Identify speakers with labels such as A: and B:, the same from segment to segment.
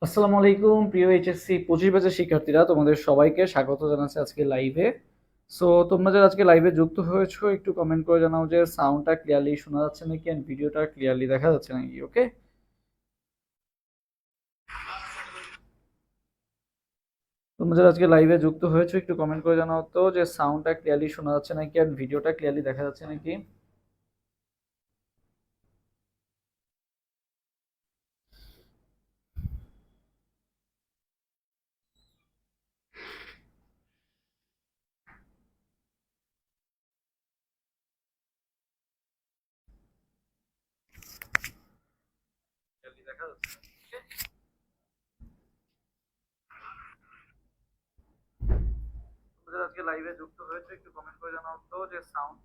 A: আসসালামু আলাইকুম প্রিয় এইচএসসি 25 ব্যাচের শিক্ষার্থীরা, তোমাদের সবাইকে স্বাগত জানাচ্ছি আজকে লাইভে। সো তোমরা যারা আজকে লাইভে যুক্ত হয়েছো একটু কমেন্ট করে জানাও যে সাউন্ডটা ক্লিয়ারলি শোনা যাচ্ছে নাকি এন্ড ভিডিওটা ক্লিয়ারলি দেখা যাচ্ছে নাকি। ওকে, তোমরা যারা আজকে লাইভে যুক্ত হয়েছো একটু কমেন্ট করে জানাও তো যে সাউন্ডটা ক্লিয়ারলি শোনা যাচ্ছে নাকি এন্ড ভিডিওটা ক্লিয়ারলি দেখা যাচ্ছে নাকি। Clearly দেখা যাচ্ছে? তোমরা যারা আজকে লাইভে যুক্ত হয়েছো একটু কমেন্ট করে জানাও তো যে সাউন্ড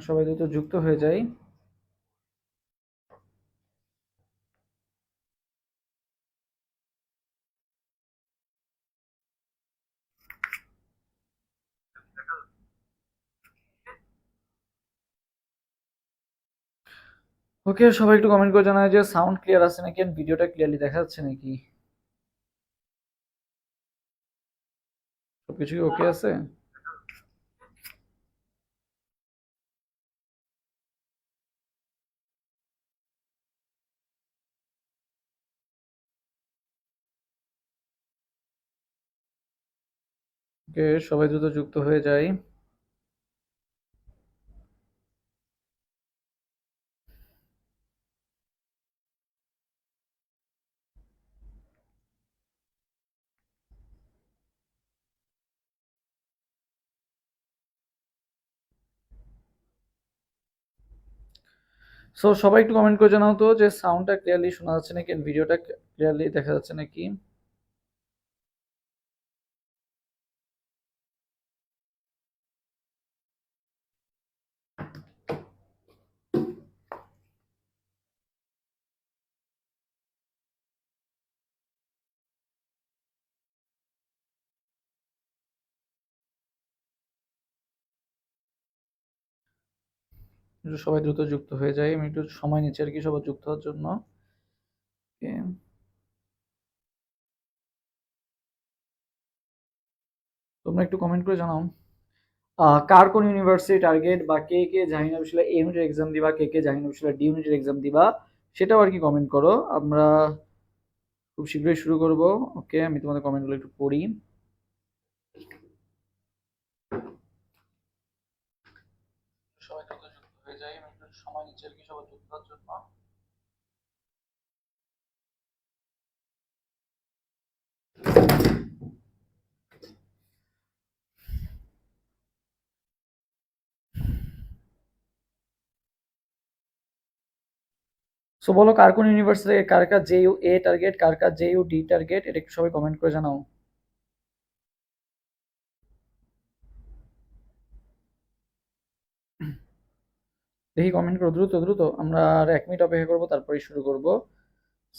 A: সবাই দ্রুত যুক্ত হয়ে যায়। ওকে, সবাই একটু কমেন্ট করে জানায় যে সাউন্ড ক্লিয়ার আছে নাকি এন্ড ভিডিওটা ক্লিয়ারলি দেখা যাচ্ছে নাকি। সবকিছু কি ওকে আছে? ওকে, সবাই দ্রুত যুক্ত হয়ে যায়। সো সবাই একটু কমেন্ট করে জানাও তো যে সাউন্ডটা ক্লিয়ারলি শোনা যাচ্ছে নাকি এন্ড ভিডিওটা ক্লিয়ারলি দেখা যাচ্ছে নাকি। একটু সবাই দ্রুত যুক্ত হয়ে যায়, আমি একটু সময় নিচ্ছি আর কি সবার যুক্ত হওয়ার জন্য। Okay. তোমরা একটু কমেন্ট করে জানাও কার কোন ইউনিভার্সিটি টার্গেট, বা কে কে জাহাঙ্গীরনগর বিশ্ববিদ্যালয় এ ইউনিটের এক্সাম দিবা, কে কে জাহাঙ্গীরনগর বিশ্ববিদ্যালয় ডি ইউনিটের এক্সাম দিবা, সেটাও আর কি কমেন্ট করো। আমরা খুব শীঘ্রই শুরু করব। ওকে, আমি তোমাদের কমেন্টগুলো একটু পড়ি। সবাই দ্রুত যুক্ত হয়ে যায়, আমি একটু সময় নিচ্ছি আর কি সবার যুক্ত হওয়ার জন্য। সো বলো কার কোন university, car car JU a target, car car JU D target, এটা একটু সবাই কমেন্ট করে জানাও। দেখি কমেন্ট করো দ্রুত দ্রুত, আমরা আর 1 মিনিট অপেক্ষা করবো তারপরেই শুরু করব।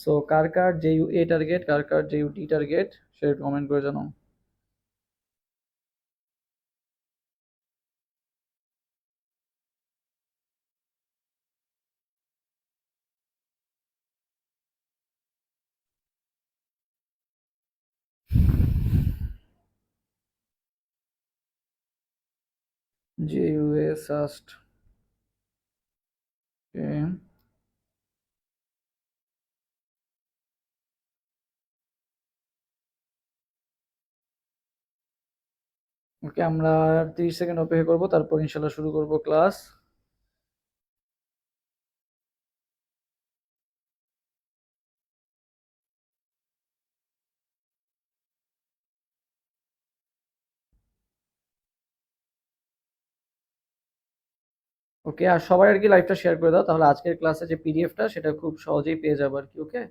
A: So car car JU a target, car car JU D target, সেটা একটু কমেন্ট করে জানাও। জেইউ এ সাস্ট। ওকে, আমরা 30 সেকেন্ড অপেক্ষা করবো তারপর ইনশাল্লাহ শুরু করব ক্লাস। ওকে, আর সবাই আর কি লাইভটা শেয়ার করে দাও, তাহলে আজকের ক্লাসে যে পিডিএফটা সেটা খুব সহজেই পেয়ে যাবো আর কি। ওকে,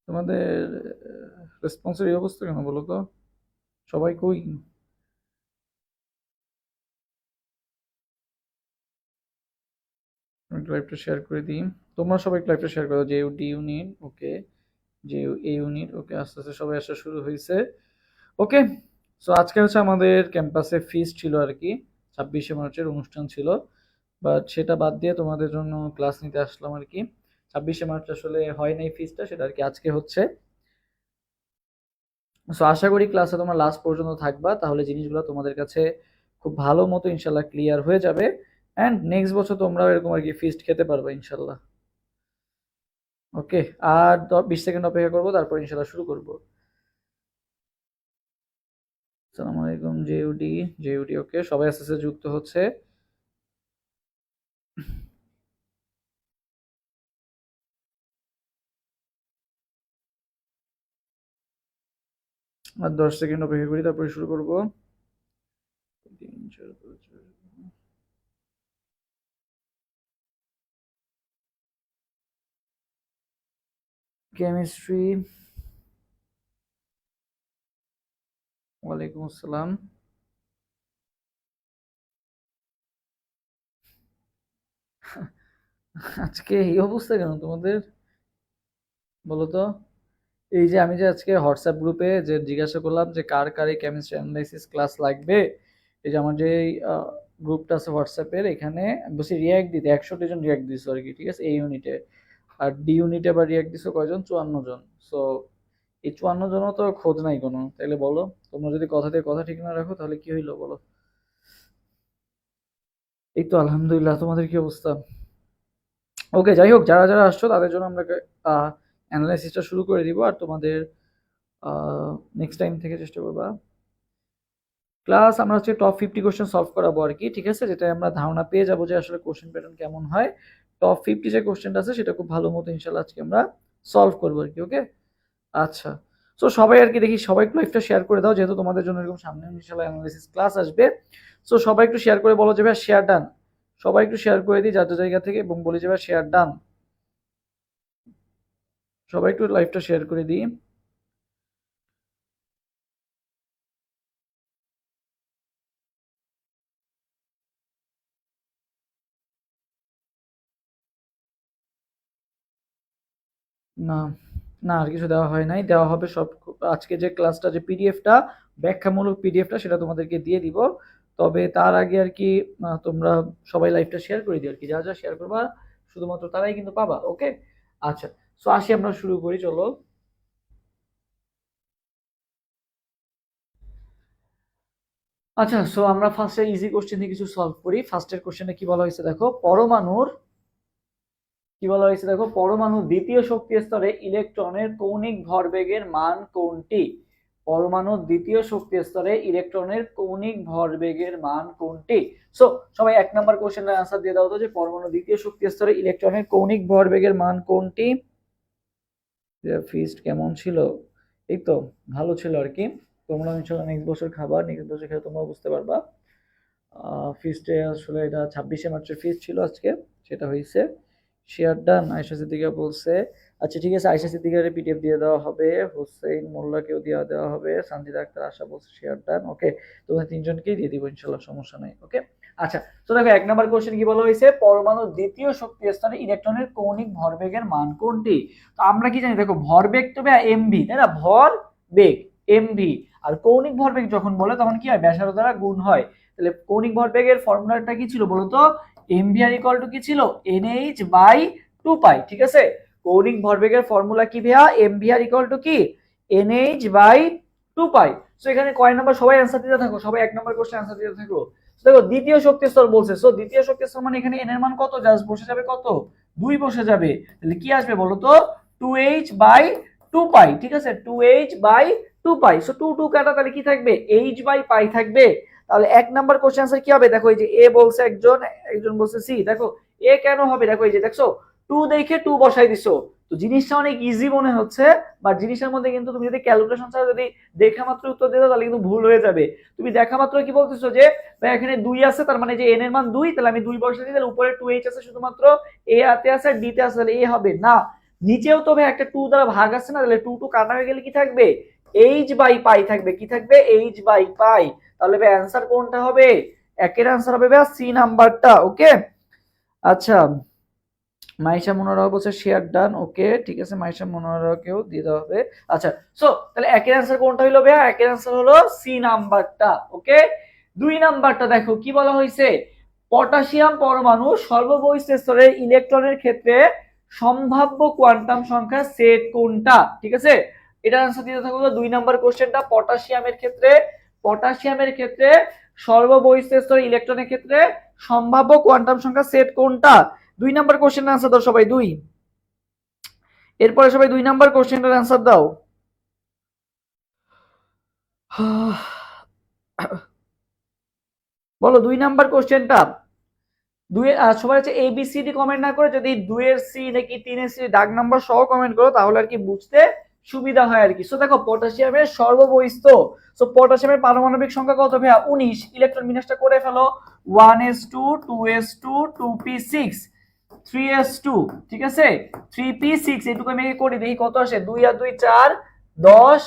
A: তোমাদের রেসপন্সের এই অবস্থা কেন বলো তো, সবাই কই? আমি একটু লাইভটা শেয়ার করে দিই, তোমরা সবাই একটু লাইভটা শেয়ার করো। যে ডি ইউনিট, ওকে, যে এই ইউনিট, ওকে, আস্তে আস্তে সবাই আসা শুরু হয়েছে। ওকে, সো আজকে হচ্ছে আমাদের ক্যাম্পাসে ফিস্ট ছিল আর কি, 26শে মার্চের অনুষ্ঠান ছিল, বাট সেটা বাদ দিয়ে তোমাদের জন্য ক্লাস নিতে আসলাম আর কি। 26শে মার্চ আসলে হয় নাই ফিস্টটা, সেটা আর কি আজকে হচ্ছে। সো আশা করি ক্লাসে তোমরা লাস্ট পর্যন্ত থাকবা, তাহলে জিনিসগুলো তোমাদের কাছে খুব ভালো মতো ইনশাল্লাহ ক্লিয়ার হয়ে যাবে, অ্যান্ড নেক্সট বছর তোমরাও এরকম আর কি ফিস্ট খেতে পারবে ইনশাল্লাহ। ওকে, আর 20 সেকেন্ড অপেক্ষা করবো, তারপর ইনশাল্লাহ শুরু করবো। আসসালামু আলাইকুম জেউডি। জেউডি ওকে, সবাই আস্তে আস্তে যুক্ত হচ্ছে। আর 10 সেকেন্ড অপেক্ষা করি, তারপরে শুরু করবো। কেমিস্ট্রি। ওয়ালাইকুম আসসালাম। আজকে এই অবস্থা কেন তোমাদের, বলো তো? এই যে আমি যে আজকে হোয়াটসঅ্যাপ গ্রুপে যে জিজ্ঞাসা করলাম যে কার কার এই কেমিস্ট্রি অ্যানালাইসিস ক্লাস লাগবে, এই যে আমার যে গ্রুপটা আছে হোয়াটসঅ্যাপের, এখানে বসে রিয়াক্ট দিতে 61 জন রিয়াক্ট দিছো আর কি, ঠিক আছে, এই ইউনিটে। আর ডি ইউনিটে আবার রিয়াক্ট দিছো কয়জন, 54 জন। সো এই 54 জনও তো খোঁজ নাই কোনো, তাইলে বলো, তোমরা যদি কথা দিয়ে কথা ঠিক না রাখো তাহলে কি হইলো বলো? এই তো আলহামদুলিল্লাহ, তোমাদের কি অবস্থা? ওকে, যাই হোক, যারা যারা আসছো তাদের জন্য আমরা অ্যানালাইসিসটা শুরু করে দিব, আর তোমাদের নেক্সট টাইম থেকে চেষ্টা করবা। ক্লাস আমরা হচ্ছে টপ 50 কোশ্চেন সলভ করাবো আর কি, ঠিক আছে, যেটা আমরা ধারণা পেয়ে যাবো যে আসলে কোশ্চেন প্যাটার্ন কেমন হয়। টপ 50 যে কোশ্চেনটা আছে সেটা খুব ভালো মতো ইনশাল্লাহ আজকে আমরা সলভ করবো আর কি। ওকে, আচ্ছা। সো সবাই আর কি দেখি, সবাই একটু লাইভটা শেয়ার করে দাও, যেহেতু তোমাদের জন্য এরকম সামনে ইনশাল্লাহ অ্যানালাইসিস ক্লাস আসবে। সো সবাই একটু শেয়ার করে বলো যে ভাই শেয়ার ডান। সবাই একটু শেয়ার করে দিই যার যার জায়গা থেকে, এবং বলি যে ভাই শেয়ার ডান। সবাই একটু লাইভটা শেয়ার করে দিই। না, না আর কিছু দেওয়া হয় নাই, দেওয়া হবে সব। আজকে যে ক্লাসটা, যে পিডিএফটা, ব্যাখ্যামূলক পিডিএফটা, সেটা তোমাদেরকে দিয়ে দিব। তবে তার আগে আর কি তোমরা সবাই লাইভটা শেয়ার করে দিও আর কি, যা যা শেয়ার করবা শুধুমাত্র তারাই কিন্তু পাবা। ওকে, আচ্ছা। সো আসি, আমরা শুরু করি, চলো। আচ্ছা, সো আমরা ফার্স্টে ইজি কোশ্চেন দিয়ে কিছু সলভ করি। ফার্স্টের কোশ্চেনে কি বলা হয়েছে দেখো, পরমাণুর কি বলা হয়েছে দেখো, পরমাণুর দ্বিতীয় শক্তি স্তরে ইলেকট্রনের কৌণিক ভরবেগের মান কোনটি? পরমাণুর দ্বিতীয় শক্তি স্তরে ইলেকট্রনের কৌণিক ভরবেগের মান কোনটি? সো সবাই 1 নম্বর কোশ্চেনের আনসার দিয়ে দাও তো, যে পরমাণুর দ্বিতীয় শক্তি স্তরে ইলেকট্রনের কৌণিক ভরবেগের মান কোনটি? ফিস্ট কেমন ছিল? এই তো ভালো ছিল আর কি। তোমরা ইনশাল্লাহ নেক্সট বছর খাবা, নেক্সট বছর খেলে তোমরা বুঝতে পারবা। ফিস্টে আসলে এটা 26শে মার্চের ফিস্ট ছিল আজকে, সেটা হয়েছে। শেয়ার ডান, আয়শা সিদ্দিকা বলছে। আচ্ছা ঠিক আছে, আয়শা সিদ্দিকার পিডিএফ দিয়ে দেওয়া হবে, হোসেন মোল্লাকেও দিয়ে দেওয়া হবে, সানজিদা আক্তার আশা বলছে শেয়ার ডান। ওকে, তোমাদের তিনজনকেই দিয়ে দিব ইনশাল্লাহ, সমস্যা নাই। ওকে, আচ্ছা। তো দেখো 1 নম্বর কোশ্চেন কি বলা হয়েছে, পরমাণুর দ্বিতীয় শক্তি স্তরে ইলেকট্রনের কৌণিক ভরবেগের মান কোনটি? তো আমরা কি জানি দেখো, ভরবেগ তো এমভি, তাই না, ভর বেগ এমভি। আর কৌণিক ভরবেগ যখন বলে তখন কি হয়, ব্যাসার্ধ দ্বারা গুণ হয়। তাহলে কৌণিক ভরবেগের ফর্মুলাটা কি ছিল বলতো, এমভি আর ইকুয়াল টু কি ছিল, এনএইচ বাই 2 পাই, ঠিক আছে। কৌণিক ভরবেগের ফর্মুলা কি ভাইয়া, এমভি আর ইকুয়াল টু কি, এনএইচ বাই 2 পাই। সো এখানে কয় নাম্বার, সবাই অ্যান্সার দিতে থাকো, সবাই 1 নম্বর কোশ্চেন অ্যান্সার দিতে থাকো। দেখো দ্বিতীয় শক্তি স্তর বলছে, সো দ্বিতীয় শক্তি স্তর মানে এখানে এন এর মান কত, জাস্ট বসে যাবে কত, 2 বসে যাবে। তাহলে কি আসবে বলো তো, 2h বাই 2 পাই, ঠিক আছে, 2h বাই 2 পাই। সো 2 2 কাটা, তাহলে কি থাকবে, h বাই পাই থাকবে। তাহলে 1 নম্বর কোশ্চেন আনসার কি হবে দেখো, এই যে এ বলছে একজন, একজন বলছে সি। দেখো এ কেন হবে, দেখো এই যে দেখছো 2 দেখে 2 বসাই দিছো, তো জিনিসটা অনেক ইজি মনে হচ্ছে, বাট জিনিসের মধ্যে কিন্তু তুমি যদি ক্যালকুলেশন ছাড়া যদি দেখা মাত্র উত্তর দিতে তাহলে কিন্তু ভুল হয়ে যাবে। তুমি দেখা মাত্র কি বলতেছো যে ভাই এখানে 2 আছে, তার মানে যে এন এর মান 2, তাহলে আমি 2 বসাই দিই, তাহলে উপরে 2h আছে শুধুমাত্র, এ হাতে আছে আর ডি তে আছে, তাহলে এ হবে না। নিচেও তো ভাই একটা 2 দ্বারা ভাগ আছে না, তাহলে 2 2 কাটা হয়ে গেলে কি থাকবে, h বাই পাই থাকবে, কি থাকবে, h বাই পাই। তাহলে ভাই অ্যান্সার কোনটা হবে, একের অ্যান্সার হবে ভাই সি নাম্বারটা। ওকে, আচ্ছা। মাইশা মনোহরা বলছে শেয়ার ডান, ওকে ঠিক আছে, মাইশা মনোহরাকেও দিয়ে দেওয়া হবে। আচ্ছা সো তাহলে একের অ্যান্সার কোনটা হলো ভাইয়া? একের অ্যান্সার হলো সি নাম্বারটা। ওকে, 2 নাম্বারটা দেখো কি বলা হয়েছে, পটাশিয়াম পরমাণু সর্ববহিঃস্থ স্তরের ইলেকট্রনের ক্ষেত্রে সম্ভাব্য কোয়ান্টাম সংখ্যা সেট কোনটা? ঠিক আছে, এটার অ্যান্সার দিতে থাকলো 2 নাম্বার কোশ্চেনটা। পটাশিয়ামের ক্ষেত্রে সর্ববহিঃস্থ স্তরের ইলেকট্রনের ক্ষেত্রে সম্ভাব্য কোয়ান্টাম সংখ্যা সেট কোনটা? 2 নাম্বার কোশ্চেনের আনসার দাও সবাই 2। এরপরে সবাই 2 নাম্বার কোশ্চেনের আনসার দাও। বলো 2 নাম্বার কোশ্চেনটা। সবাই হচ্ছে এবিসিডি কমেন্ট না করে যদি 2 এর সি নাকি 3 এর সি দাগ নাম্বার সহ কমেন্ট করো তাহলে আর কি বুঝতে সুবিধা হয় আর কি। সো দেখো পটাশিয়ামের সর্ববহিঃস্থ, সো পটাশিয়ামের পারমাণবিক সংখ্যা কত ভাইয়া? 19। ইলেকট্রন বিন্যাসটা করে ফেলো, 1s2 2s2 2p6 3s2, ঠিক আছে, 3p6 এটুকু আমি করি দেখি কত আসে। 2 আর 2 4 10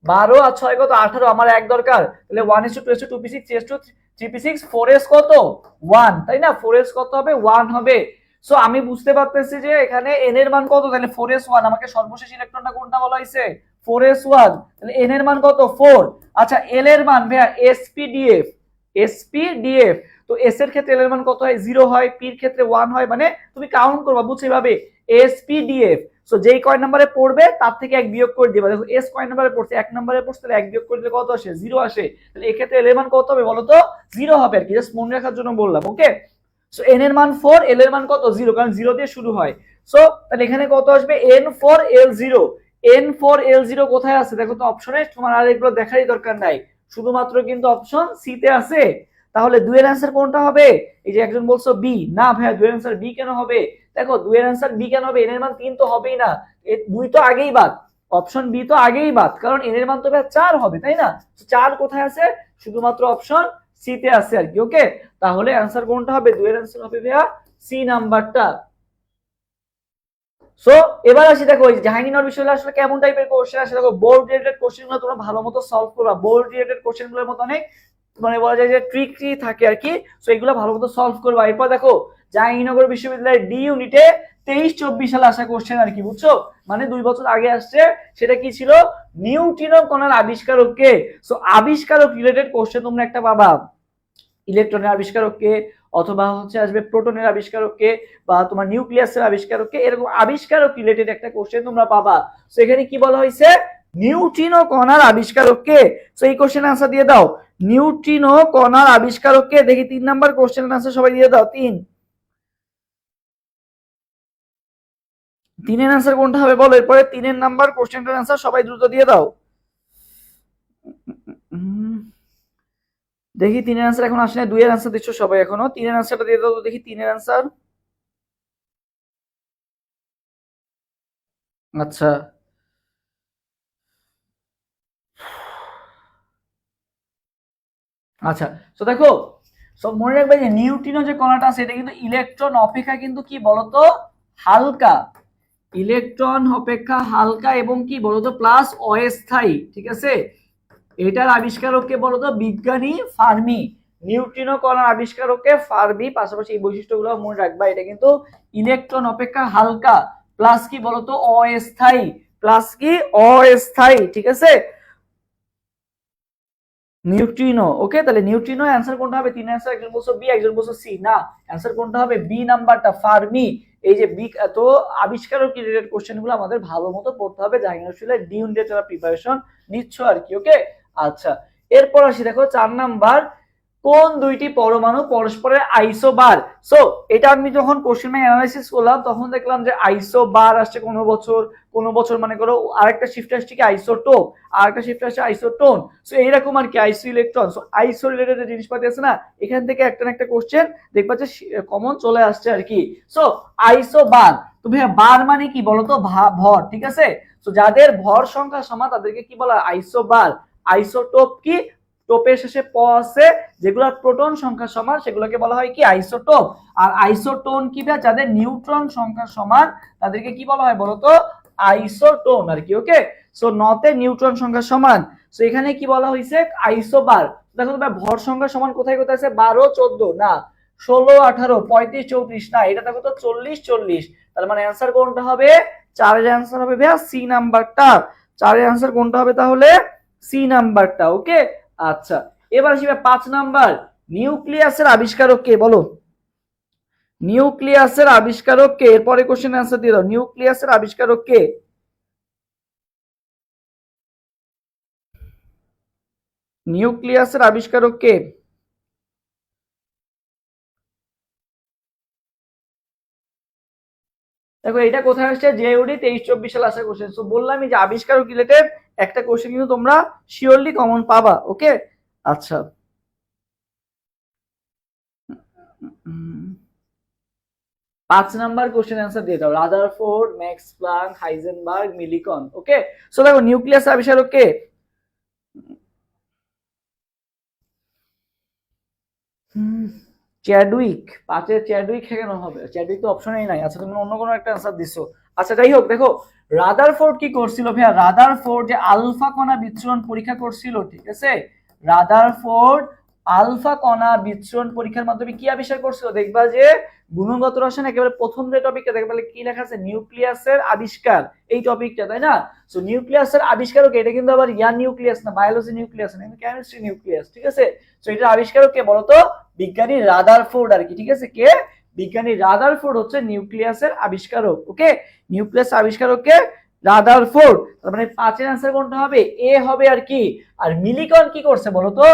A: 12 আর 6 কত 18, আমার 1 দরকার, তাহলে 1s2 2s2 2p6 3s2 3p6 4s কত 1, তাই না? 4s কত হবে? 1 হবে। সো আমি বুঝতে পারতেছি যে এখানে n এর মান কত, তাহলে 4s 1, আমাকে সর্বশেষ ইলেকট্রনটা কোনটা বলা হয়েছে? 4s 1, তাহলে n এর মান কত? 4। আচ্ছা l এর মান ভাইয়া spdf, তো s এর ক্ষেত্রে l এর মান কত হয়? 0 হয়, p এর ক্ষেত্রে 1 হয়, মানে তুমি কাউন্ট করবা, বুঝছো এইভাবে spdf। সো যেই কয় নম্বরে পড়বে তার থেকে 1 বিয়োগ করে দিবা। দেখো s কয় নম্বরে পড়ছে? 1 নম্বরে পড়ছে, তাহলে 1 বিয়োগ করে দিলে কত আসে? 0 আসে। তাহলে এই ক্ষেত্রে l এর মান কত হবে বলো তো? 0 হবে আর কি, জাস্ট মনে রাখার জন্য বললাম। ওকে, সো n এর মান 4, l এর মান কত? 0, কারণ 0 দিয়ে শুরু হয়। সো তাহলে এখানে কত আসবে? n4l0। n4l0 কোথায় আছে দেখো তো অপশনে, তোমার আর এগুলো দেখারই দরকার নাই, শুধুমাত্র কিন্তু অপশন সি তে আছে। তাহলে 2 এর অ্যান্সার কোনটা হবে? এই যে একজন বলছো বি, না ভাইয়া 2 এর অ্যান্সার বি কেন হবে? দেখো 2 এর অ্যান্সার বি কেন হবে? n এর মান 3 তো হবেই না, 2 তো আগেই বাদ, অপশন বি তো আগেই বাদ, কারণ n এর মান তো ভাইয়া 4 হবে, তাই না? 4 কোথায় আছে? শুধুমাত্র অপশন সি তে আছে আর কি। ওকে, তাহলে অ্যান্সার কোনটা হবে? 2 এর অ্যান্সার হবে ভাইয়া সি নাম্বারটা। সো এবার আসি, দেখো জাহাঙ্গীরনগর বিশ্ববিদ্যালয় আসলে কেমন টাইপের কোশ্চেন আসে, দেখো বোর্ড রিলেটেড কোশ্চেনগুলো তোমরা ভালো মতো সলভ করবা। বোর্ড রিলেটেড কোশ্চেনগুলোর মতো অনেক মানে বলা যায় যে ট্রিকি থাকে আর কি, সো এগুলো ভালো মতো সলভ করবা। এরপর দেখো জাহাঙ্গীরনগর বিশ্ববিদ্যালয়ের ডি ইউনিটে 23-24 সালে আসা কোশ্চেন আর কি, বুঝছো, মানে 2 বছর আগে আসছে। সেটা কি ছিল? নিউট্রিনো কণার আবিষ্কারক কে? সো আবিষ্কারক রিলেটেড কোশ্চেন তোমরা একটা পাবা, ইলেকট্রনের আবিষ্কারককে, অথবা হচ্ছে আসবে প্রোটনের আবিষ্কারককে, বা তোমার নিউক্লিয়াসের আবিষ্কারককে, এরকম আবিষ্কারক রিলেটেড একটা কোশ্চেন তোমরা পাবা। সো এখানে কি বলা হয়েছে? নিউট্রিনো কণার আবিষ্কারককে। সো এই কোশ্চেনের আনসার দিয়ে দাও, নিউট্রিনো কণার আবিষ্কারককে। দেখি 3 নাম্বার কোশ্চেনের আনসার সবাই দিয়ে দাও। 3 এর আনসার কোনটা হবে বলো? এরপরে 3 নাম্বার কোশ্চেনটার আনসার সবাই দ্রুত দিয়ে দাও। দেখি 3 এর আনসার এখন আসে না, 2 এর আনসার দিচ্ছ সবাই এখনো। 3 এর আনসারটা দিয়ে দাও তো দেখি, 3 এর আনসার। আচ্ছা আচ্ছা, তো দেখো, সব মনে রাখবে যে নিউট্রিনো যে কণাটা আছে এটা কিন্তু ইলেকট্রন অপেক্ষা কিন্তু কি বলতো হালকা, ইলেকট্রন অপেক্ষা হালকা এবং কি বলতো প্লাস অস্থায়ী, ঠিক আছে। এটার আবিষ্কারককে বলতো বিজ্ঞানী ফার্মি। নিউট্রিনো কণার আবিষ্কারককে ফার্মি, পাশাপাশি এই বৈশিষ্ট্যগুলো মনে রাখবা। এটা কিন্তু ইলেকট্রন অপেক্ষা হালকা, প্লাস কি বলতো অস্থায়ী, প্লাস কি অস্থায়ী, ঠিক আছে, নিউট্রিনো। ওকে, তাহলে নিউট্রিনো অ্যান্সার কোনটা হবে? 3 অ্যান্সার, একজন বলছো বি, একজন বলছো সি। না, অ্যান্সার কোনটা হবে? বি নাম্বারটা, ফার্মি। এই যে বি, তো আবিষ্কারক রিলেটেড কোশ্চেনগুলো আমাদের ভালো মতো পড়তে হবে, জাহাঙ্গীরনগর ডি ইউনিটের যারা প্রিপারেশন নিচ্ছ আর কি। ওকে, আচ্ছা এরপর আসি, দেখো 4 নাম্বার, কোন দুইটি পরমাণু পরস্পরের আইসোবার? সো এটা আমি যখন কোশ্চেন ব্যাংক অ্যানালাইসিস করলাম তখন দেখলাম যে আইসোবার আসছে কোনো বছর মানে করো, আরেকটা শিফট আসছে কি আইসোটোপ, আরেকটা শিফট আসছে আইসোটোন। সো এইরকম আর কি, আইসো ইলেকট্রন। সো আইসো রিলেটেড যে জিনিসপাতি আছে না, এখান থেকে একটা না একটা কোশ্চেন দেখবা যে কমন চলে আসছে আর কি। সো আইসোবার, তো ভাইয়া বার মানে কি বলতো ভর, ঠিক আছে। সো যাদের ভর সংখ্যা সমান তাদেরকে কি বলা? আইসোবার। আইসোটোপ কি? টোপের শেষে প আছে, যেগুলোর প্রোটন সংখ্যা সমান সেগুলোকে বলা হয় কি আইসোটোপ। আর আইসোটোন কি? যাদের নিউট্রন সংখ্যা সমান তাদেরকে কি বলা হয় বলতো? আইসোটোন আর কি। ওকে, সো নতে নিউট্রন সংখ্যা সমান, সো এখানে কি বলা হয়েছে? আইসোবার। দেখো তোমরা ভর সংখ্যা সমান কোথায় কোথায় আছে? 12 14 না, 16 18 35 34 না, এটা দেখো তো 40 40। তার মানে অ্যান্সার কোনটা হবে? 4 এর অ্যান্সার হবে ভাইয়া সি নাম্বারটা। 4 এর অ্যান্সার কোনটা হবে তাহলে? সি নাম্বারটা। ওকে, আচ্ছা এবার আসবে 5 নাম্বার, নিউক্লিয়াসের আবিষ্কারক কে বলো? নিউক্লিয়াসের আবিষ্কারক কে? এরপরে কোশ্চেন অ্যান্সার দিয়ে দাও, নিউক্লিয়াসের আবিষ্কারক কে? নিউক্লিয়াসের আবিষ্কারক কে? দেখো এটা কোথায় আসছে? জেইউডি 23-24 সালে আসা কোশ্চেন। সো বললামই যে আবিষ্কারক রিলেটেড একটা কোশ্চেন কিন্তু তোমরা শিওরলি কমন পাবা। ওকে, আচ্ছা 5 নাম্বার কোশ্চেন অ্যান্সার দিয়ে দাও, Rutherford, max Planck, Heisenberg, Millikan. ওকে, সো দেখো নিউক্লিয়াস আবিষ্কারক কে? চ্যাডউইক। 5 এ চ্যাডউইক কেন হবে? চ্যাডউইক তো অপশনেই নাই। আচ্ছা তুমি অন্য কোনো একটা অ্যান্সার দিছো। আচ্ছা যাই হোক, দেখো রাদারফোর্ড কি করছিল ভাইয়া? রাদারফোর্ড যে আলফা কণা বিচ্ছুরণ পরীক্ষা করছিল, ঠিক আছে, রাদারফোর্ড আলফা কণা বিচ্ছুরণ পরীক্ষার মাধ্যমে কি আবিষ্কার করছিল? দেখবা যে গুণগত রসায়ন একেবারে প্রথম যে টপিকটা দেখবা কি লেখা আছে, নিউক্লিয়াসের আবিষ্কার, এই টপিকটা, তাই না? সো নিউক্লিয়াসের আবিষ্কারক এটা কিন্তু আবার ইয়ার নিউক্লিয়াস না, বায়োলজি নিউক্লিয়াস না, কেমিস্ট্রি নিউক্লিয়াস, ঠিক আছে? সো এটার আবিষ্কারক কে বলতো? বিজ্ঞানী রাদারফোর্ড আর কি, ঠিক আছে? কে? বিজ্ঞানী রাদারফোর্ড হচ্ছে নিউক্লিয়াসের আবিষ্কারক। ওকে, নিউক্লিয়াস আবিষ্কারক কে? রাদারফোর্ড। তার মানে 5 এর आंसर কোনটা হবে? এ হবে আর কি। আর মিলিকন কি করছে বলতো?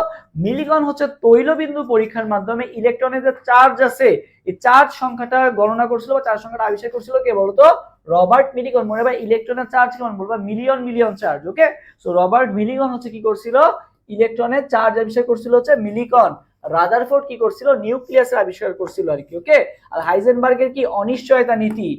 A: মিলিকন হচ্ছে তৈলবিন্দু পরীক্ষার মাধ্যমে ইলেকট্রনের যে চার্জ আছে এই চার্জ সংখ্যাটা গণনা করছিল বা চার্জ সংখ্যাটা আবিষ্কার করছিল কে বলতো? Robert Millikan. মনে রাখবা ইলেকট্রনের চার্জ কেমন বলবা? Million million charge. Okay, so Robert Millikan হচ্ছে কি করছিল? ইলেকট্রনের চার্জ আবিষ্কার করছিল হচ্ছে মিলিকন। রাদারফোর্ড কি করছিল? নিউক্লিয়াসের আবিষ্কার করছিল আর কি। ওকে, আর হাইজেনবার্গের কি? অনিশ্চয়তা নীতি।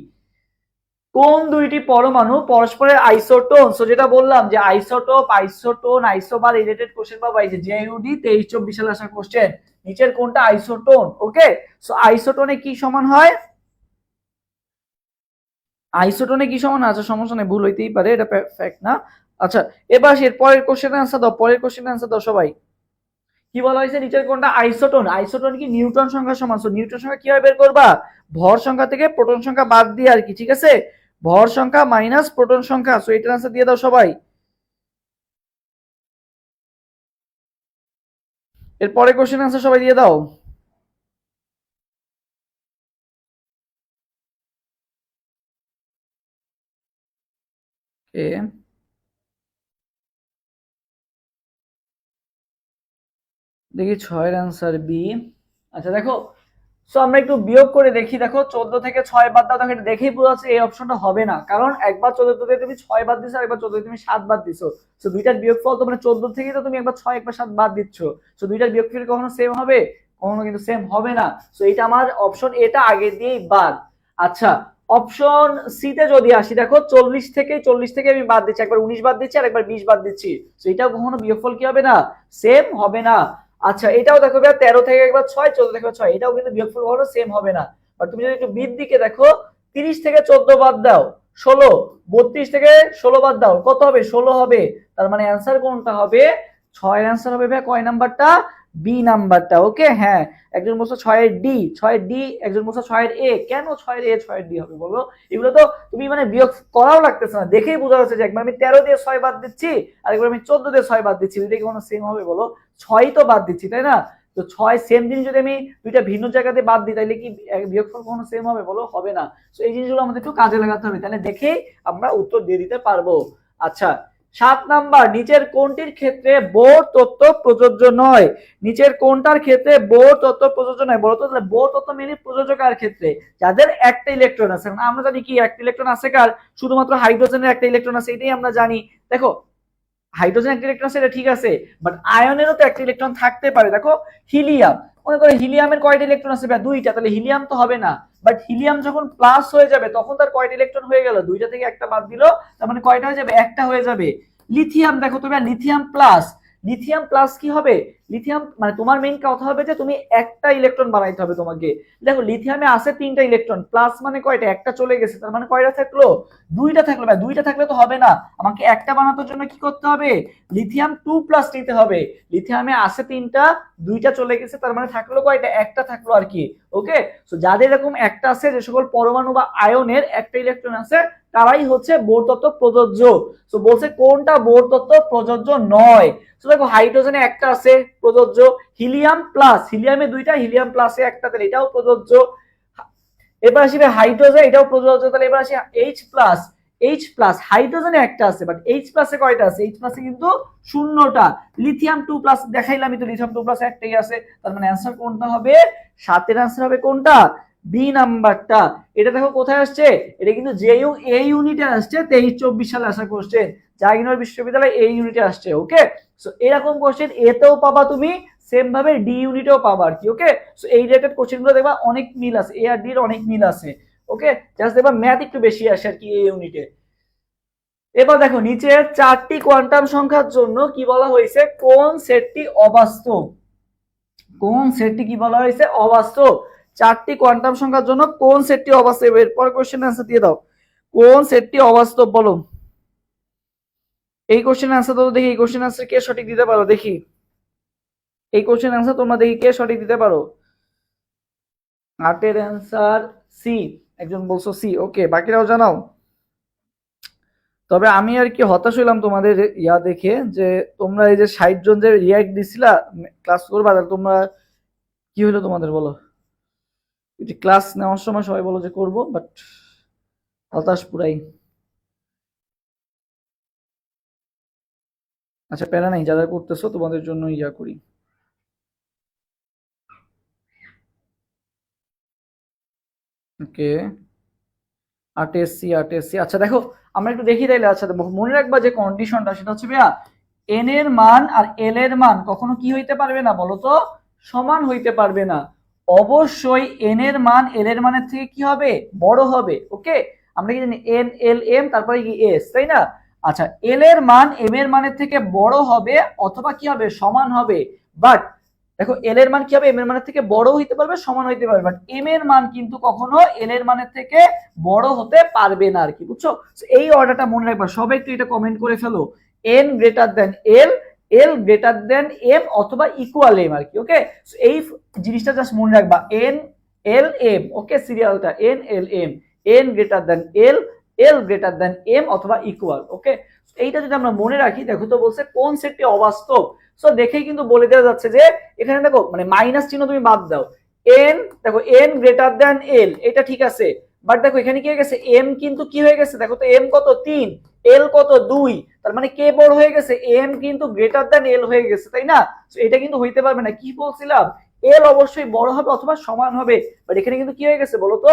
A: কোন দুইটি পরমাণু পরস্পরের আইসোটোন? সো যেটা বললাম যে isotope, isotone, isobar related question পাবো এই যে জেইউডি 23-24 সালে আসা কোশ্চেন। নিচের কোনটা আইসোটোন? ওকে, সো আইসোটোনে কি সমান হয়? আইসোটোনে কি সমান? আচ্ছা সমস্যা নেই, ভুল হইতেই পারে, এটা ফ্যাক্ট না। আচ্ছা এবার এর পরের কোশ্চেনের আনসার দাও, পরের কোশ্চেনের আনসার দাও সবাই। কি বলা হয়েছে? নিচের কোনটা আইসোটোন? আইসোটোন কি নিউটন সংখ্যা সমান। সো নিউটন সংখ্যা কিভাবে বের করবা? ভর সংখ্যা থেকে প্রোটন সংখ্যা বাদ দিয়ে আর কি, ঠিক আছে? ভর সংখ্যা মাইনাস প্রোটন সংখ্যা। সো এটার আনসার দিয়ে দাও সবাই। এর পরে কোশ্চেন আনসার সবাই দিয়ে দাও। এ দেখি 6 এর আনসার বি। আচ্ছা দেখো, সো আমরা একটু বিয়োগ করে দেখি। দেখো 14 থেকে 6 বাদ দাও, দেখো এটা দেখেই বোঝা যাচ্ছে এই অপশনটা হবে না, কারণ একবার 14 থেকে তুমি 6 বাদ দিছো আর একবার 14 থেকে তুমি 7 বাদ দিছো। সো দুইটার বিয়োগফল তো মানে 14 থেকে তো তুমি একবার 6 একবার 7 বাদ দিচ্ছ। সো দুইটার বিয়োগফল কখনো সেম হবে? কখনো কিন্তু সেম হবে না। সো এটা আমার অপশন এটা আগে দিয়েই বাদ। আচ্ছা অপশন সি তে যদি আসি, দেখো 40 থেকে আমি বাদ দিচ্ছি, একবার 19 বাদ দিচ্ছি আর একবার 20 বাদ দিচ্ছি। সো এটাও কখনো বিয়োগফল কি হবে না? সেম হবে না। আচ্ছা এটাও দেখো 13 থেকে একবার 6, 14 থেকে 6, এটাও কিন্তু বিয়োগফল কখনো সেম হবে না। বাট তুমি যদি একটু বির দিকে দেখো, 30 থেকে 14 বাদ দাও 16, 32 থেকে 16 বাদ দাও কত হবে? 16 হবে। তার মানে অ্যান্সার কোনটা হবে? 6 এর অ্যান্সার হবে ভাই কয় নাম্বারটা? বি নাম্বারটা। ওকে, হ্যাঁ একজন বলছে 6 এর ডি, 6 এর ডি, একজন বলছে 6 এর এ। কেন 6 এর এ 6 এর ডি হবে বলো? এগুলো তো তুমি মানে বিয়োগ করাও লাগতেছে না, দেখেই বোঝা যাচ্ছে যে একবার আমি 13 দিয়ে 6 বাদ দিচ্ছি আর একবার আমি 14 দিয়ে 6 বাদ দিচ্ছি, দুইটা কি কোনো সেম হবে বলো? 6 তো বাদ দিচ্ছি, তাই না? তো 6 সেম জিনিস যদি আমি দুইটা ভিন্ন জায়গাতে বাদ দিই তাহলে কি বিয়োগফল কখনো সেম হবে বলো? হবে না। সো এই জিনিসগুলো আমাদের একটু কাজে লাগাতে হবে, তাহলে দেখেই আমরা উত্তর দিয়ে দিতে পারবো। আচ্ছা 7 নাম্বার, নিচের কোনটির ক্ষেত্রে বোর তত্ত্ব প্রযোজ্য নয়? নিচের কোনটার ক্ষেত্রে বোর তত্ত্ব প্রযোজ্য নয় বলতো? তাহলে বোর তত্ত্ব মেনলি প্রযোজ্য কার ক্ষেত্রে? যাদের একটা ইলেকট্রন আছে। আমরা জানি কি একটা ইলেকট্রন আছে কার? শুধুমাত্র হাইড্রোজেনের একটা ইলেকট্রন আছে, এটাই আমরা জানি। দেখো হাইড্রোজেন একটা ইলেকট্রন আছে, এটা ঠিক আছে, বাট আয়নেরও তো একটা ইলেকট্রন থাকতে পারে। দেখো হিলিয়াম, মনে করো হিলিয়ামের কয়টা ইলেকট্রন আছে? দুইটা, তাহলে হিলিয়াম তো হবে না। বাট হিলিয়াম যখন প্লাস হয়ে যাবে তখন তার কয়টা ইলেকট্রন হয়ে গেল? দুইটা থেকে একটা বাদ দিল, তার মানে কয়টা হয়ে যাবে? একটা হয়ে যাবে। লিথিয়াম দেখো তুমি, লিথিয়াম প্লাস, লিথিয়াম প্লাস কি হবে? লিথিয়াম মানে তোমার মেইন কথা হবে যে তুমি একটা ইলেকট্রন বানাইতে হবে তোমাকে। দেখো লিথিয়ামে আছে 3টা ইলেকট্রন, প্লাস মানে কয়টা, একটা চলে গেছে, তার মানে কয়টা থাকলো, 2টা থাকলো। ভাই 2টা থাকলে তো হবে না, আমাকে একটা বানানোর জন্য কি করতে হবে, লিথিয়াম 2+ নিতে হবে। লিথিয়ামে আছে 3টা, 2টা চলে গেছে, তার মানে থাকলো কয়টা, একটা থাকলো আর কি। ওকে, সো যাদের এরকম একটা আছে, যে সকল পরমাণু বা আয়নের একটা ইলেকট্রন আছে, তারাই হচ্ছে বোর তত্ত্ব প্রযোজ্য। সো বলছে কোনটা বোর তত্ত্ব প্রযোজ্য নয়। সো দেখো হাইড্রোজেনে একটা আছে প্রযোজ্য, হিলিয়াম প্লাস, হিলিয়ামে 2টা, হিলিয়াম প্লাসে একটা, তাহলে এটাও প্রযোজ্য। এবার আসবে হাইড্রোজেন, এটাও প্রযোজ্য। তাহলে এবার আসি এইচ প্লাস, এইচ প্লাস হাইড্রোজেনে একটা আছে, বাট এইচ প্লাসে কয়টা আছে, এইচ প্লাসে কিন্তু 0টা। লিথিয়াম 2+ দেখাইলাম, তো লিথিয়াম 2+ একটাই আছে, তার মানে অ্যান্সার কোনটা হবে, 7এর অ্যান্সার হবে কোনটা, বি নাম্বারটা। এটা দেখো কোথায় আসছে, এটা কিন্তু জেইউ এ ইউনিটে আসছে 23-24 সালে আসা কোশ্চেন, জাহাঙ্গীরনগর বিশ্ববিদ্যালয় এই ইউনিটে আসছে। ওকে, সো এরকম কোশ্চেন এতেও পাবা তুমি, সেম ভাবে ডি ইউনিটেও পাবা আর কি। ওকে, সো এই রিলেটেড কোশ্চেন গুলো দেখবা অনেক মিল আছে, এ আর ডি এর অনেক মিল আছে। ওকে, জাস্ট দেখবা ম্যাথ একটু বেশি আসে আর কি এই ইউনিটে। এবার দেখো নিচে 4টি কোয়ান্টাম সংখ্যার জন্য কি বলা হয়েছে, কোন সেটটি অবাস্তব, কোন সেটটি কি বলা হয়েছে, অবাস্তব। 4টি কোয়ান্টাম সংখ্যার জন্য কোন সেটটি অবাস্তব, এরপর কোশ্চেন আনসার দিয়ে দাও, কোন সেটটি অবাস্তব বলো। এই কোশ্চেন আনসার তো দেখি, এই কোশ্চেন আনসার কে সঠিক দিতে পারো দেখি, এই কোশ্চেন আনসার তোমরা দেখি কে সঠিক দিতে পারো। 8-এর অ্যান্সার সি, একজন বলছো সি। ওকে, বাকিরাও জানাও। তবে আমি আর কি হতাশ হইলাম তোমাদের ইয়া দেখে, যে তোমরা এই যে 60 জন যে রিয়াক্ট দিছিলা ক্লাস করবা, তোমরা কি হলো তোমাদের বলো, যে ক্লাস নেওয়ার সময় সবাই বলো যে করবো, বাট হতাশ পুরাই। আচ্ছা প্যারা নাই, যারা করতেছো তোমাদের জন্য ইয়া করি। ওকে, 8 এসসি, 8 এসসি। আচ্ছা দেখো আমরা একটু দেখি তাইলে। আচ্ছা মনে রাখবা যে কন্ডিশনটা, সেটা হচ্ছে ভাইয়া এন এর মান আর এল এর মান কখনো কি হইতে পারবে না বলো তো, সমান হইতে পারবে না। অবশ্যই এন এর মান এল এর মানের থেকে কি হবে, বড় হবে। ওকে, আমরা কি জানি এন এল এম তারপরে কি এস, তাই না। আচ্ছা এল এর মান এম এর মানের থেকে বড় হবে অথবা কি হবে, সমান হবে। বাট দেখো এল এর মান কি হবে, এম এর মানের থেকে বড় হইতে পারবে, সমান হইতে পারবে, বাট এম এর মান কিন্তু কখনো এল এর মানের থেকে বড় হতে পারবে না আর কি, বুঝছো। এই অর্ডারটা মনে রাখবা, সবাই একটু এটা কমেন্ট করে ফেলো, N greater than L, L greater than M অথবা ইকুয়াল এম আর কি। ওকে, এই জিনিসটা জাস্ট মনে রাখবা, এন এল এম। ওকে, সিরিয়ালটা N L M, N greater than L, L greater than M অথবা ইকুয়াল। ওকে, এইটা যদি আমরা মনে রাখি, দেখো তো বলছে কোন সেটটি অবাস্তব। সো দেখেই কিন্তু বলে দেওয়া যাচ্ছে যে এখানে দেখো মানে মাইনাস চিহ্ন তুমি বাদ দাও, এন দেখো এন গ্রেটার দেন এল, এটা ঠিক আছে। বাট দেখো এখানে কি হয়ে গেছে, এম কিন্তু কি হয়ে গেছে, দেখো তো এম কত 3, এল কত 2, তার মানে কে বড় হয়ে গেছে, এম কিন্তু গ্রেটার দেন এল হয়ে গেছে, তাই না। এটা কিন্তু হইতে পারবে না, কি বলছিলাম, এল অবশ্যই বড় হবে অথবা সমান হবে, বাট এখানে কিন্তু কি হয়ে গেছে বলো তো,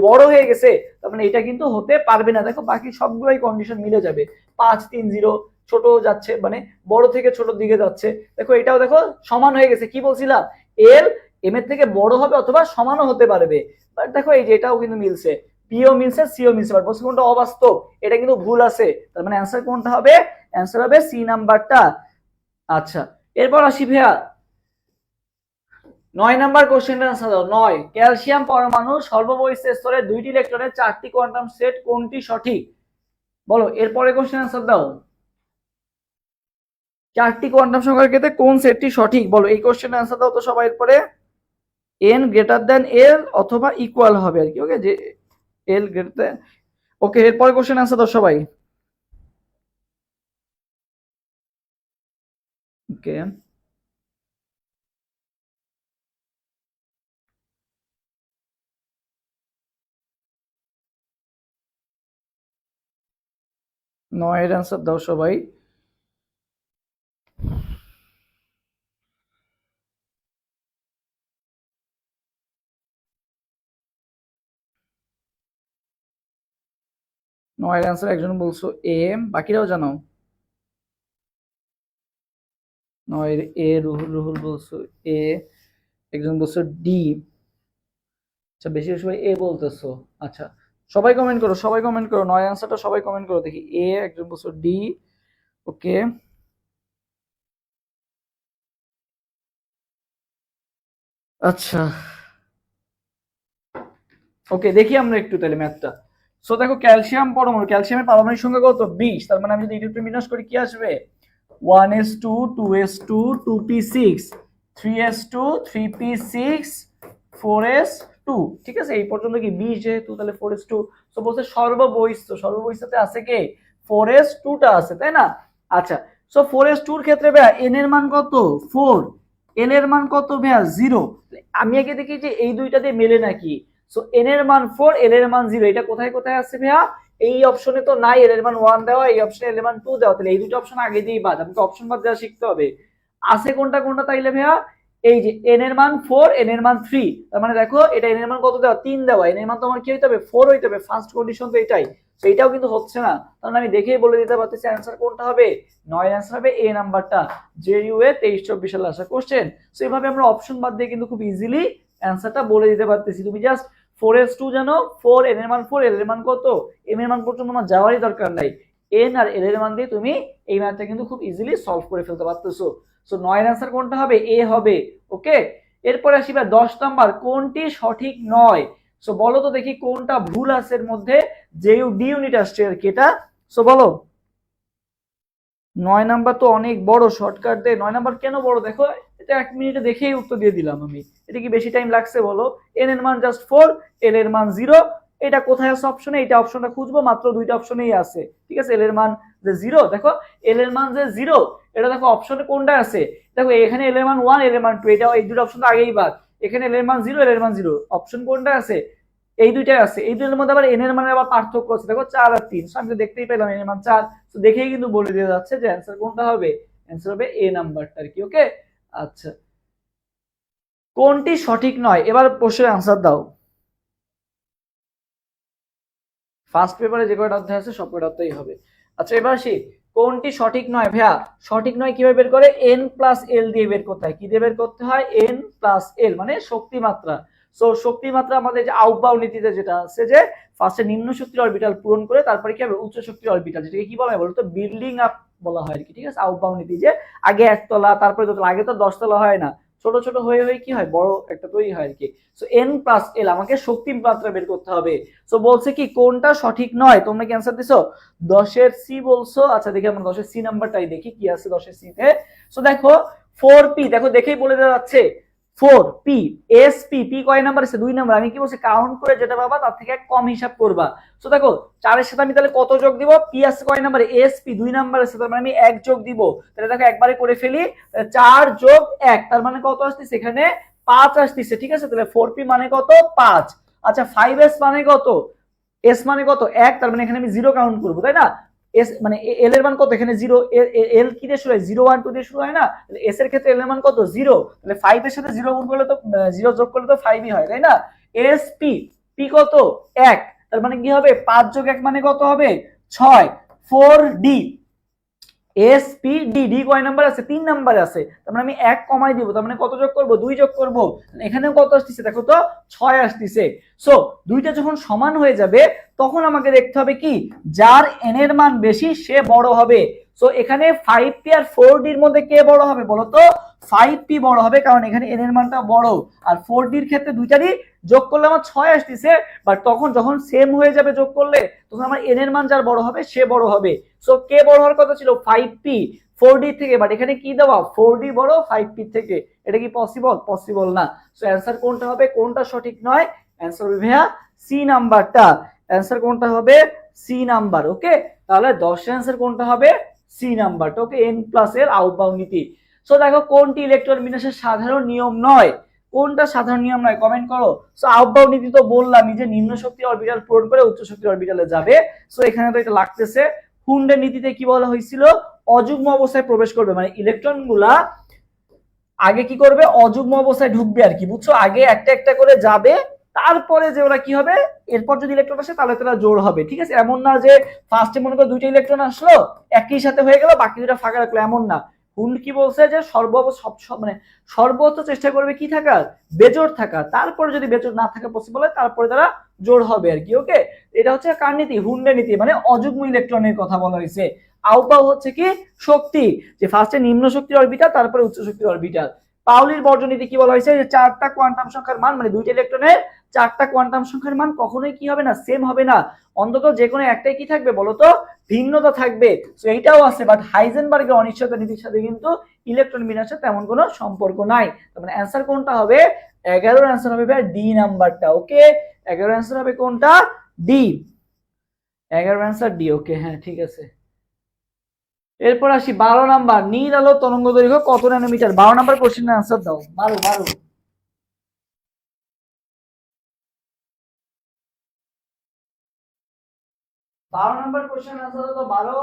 A: বড় হয়ে গেছে, তার মানে এটা কিন্তু হতে পারবে না। দেখো বাকি সবগুলোই কন্ডিশন মিলে যাবে, 5 3 0, ছোট যাচ্ছে মানে বড় থেকে ছোট দিকে যাচ্ছে। দেখো এটাও দেখো সমান হয়ে গেছে, কি বলছিলাম, এল এম এর থেকে বড় হবে অথবা সমানও হতে পারবে। বাট দেখো এই যে এটাও কিন্তু মিলছে, পিও মিলছে, সিও মিলছে, বাট বলছে কোনটা অবাস্তব, এটা কিন্তু ভুল আছে, তার মানে অ্যান্সার কোনটা হবে, অ্যান্সার হবে সি নাম্বারটা। আচ্ছা এরপর আসি ভাইয়া 9 নাম্বার কোশ্চেনটা আনসার দাও। 9, ক্যালসিয়াম পরমাণু সর্ববহিষ্ঠ স্তরে 2টি ইলেকট্রনের 4টি কোয়ান্টাম সেট কোনটি সঠিক বলো, এরপরে কোশ্চেন আনসার দাও। 4টি কোয়ান্টাম সংখ্যার ক্ষেত্রে কোন সেটটি সঠিক বলো, এই কোশ্চেনের আনসার দাও তো সবাই। এরপরে এন গ্রেটার দেন এল অথবা ইকুয়াল হবে আর কি। ওকে, যে এল গ্রেটার দেন। ওকে, এরপরে কোশ্চেন আনসার দাও সবাই। ওকে, 9 এর আনসার দাও সবাই। নয়ের অ্যান্সার একজন বলছো এ, বাকিরাও জানো। নয়ের এ, রুহুল রুহুল বলছো এ, একজন বলছো ডি। আচ্ছা বেশি সবাই এ বলতেছো। আচ্ছা সবাই কমেন্ট করো, সবাই কমেন্ট করো, নয় অ্যান্সারটা সবাই কমেন্ট করো দেখি, এ, একজন বলছো ডি। ওকে, আচ্ছা ওকে, দেখি আমরা একটু তাহলে ম্যাথটা। সো দেখো ক্যালসিয়াম পরমাণু, ক্যালসিয়ামের পারমাণবিক সংখ্যা কত? 20। তার মানে আমি যদি এটা একটু বিন্যাস করি কি আসবে? 1s2 2s2 2p6 3s2 3p6 4s2। ঠিক আছে, এই পর্যন্ত কি 20 যেহেতু তাহলে 4s2। তো বলছে সর্ববহিষ্ঠ, সর্ববহিষ্ঠতে আছে কে? 4s2টা আছে, তাই না? আচ্ছা, সো 4s2 এর ক্ষেত্রে ভাইয়া n এর মান কত? 4। l এর মান কত ভাইয়া? 0। আমি আগে দেখি যে এই দুইটা দিয়ে মেলে নাকি। সো n এর মান 4, l এর মান 0। এটা কোথায় কোথায় আছে ভাইয়া? এই অপশনে তো নাই, l এর মান 1 দেওয়া, এই অপশনে l এর মান 2 দেওয়া, তাহলে এই দুটো অপশন আগে দিয়েই বাদ, আমাকে অপশন বাদ দেওয়া শিখতে হবে। আছে কোনটা কোনটা তাইলে ভাইয়া? এই যে n এর মান 4, n এর মান 3। তার মানে দেখো এটা n এর মান কত দেওয়া? 3 দেওয়া। n এর মান তোমার কি হইতে হবে? 4 হইতে হবে। ফার্স্ট কন্ডিশন তো এটাই। তো এটাও কিন্তু হচ্ছে না, তাহলে আমি দেখেই বলে দিতে পারতেছি অ্যান্সার কোনটা হবে। 9 অ্যান্সার হবে এ নাম্বারটা, জেইউ এ 23-24 সালে আসা কোশ্চেন। সো এইভাবে আমরা অপশন বাদ দিয়ে কিন্তু খুব ইজিলি অ্যান্সারটা বলে দিতে পারতেছি। তুমি জাস্ট 4s2 জানো, 4, n এর মান 4, l এর মান কত, m এর মান পর্যন্ত তোমার যাওয়ারই দরকার নাই। n আর l এর মান দিয়ে তুমি এই ম্যাথটা কিন্তু খুব ইজিলি সলভ করে ফেলতে পারতেছো। সো 9 এর অ্যান্সার কোনটা হবে? এ হবে। ওকে, এরপরে আসি ভাই 10 নাম্বার, কোনটি সঠিক নয়? সো বলো তো দেখি কোনটা ভুল আছে এর মধ্যে। জেইউ ডি ইউনিট আসছে আর কি এটা। সো বলো। 9 নাম্বার তো অনেক বড়, শর্টকাট দে। 9 নাম্বার কেন বড় দেখো, এটা 1 মিনিটে দেখেই উত্তর দিয়ে দিলাম আমি। এটা কি বেশি টাইম লাগছে বলো? n এর মান জাস্ট 4, l এর মান 0। এটা কোথায় আছে অপশনে? এটা অপশনটা খুঁজবো, মাত্র দুইটা অপশনেই আছে। ঠিক আছে, l এর মান যে 0, দেখো l এর মান যে 0, এটা দেখো অপশনে কোনটা আছে? দেখো এখানে l এর মান 1, l এর মান 2, এটা এই দুটো অপশন তো আগেই বাদ। এখানে l এর মান 0, l এর মান 0, অপশন কোনটা আছে? এই দুইটাই আছে। এই দুইটার মধ্যে আবার n এর মানের আবার পার্থক্য আছে, দেখো 4 আর 3। আমি তো দেখতেই পেলাম n এর মান 4। তো দেখেই কিন্তু বলে দিয়ে যাচ্ছে যে অ্যান্সার কোনটা হবে। অ্যান্সার হবে এ নাম্বারটা আর কি। ওকে, আচ্ছা কোনটি সঠিক নয়? এবার প্রশ্নের অ্যান্সার দাও। ফার্স্ট পেপারে যে কয়টা অধ্যায় আছে সব কয়টা অধ্যায়ই হবে। আচ্ছা এবার আসি, কোনটি সঠিক নয় ভাইয়া? সঠিক নয় কিভাবে বের করে? n প্লাস এল দিয়ে বের করতে হয়। কি দিয়ে বের করতে হয়? n প্লাস এল মানে শক্তি মাত্রা। সো শক্তি মাত্রা আমাদের যে আউটবাউন্ড নীতিতে যেটা আছে যে ফার্স্টে নিম্ন শক্তির অরবিটাল পূরণ করে তারপরে কি হবে? উচ্চ শক্তির অরবিটাল, যেটাকে কি বলা হয় বলতো? বিল্ডিং আপ বলা হয় আর কি। ঠিক আছে, আউটবাউন্ড নীতি যে আগে একতলা তারপরে দোতলা, আগে তো 10 তলা হয় না, ছোট ছোট হয়ে হয়ে কি হয়? বড় একটা তৈরি হয় আর কি। সো n প্লাস এল আমাকে শক্তি মাত্রা বের করতে হবে। সো বলছে কি কোনটা সঠিক নয়? তোমরা কি অ্যান্সার দিছো? 10 এর সি বলছো। আচ্ছা দেখি আমরা 10 এর সি নাম্বারটাই দেখি কি আছে 10 এর সি তে। সো দেখো 4p, দেখো দেখেই বলে দেওয়া যাচ্ছে 4p sp, p কয় নাম্বার আছে? 2 নাম্বার। আমি কি বলছি? কাউন্ট করে যেটা পাবা তার থেকে এক কম হিসাব করবা। সো দেখো 4 এর সাথে আমি তাহলে কত যোগ দিব? p আছে কয় নাম্বারে? sp 2 নাম্বার আছে, তার মানে আমি 1 যোগ দিব। তাহলে দেখো একবারে করে ফেলি, 4 যোগ 1 তার মানে কত আসতেছে? এখানে 5 আসতেছে। ঠিক আছে, তাহলে 4p মানে কত? 5। আচ্ছা 5s মানে কত? এস মানে কত? 1, তার মানে এখানে আমি 0 কাউন্ট করব, তাই না? এস মানে এল এর মান কত? এখানে 0। এল কি দিয়ে শুরু হয়? 0 1 2 দিয়ে শুরু হয় না? তাহলে এস এর ক্ষেত্রে এল এর মান কত? 0। তাহলে 5 এর সাথে 0 গুণ করলে তো 0 যোগ করলে তো 5ই হয়, তাই না? এস পি, পি কত? 1। তার মানে কি হবে? 5 যোগ 1 মানে কত হবে? 6। 4 D S P D, D কয় নাম্বার আছে? 3 নাম্বার আছে। তার মানে আমি 1 কমাই দিব, তার মানে কত যোগ করব? 2 যোগ করব। এখানেও কত আসতেছে দেখো তো? 6 আসতেছে। সো দুইটা যখন সমান হয়ে যাবে তখন আমাকে দেখতে হবে কি? যার n এর মান বেশি সে বড় হবে। সো এখানে 5p আর 4d এর মধ্যে কে বড় হবে বলো তো? 5p বড় হবে, কারণ এখানে n এর মানটা বড়। আর 4d এর ক্ষেত্রে দুইটারই যোগ করলে আমার 6 আসতেছে, বাট তখন যখন সেম হয়ে যাবে যোগ করলে তখন আমার n এর মান যার বড় হবে সে বড় হবে। সো কে বড় হওয়ার কথা ছিল? 5p 4d থেকে, বাট এখানে কি দেওয়া? 4d বড় 5p থেকে। এটা কি পসিবল? পসিবল না। সো অ্যান্সার কোনটা হবে? কোনটা সঠিক নয়? অ্যান্সার হবে ভাইয়া সি নাম্বারটা। অ্যান্সার কোনটা হবে? C number. ওকে, তাহলে 10 এর অ্যান্সার কোনটা হবে? সি নাম্বারটা। ওকে, n প্লাস এর আউটবাউন্ড নীতি। সো দেখো কোনটি ইলেকট্রন বিন্যাসের সাধারণ নিয়ম নয়? কোনটা সাধারণ নিয়ম নয়? কমেন্ট করো। সো আউটবাউন্ড নীতি তো বললাম যে নিম্ন শক্তির অরবিটাল পূরণ করে উচ্চ শক্তির অরবিটালে যাবে। সো এখানে তো এটা লাগতেছে। হুন্ডের নীতিতে কি বলা হয়েছিল? অযুগ্ম অবস্থায় প্রবেশ করবে, মানে ইলেকট্রন গুলা আগে কি করবে? অযুগ্ম অবস্থায় ঢুকবে আর কি, বুঝছো? আগে একটা একটা করে যাবে, তারপরে যে ওরা কি হবে, এরপর যদি ইলেকট্রন আসে তাহলে তারা জোড় হবে। ঠিক আছে, এমন না যে ফার্স্টে মনে করো দুইটা ইলেকট্রন আসলো একই সাথে হয়ে গেল, বাকি দুটা ফাঁকা রাখলো, এমন না। হুন্ড কি বলছে? যে মানে সর্বোচ্চ চেষ্টা করবে কি থাকার? বেজোড় থাকা। তারপরে যদি বেজোড় না থাকা পসিবল হয় তারপরে তারা জোড় হবে আর কি। ওকে, এটা হচ্ছে কার নীতি? হুন্ডের নীতি, মানে অযুগ্ম ইলেকট্রনের কথা বলা হয়েছে। আউপাও হচ্ছে কি? শক্তি, যে ফার্স্টে নিম্ন শক্তির অরবিটাল তারপরে উচ্চ শক্তির অরবিটাল। পাউলির বর্জনীতি কি বলা হয়েছে, যে চারটা কোয়ান্টাম সংখ্যার মান মানে দুইটা ইলেকট্রনের চারটা কোয়ান্টাম সংখ্যার মান কখনোই কি হবে না, সেম হবে না, অন্তত যে কোনো একটাই কি থাকবে বলতো, ভিন্নতা থাকবে। তো এইটাও আছে, বাট হাইজেনবার্গের অনিশ্চয়তা নীতির সাথে কিন্তু ইলেকট্রন বিন্যাসের তেমন কোনো সম্পর্ক নাই। তার মানে অ্যান্সার কোনটা হবে, 11 অ্যান্সার হবে ডি নাম্বারটা। ওকে, 11 অ্যান্সার হবে কোনটা, ডি, 11 অ্যান্সার ডি। ওকে, হ্যাঁ ঠিক আছে। এরপর আসি 12 নাম্বার, নীল আলো তরঙ্গ দৈর্ঘ্য কত ন্যানোমিটার। 12 নাম্বার কোশ্চেনের অ্যান্সার দাও, মারো মারো। 12 নাম্বার কোশ্চেন অ্যান্সার দাও 12।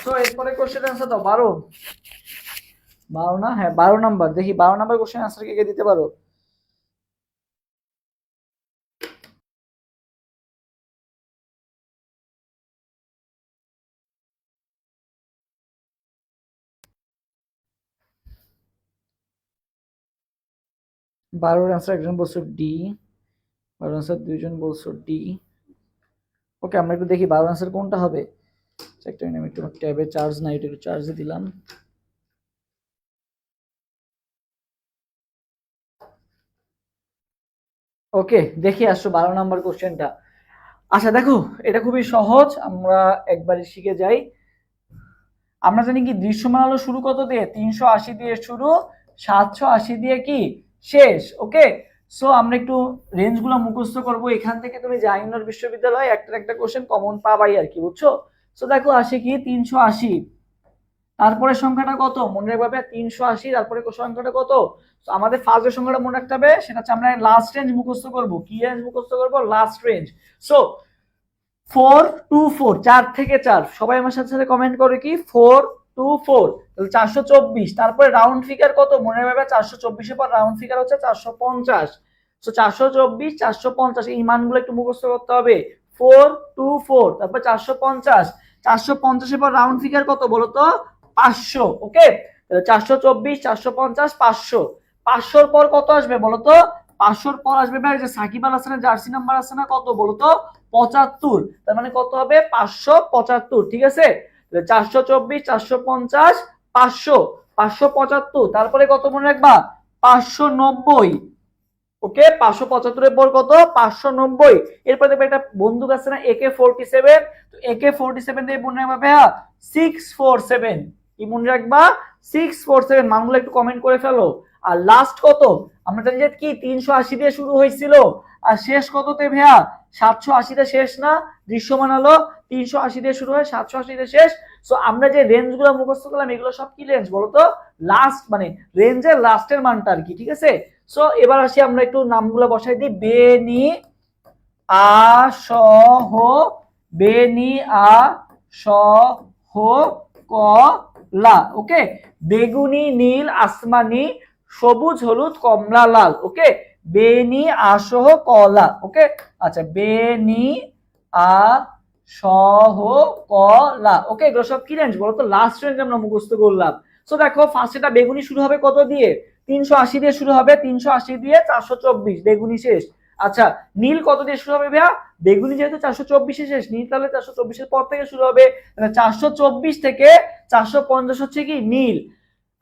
A: তো এরপরে কোশ্চেন অ্যান্সার দাও 12। 12 না, হ্যাঁ 12 নাম্বার, দেখি 12 নাম্বার কোশ্চেন অ্যান্সার কে কে দিতে পারো। 12 অ্যান্সার একজন বলছো ডি, 12 অ্যান্সার দুইজন বলছো ডি। ওকে, আমরা একটু দেখি 12 অ্যান্সার কোনটা হবে। একটা মিনিট, আমি একটু ট্যাবে চার্জ নাই, একটু চার্জে দিলাম। ওকে, দেখি আসো 12 নাম্বার কোশ্চেনটা। আচ্ছা দেখো, এটা খুবই সহজ, আমরা একবারে শিখে যাই। আমরা জানি কি দৃশ্যমান আলো শুরু কত দিয়ে, 380 দিয়ে শুরু, 780 দিয়ে কি শেষ। ওকে, সো আমরা একটু রেঞ্জগুলো মুখস্থ করব, এখান থেকে তুমি জাহাঙ্গীরনগর বিশ্ববিদ্যালয় একটা কোশ্চেন কমন পাবাই আর কি, বুঝছো। সো দেখো আসে কি 380, তারপরে সংখ্যাটা কত মনে রাখবে, 380, তারপরে সংখ্যাটা কত। তো আমাদের ফার্স্ট যে সংখ্যাটা মনে রাখতে হবে সেটা হচ্ছে আমরা লাস্ট রেঞ্জ মুখস্থ করব। কি রেঞ্জ মুখস্থ করব, লাস্ট রেঞ্জ। সো 424, 4 থেকে 4, সবাই আমার সাথে সাথে কমেন্ট করে কি 424, তাহলে 424, তারপরে রাউন্ড ফিগার কত মনে রাখবে, 424 এর পর রাউন্ড ফিগার হচ্ছে 450। সো 424, 450 এই মানগুলো একটু মুখস্থ করতে হবে। 424, তারপর 450, 450 এর পর রাউন্ড ফিগার কত বলো তো, 500। ওকে, তাহলে 424, 450, 500, 500 পর কত আসবে বলতো, 500 পর আসবে ভাই যে সাকিব আল হাসানের জার্সি নাম্বার আছে না, কত বলতো 75, তার মানে কত হবে 575। ঠিক আছে, 424, 450, 500, 575, তারপরে কত মনে রাখবা 590। ওকে, 575 এর পর কত 590, এরপর দেখবে একটা বন্দুক আছে না AK-47, তো AK-47 দিয়ে মনে রাখবা ভাইয়া 647, কি মনে রাখবা 647, মানগুলো একটু কমেন্ট করে ফেলো। আর লাস্ট কত, আমরা জানি যে কি 380 দিয়ে শুরু হয়েছিল, আর শেষ কততে ভাইয়া 780 তে শেষ না, দৃশ্যমান আলো 380 দিয়ে শুরু হয় 780 তে শেষ। সো আমরা যে রেঞ্জগুলো মুখস্থ করলাম এগুলো সব কি রেঞ্জ বলতো, লাস্ট মানে রেঞ্জের লাস্টের মানটা আর কি। ঠিক আছে, সো এবার আসি আমরা একটু নামগুলো বসাই দিই। বেনি আ-সহ, বেনি আ-সহ কলা। ওকে, বেগুনি নীল আসমানি সবুজ হলুদ কমলা লাল। ওকে, বেনি আসহ কলা। ওকে, আচ্ছা বেনি আ-সহ কলা। ওকে, এগুলো সব কি রেঞ্জ বলতো, লাস্ট রেঞ্জ আমরা মুখস্থ করলাম। সো দেখো ফার্স্ট এটা বেগুনি শুরু হবে কত দিয়ে, 380 দিয়ে শুরু হবে, 380 দিয়ে 424, বেগুনি শেষ। আচ্ছা নীল কত দিয়ে শুরু হবে ভাইয়া, বেগুনি যেহেতু 424 শেষ, নীল তাহলে 424 এর পর থেকে শুরু হবে, 424 থেকে 450 হচ্ছে কি নীল।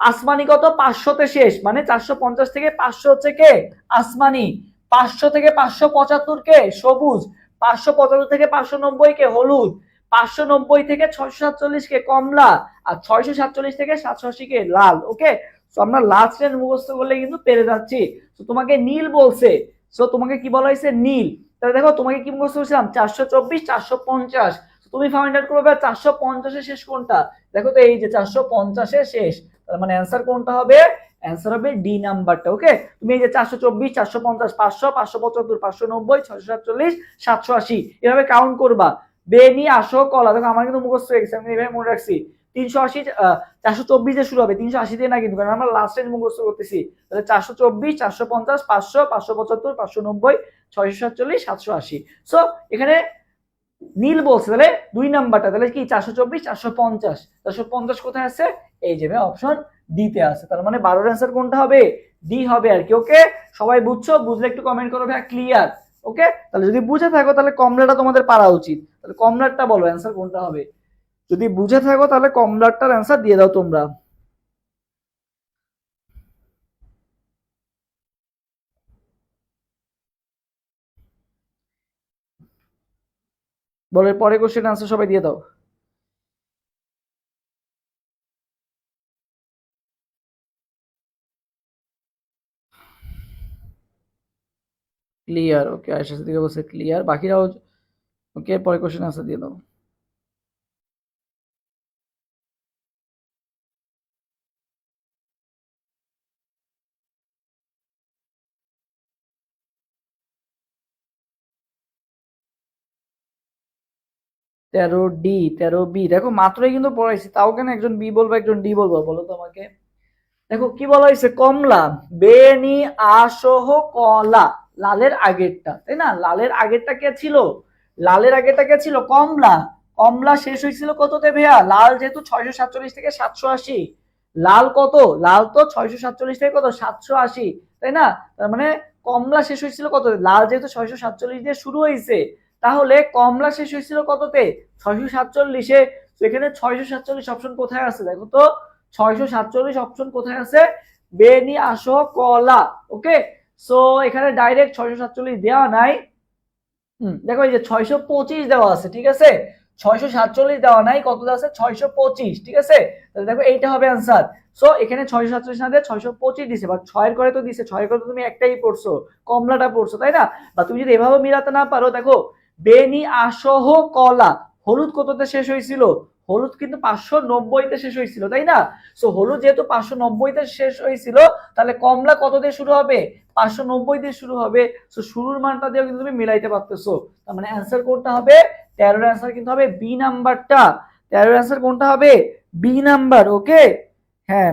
A: আসমানি কত 500 তে শেষ, মানে 450 থেকে 500 হচ্ছে কে আসমানি, 500 থেকে 575 কে সবুজ, 575 থেকে 590 কে হলুদ, 590 থেকে 647 কে কমলা, আর 647 থেকে 780 কে লাল। ওকে, তো আমরা লাস্ট রেঞ্জ মুখস্থ করলে কিন্তু পেরে যাচ্ছি। তো তোমাকে নীল বলছে, সো তোমাকে কি বলা হয়েছে নীল, তাহলে দেখো তোমাকে কি মুখস্থ করেছিলাম 424, 450, তুমি ফাইন্ড আউট করবে 450 এর শেষ কোনটা, দেখো তো এই যে 450 এর শেষ, তার মানে অ্যান্সার কোনটা হবে, অ্যান্সার হবে ডি নাম্বারটা। ওকে, তুমি এই যে 424, 450, 500, 575, 590, 647, 780 এভাবে কাউন্ট করবা। বেনি আসো কলা, দেখো আমার কিন্তু মুখস্থ হয়ে গেছে, আমি এইভাবে মনে রাখছি। 380, 424 দিয়ে শুরু হবে, 380 দিয়ে না কিন্তু, কারণ আমরা লাস্ট টাইম মুখস্থ করতেছি। তাহলে 424, 450, 500, 575, 590, 647, 780। সো এখানে নীল বলছে, তাহলে 2 নাম্বারটা তাহলে কি 424 450, 450 কোথায় আছে? এই যে অপশন ডি তে আছে। তার মানে 12 এর অ্যান্সার কোনটা হবে? ডি হবে আর কি। ওকে, সবাই বুঝছো? বুঝলে একটু কমেন্ট করো ভাই ক্লিয়ার। ওকে, তাহলে যদি বুঝে থাকো তাহলে কমলাটা তোমাদের পারা উচিত। তাহলে কমলারটা বলো অ্যান্সার কোনটা হবে? যদি বুঝে থাকো তাহলে কমলারটার অ্যান্সার দিয়ে দাও তোমরা। বলো পরে কোশ্চেন অ্যান্সার সবাই দিয়ে দাও। ক্লিয়ার, ওকে, আয়েশা সিদ্দিকা বলছে ক্লিয়ার, বাকিরাও ওকে, পরে কোশ্চেন অ্যান্সার দিয়ে দাও। তেরো ডি, 13 বি, দেখো মাত্রই কিন্তু পড়াইছি, তাও কেন একজন বি বলবো একজন ডি বলবো বলো তো আমাকে? দেখো কি বলা হয়েছে, কমলা, বেনি আসহ কলা, লালের আগেরটা, তাই না? লালের আগেরটা কে ছিল? লালের আগেরটা কে ছিল? কমলা। কমলা শেষ হয়েছিল কততে ভাইয়া? লাল যেহেতু 647 থেকে 780, লাল কত? লাল তো 647 থেকে কত 780, তাই না? তার মানে কমলা শেষ হয়েছিল কত? লাল যেহেতু 647 দিয়ে শুরু হয়েছে, তাহলে কমলা শেষ হয়েছিল কততে? 647-এ। তো এখানে 647 অপশন কোথায় আছে দেখো তো? 647 অপশন কোথায় আছে? বেনি আসো কলা। ওকে, সো এখানে ডাইরেক্ট 647 দেওয়া নাই। দেখো এই যে 625 দেওয়া আছে, ঠিক আছে? 647 দেওয়া নাই, কত দেওয়া আছে? 625, ঠিক আছে? তাহলে দেখো এইটা হবে অ্যান্সার। সো এখানে 647 না দিয়ে 625 দিছে, বা 6 এর ঘরে তো দিছে, 6 এর ঘরে তো তুমি একটাই পড়ছো, কমলাটা পড়ছো, তাই না? বা তুমি যদি এভাবে মিলাতে না পারো, দেখো বেনি আসহ কলা, হলুদ কততে শেষ হয়েছিল? হলুদ কিন্তু 590-তে শেষ হয়েছিল, তাই না? সো হলুদ যেহেতু 590-তে শেষ হয়েছিল, তাহলে কমলা কত দিয়ে শুরু হবে? 590 দিয়ে শুরু হবে। সো শুরুর মানটা দিয়ে কিন্তু তুমি মিলাইতে পারতেছো। তার মানে অ্যান্সার কোনটা হবে? 13 অ্যান্সার কিন্তু হবে বি নাম্বারটা। 13 অ্যান্সার কোনটা হবে? B number. ওকে, হ্যাঁ,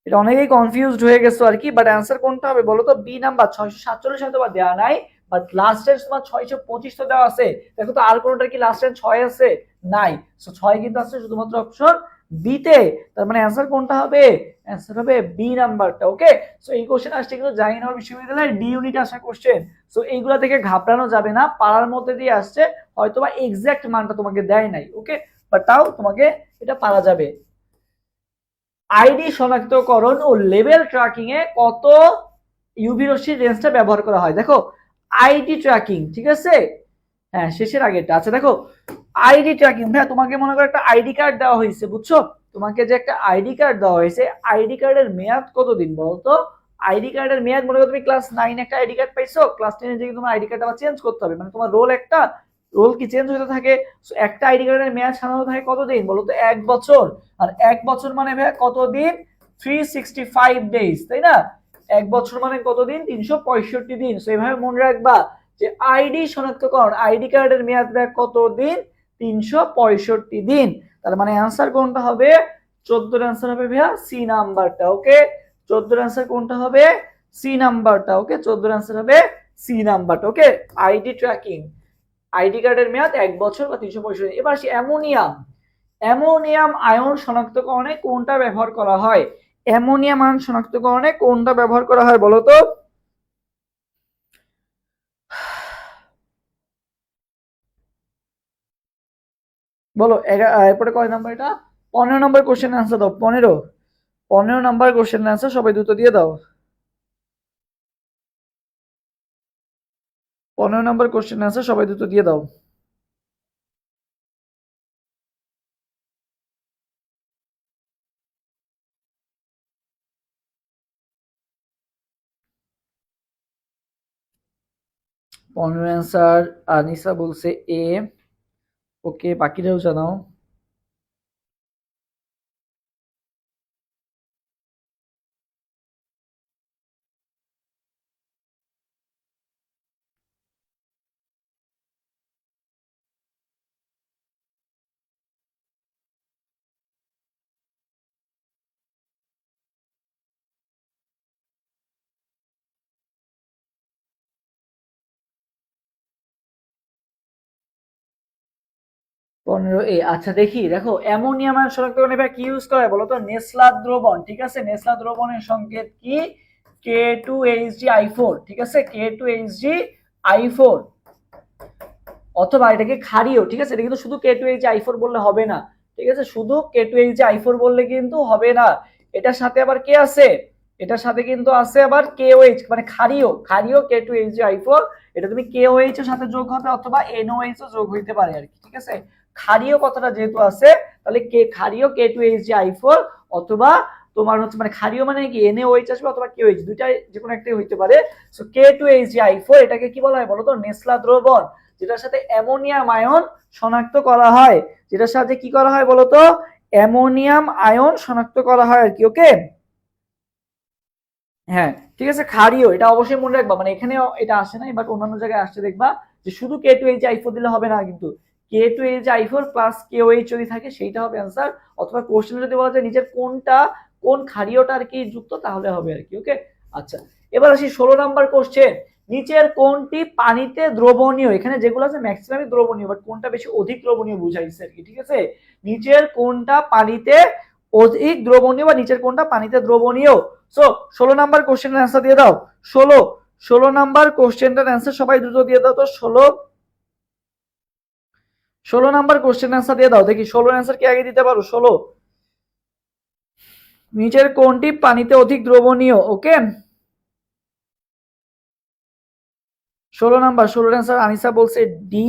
A: এটা অনেকেই কনফিউজড হয়ে গেছো আর কি, বাট অ্যান্সার কোনটা হবে বলো তো? B number. 647 হয়তো বা দেওয়া নাই, বাট লাস্ট এর তোমার 625 তো দেওয়া আছে। দেখো তো আর কোনটার কি লাস্ট এর 6 আছে? নাই। সো 6 কিন্তু আছে শুধুমাত্র অপশন বি তে। তার মানে অ্যান্সার কোনটা হবে? অ্যান্সার হবে বি নাম্বারটা। ওকে, সো এই কোশ্চেন আসছে কিন্তু জাহাঙ্গীরনগর বিশ্ববিদ্যালয়ের ডি ইউনিট আসা কোশ্চেন। সো এইগুলা থেকে ঘাবড়ানো যাবে না, পাড়ার মধ্যে দিয়ে আসছে, হয়তোবা এক্সাক্ট মানটা তোমাকে দেয় নাই। ওকে, বাট তাও তোমাকে এটা পারা যাবে। আইডি শনাক্তকরণ ও লেভেল ট্র্যাকিং এ কত ইউভি রশ্মির রেঞ্জটা ব্যবহার করা হয়? দেখো আইডি ট্র্যাকিং, ঠিক আছে? হ্যাঁ, শেষের আগেরটা। আচ্ছা দেখো, আইডি ট্র্যাকিং, হ্যাঁ, তোমাকে মনে করো একটা আইডি কার্ড দেওয়া হয়েছে, বুঝছো? তোমাকে যে একটা আইডি কার্ড দেওয়া হয়েছে, আইডি কার্ডের মেয়াদ কতদিন বলতো? আইডি কার্ডের মেয়াদ, মনে করো তুমি ক্লাস 9 একটা আইডি কার্ড পাইছো, ক্লাস 10 এ যে তোমার আইডি কার্ড আবার চেঞ্জ করতে হবে, মানে তোমার রোল একটা, রোল কি চেঞ্জ হতে থাকে। একটা আইডি কার্ডের মেয়াদ সাধারণত থাকে কতদিন বলতো? 1 বছর। আর 1 বছর মানে ভাই কতদিন? 365 ডেজ, তাই না? 1 বছর মানে কতদিন? 365 দিন। সো এইভাবে মনে রাখবা যে আইডি শনাক্তকরণ, আইডি কার্ডের মেয়াদ দেয় কতদিন? 365 দিন। তার মানে অ্যান্সার কোনটা হবে? 14 অ্যান্সার হবে ভাইয়া সি নাম্বারটা। ওকে, 14 অ্যান্সার কোনটা হবে? সি নাম্বারটা। ওকে, 14 অ্যান্সার হবে সি নাম্বারটা। ওকে, আইডি ট্র্যাকিং, আইডি কার্ডের মেয়াদ 1 বছর বা 365 দিন। এবার আসি অ্যামোনিয়াম, অ্যামোনিয়াম আয়ন শনাক্তকরণে কোনটা ব্যবহার করা হয়? অ্যামোনিয়াম আয়ন শনাক্তকরণে কোনটা ব্যবহার করা হয় বলো তো? বলো, এরপরে কয় নাম্বার এটা? 15 নম্বর কোশ্চেন আনসার দাও। 15 নম্বর কোশ্চেন আনসার সবাই দ্রুত দিয়ে দাও। 15 নম্বর কোশ্চেন আনসার সবাই দ্রুত দিয়ে দাও। পনেরো অ্যান্সার আনিসা বলছে এ। ওকে, বাকিরাও জানাও। 15A। আচ্ছা দেখি, দেখো অ্যামোনিয়াম আয়ন শনাক্তকরণে এবার কি ইউজ করা হয় বলো তো? নেসলার দ্রবণ। ঠিক আছে, নেসলার দ্রবণের সংকেত কি? K2HgI4। ঠিক আছে, K2HgI4, অথবা এটাকে ক্ষারীয়। ঠিক আছে, এটা কিন্তু শুধু K2HgI4 বললে হবে না। ঠিক আছে, শুধু K2HgI4 বললে কিন্তু হবে না, এটার সাথে আবার কে আছে? এটার সাথে কিন্তু আছে আবার KOH, মানে ক্ষারীয়, ক্ষারীয় K2HgI4। এটা তুমি KOH এর সাথে যোগ হবে অথবা NOH ও যোগ হইতে পারে আর কি। ঠিক আছে, ক্ষারীয় কথাটা যেহেতু আছে, তাহলে ক্ষারীয় K2HgI4, অথবা তোমার হচ্ছে মানে ক্ষারীয় মানে কি NaOH আসবে অথবা KOH, দুইটাই যে কোনো একটাই হইতে পারে। সো K2HgI4 এটাকে কি বলা হয় বলো তো? নেসলা দ্রবণ, যেটার সাথে অ্যামোনিয়াম আয়ন শনাক্ত করা হয়। যেটার সাথে কি করা হয় বলতো? অ্যামোনিয়াম আয়ন শনাক্ত করা হয় আর কি। ওকে, হ্যাঁ ঠিক আছে, ক্ষারীয়, এটা অবশ্যই মনে রাখবা। মানে এখানে এটা আসে না, বাট অন্যান্য জায়গায় আসছে দেখবা যে শুধু K2HgI4 দিলে হবে না কিন্তু, K2HgI4 প্লাস KOH যদি থাকে সেইটা হবে অ্যান্সার। অথবা কোশ্চেনে যদি বলা যায় নিচের কোনটা, কোন ক্ষারীয়টা আর কি যুক্ত, তাহলে হবে আর কি। ওকে, আচ্ছা এবার আসি 16 নাম্বার কোশ্চেন। নিচের কোনটি পানিতে দ্রবণীয়? এখানে যেগুলো আছে ম্যাক্সিমামই দ্রবণীয়, বাট কোনটা বেশি অধিক দ্রবণীয় বুঝাইছে আর কি। ঠিক আছে, নিচের কোনটা পানিতে অধিক দ্রবণীয় বা নিচের কোনটা পানিতে দ্রবণীয়? সো 16 নাম্বার কোশ্চেনের অ্যান্সার দিয়ে দাও। 16 নাম্বার কোশ্চেনটার অ্যান্সার সবাই দ্রুত দিয়ে দাও তো। 16 নাম্বার কোশ্চেন অ্যান্সার দিয়ে দাও দেখি। 16 অ্যান্সার কি আগে দিতে পারো? 16, নিচের কোনটি পানিতে অধিক দ্রবণীয়? ওকে, 16 নাম্বার, 16 অ্যান্সার আনিসা বলছে ডি।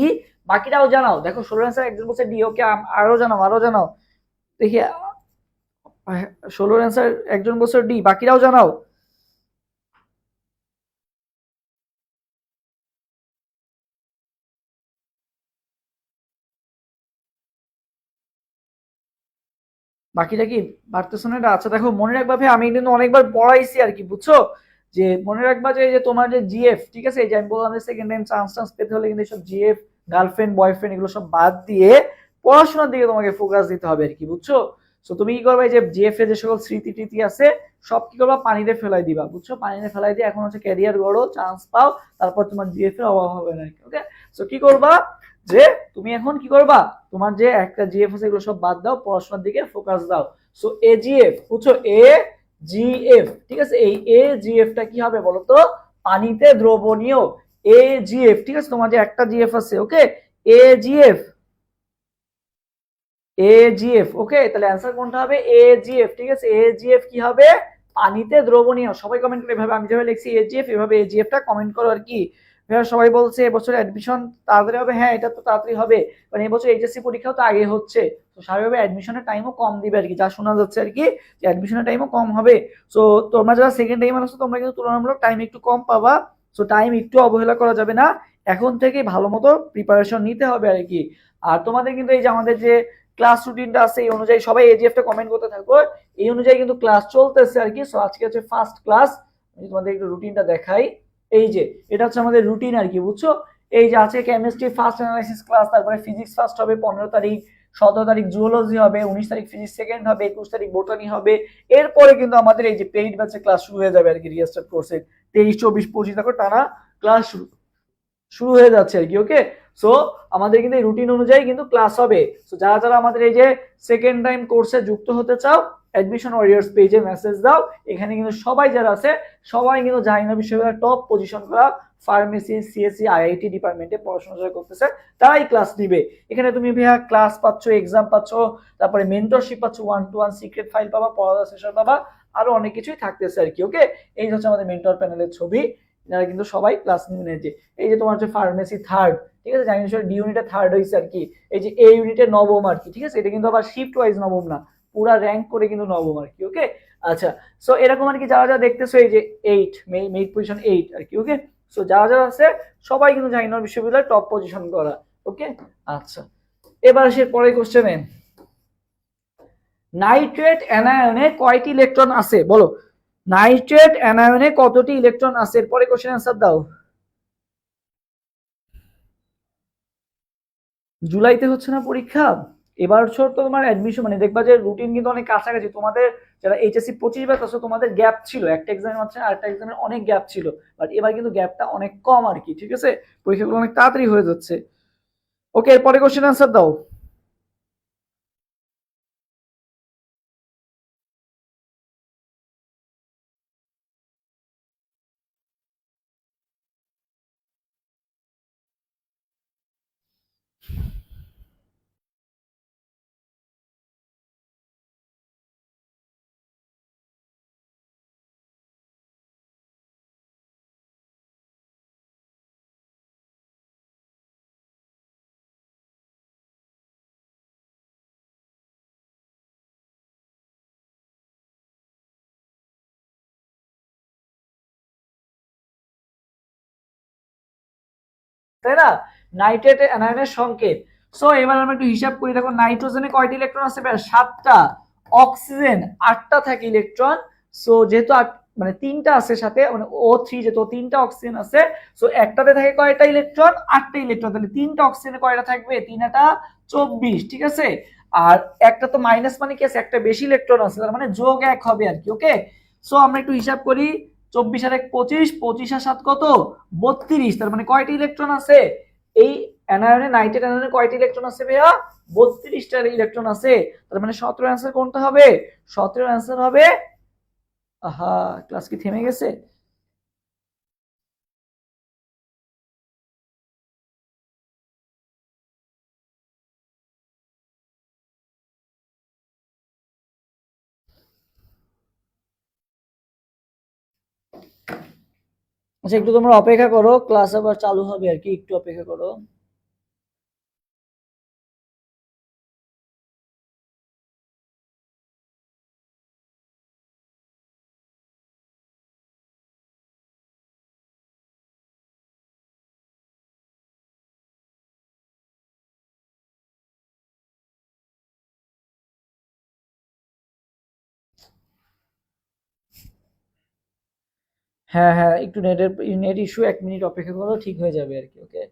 A: বাকিটাও জানাও। দেখো 16 অ্যান্সার একজন বলছে ডি। ওকে, আরো জানাও, আরো জানাও দেখি। 16 অ্যান্সার একজন বলছে ডি, বাকিরাও জানাও। বাকিটা কি পারতেছো না এটা? আচ্ছা দেখো, মনে রাখবা ভাই, আমি কিন্তু অনেকবার পড়াইছি আর কি, বুঝছো? যে মনে রাখবা যে এই যে তোমার যে জিএফ, ঠিক আছে, এই যে আমি বললাম যে সেকেন্ড টাইম চান্স টান্স পেতে হলে কিন্তু সব জিএফ, গার্লফ্রেন্ড বয়ফ্রেন্ড এগুলো সব বাদ দিয়ে পড়াশোনার দিকে তোমাকে ফোকাস দিতে হবে আর কি, বুঝছো? তো তুমি কি করবে, যে জিএফ এর যে সকল স্মৃতি টিতি আছে সব কি করবা, পানিতে ফেলাই দিবা, বুঝছো? পানিতে ফেলাই দিয়ে এখন হচ্ছে ক্যারিয়ার গড়ো, চান্স পাও, তারপর তোমার জিএফ এর অভাব হবে না। ওকে, সো কি করবা, যে তুমি এখন কি করবা, তোমার যে একটা জিএফ আছে এগুলো সব বাদ দাও, পড়াশোনার দিকে ফোকাস দাও। সো এজিএফ, বুঝছো? এজিএফ, ঠিক আছে, এই এজিএফ টা কি হবে বলতো? পানিতে দ্রবণীয়। এজিএফ, ঠিক আছে, তোমার যে একটা জিএফ আছে। ওকে, এজিএফ, এজিএফ। ওকে, তাহলে অ্যান্সার কোনটা হবে? এজিএফ। ঠিক আছে, এজিএফ কি হবে? পানিতে দ্রবণীয়। সবাই কমেন্ট করে এভাবে, আমি যেভাবে লিখছি এজিএফ, এভাবে এজিএফ টা কমেন্ট করো আর কি। সবাই বলছে এবছর অ্যাডমিশন তাড়াতাড়ি হবে। হ্যাঁ, এটা তো তাড়াতাড়ি হবে, কারণ এবছর এইচএসসি পরীক্ষাও তো আগে হচ্ছে। তো স্বাভাবিকভাবে অ্যাডমিশনের টাইমও কম দিবে আর কি, যা শোনা যাচ্ছে আর কি, যে অ্যাডমিশনের টাইমও কম হবে। সো তোমরা যারা সেকেন্ড টাইম আসছো তোমরা কিন্তু তুলনামূলক টাইম একটু কম পাবা। সো টাইম একটু অবহেলা করা যাবে না, এখন থেকে ভালো মতো প্রিপারেশন নিতে হবে আর কি। আর তোমাদের কিন্তু এই যে আমাদের যে ক্লাস রুটিনটা আছে এই অনুযায়ী সবাই এজিএফ টা কমেন্ট করতে থাকো, এই অনুযায়ী কিন্তু ক্লাস চলতেছে আর কি। সো আজকে হচ্ছে ফার্স্ট ক্লাস, আমি তোমাদের একটু রুটিনটা দেখাই। এই যে এটা হচ্ছে আমাদের রুটিন আর কি, বুঝছো? এই যে আছে কেমিস্ট্রি ফার্স্ট অ্যানালাইসিস ক্লাস, তারপরে ফিজিক্স ফার্স্ট হবে 15 তারিখ, 17 তারিখ জুওলজি হবে, 19 তারিখ ফিজিক্স সেকেন্ড হবে, 21 তারিখ বোটানি হবে। এরপরে কিন্তু আমাদের এই যে পেইড ব্যাচে ক্লাস শুরু হয়ে যাবে আর কি, রিস্টার্ট কোর্সে 23, 24, 25 দেখো টানা ক্লাস শুরু শুরু হয়ে যাচ্ছে আর কি। ওকে, সো আমাদের কিন্তু এই রুটিন অনুযায়ী কিন্তু ক্লাস হবে। সো যারা যারা আমাদের এই যে সেকেন্ড টাইম কোর্সে যুক্ত হতে চাও, অ্যাডমিশন ওয়ারিয়ার্স পেজে মেসেজ দাও। এখানে কিন্তু সবাই যারা আছে সবাই কিন্তু জাহাঙ্গীরনগর বিশ্ববিদ্যালয়ের টপ পজিশন করা ফার্মেসি, সিএসসি, আইআইটি ডিপার্টমেন্টে পড়াশোনা যারা করতেছে তারাই ক্লাস নিবে। এখানে তুমি ভাইয়া ক্লাস পাচ্ছ, এক্সাম পাচ্ছ, তারপরে মেন্টরশিপ পাচ্ছ, 1-to-1 সিক্রেট ফাইল পাবা, পড়াশোনা সেশন পাবা, আরো অনেক কিছুই থাকতেছে আর কি। ওকে, এই হচ্ছে আমাদের মেন্টর প্যানেলের ছবি, এনারা কিন্তু সবাই ক্লাস নিয়ে। এই যে তোমার হচ্ছে ফার্মেসি থার্ড, ঠিক আছে, জানি ডি ইউনিটে থার্ড হয়েছে আর কি। এই যে এ ইউনিটে নবম আর কি, ঠিক আছে, এটা কিন্তু আবার শিফট ওয়াইজ নবম না, পুরা র্যাঙ্ক করে কিন্তু নবম আর কি। ওকে, আচ্ছা, সো এরকম আর কি যারা যারা দেখতেছো এই যে 8 মেইন পজিশন 8 আর কি। ওকে, সো যারা যারা আছে সবাই কিন্তু জাহাঙ্গীরনগর বিশ্ববিদ্যালয়ের টপ পজিশন করা। ওকে, আচ্ছা এবার আসে পরের কোশ্চেনে। নাইট্রেট অ্যানায়নে কয়টি ইলেকট্রন আছে বলো? নাইট্রেট অ্যানায়নে কতটি ইলেকট্রন আছে? এরপরে কোশ্চেন অ্যান্সার দাও। জুলাইতে হচ্ছে না পরীক্ষা? এবার ছোট তো তোমার অ্যাডমিশন মানে দেখবা যে রুটিন কিন্তু অনেক কাছাকাছি। তোমাদের যারা এইচএসসি 25 ব্যাচ আছে তোমাদের গ্যাপ ছিল, একটা এক্সামের মাঝে আরেকটা এক্সামের অনেক গ্যাপ ছিল, বাট এবার কিন্তু গ্যাপটা অনেক কম আর কি। ঠিক আছে, পরীক্ষাগুলো অনেক তাড়াতাড়ি হয়ে যাচ্ছে। ওকে, এরপরে কোশ্চেন অ্যান্সার দাও। তাই না? নাইট্রেট অ্যানায়নের সংকেত। সো এবার আমরা একটু হিসাব করি। দেখো নাইট্রোজেনে কয়টি ইলেকট্রন আছে? 7টা। অক্সিজেন 8টা থাকে ইলেকট্রন। সো যেহেতু মানে 3টা আছে সাথে, মানে O3 যেহেতু 3টা অক্সিজেন আছে, সো একটাতে থাকে কয়টা ইলেকট্রন? 8টা ইলেকট্রন। তাহলে 3টা অক্সিজেনে কয়টা থাকবে? 3টা 24, ঠিক আছে। আর একটা তো মাইনাস মানে কি আছে? একটা বেশি ইলেকট্রন আছে, তার মানে যোগ 1 হবে আর কি। ওকে, সো আমরা একটু হিসাব করি। 24 আর 1 25, 25 আর 7 কত? 32। তার মানে কয়টি ইলেকট্রন আছে এই অ্যানায়নে? নাইট্রেট অ্যানায়নে কয়টি ইলেকট্রন আছে ভাইয়া? 32টা ইলেকট্রন আছে। তার মানে 17 অ্যান্সার কোনটা হবে? 17 অ্যান্সার হবে। আহা, ক্লাস কি থেমে গেছে? আচ্ছা, একটু তোমরা অপেক্ষা করো, ক্লাস আবার চালু হবে আর কি, একটু অপেক্ষা করো। হ্যাঁ হ্যাঁ, একটু নেট ইস্যু, 1 মিনিট অপেক্ষা করো, ঠিক হয়ে যাবে আর কি। ওকে।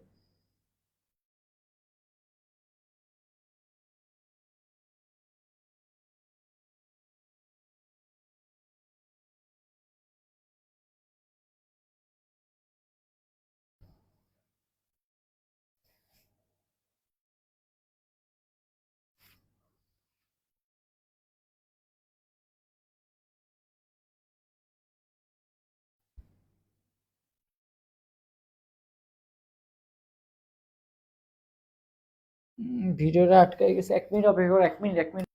A: ভিডিওটা আটকে গেছে, 1 মিনিট অপেক্ষা করো, 1 মিনিট, 1 মিনিট।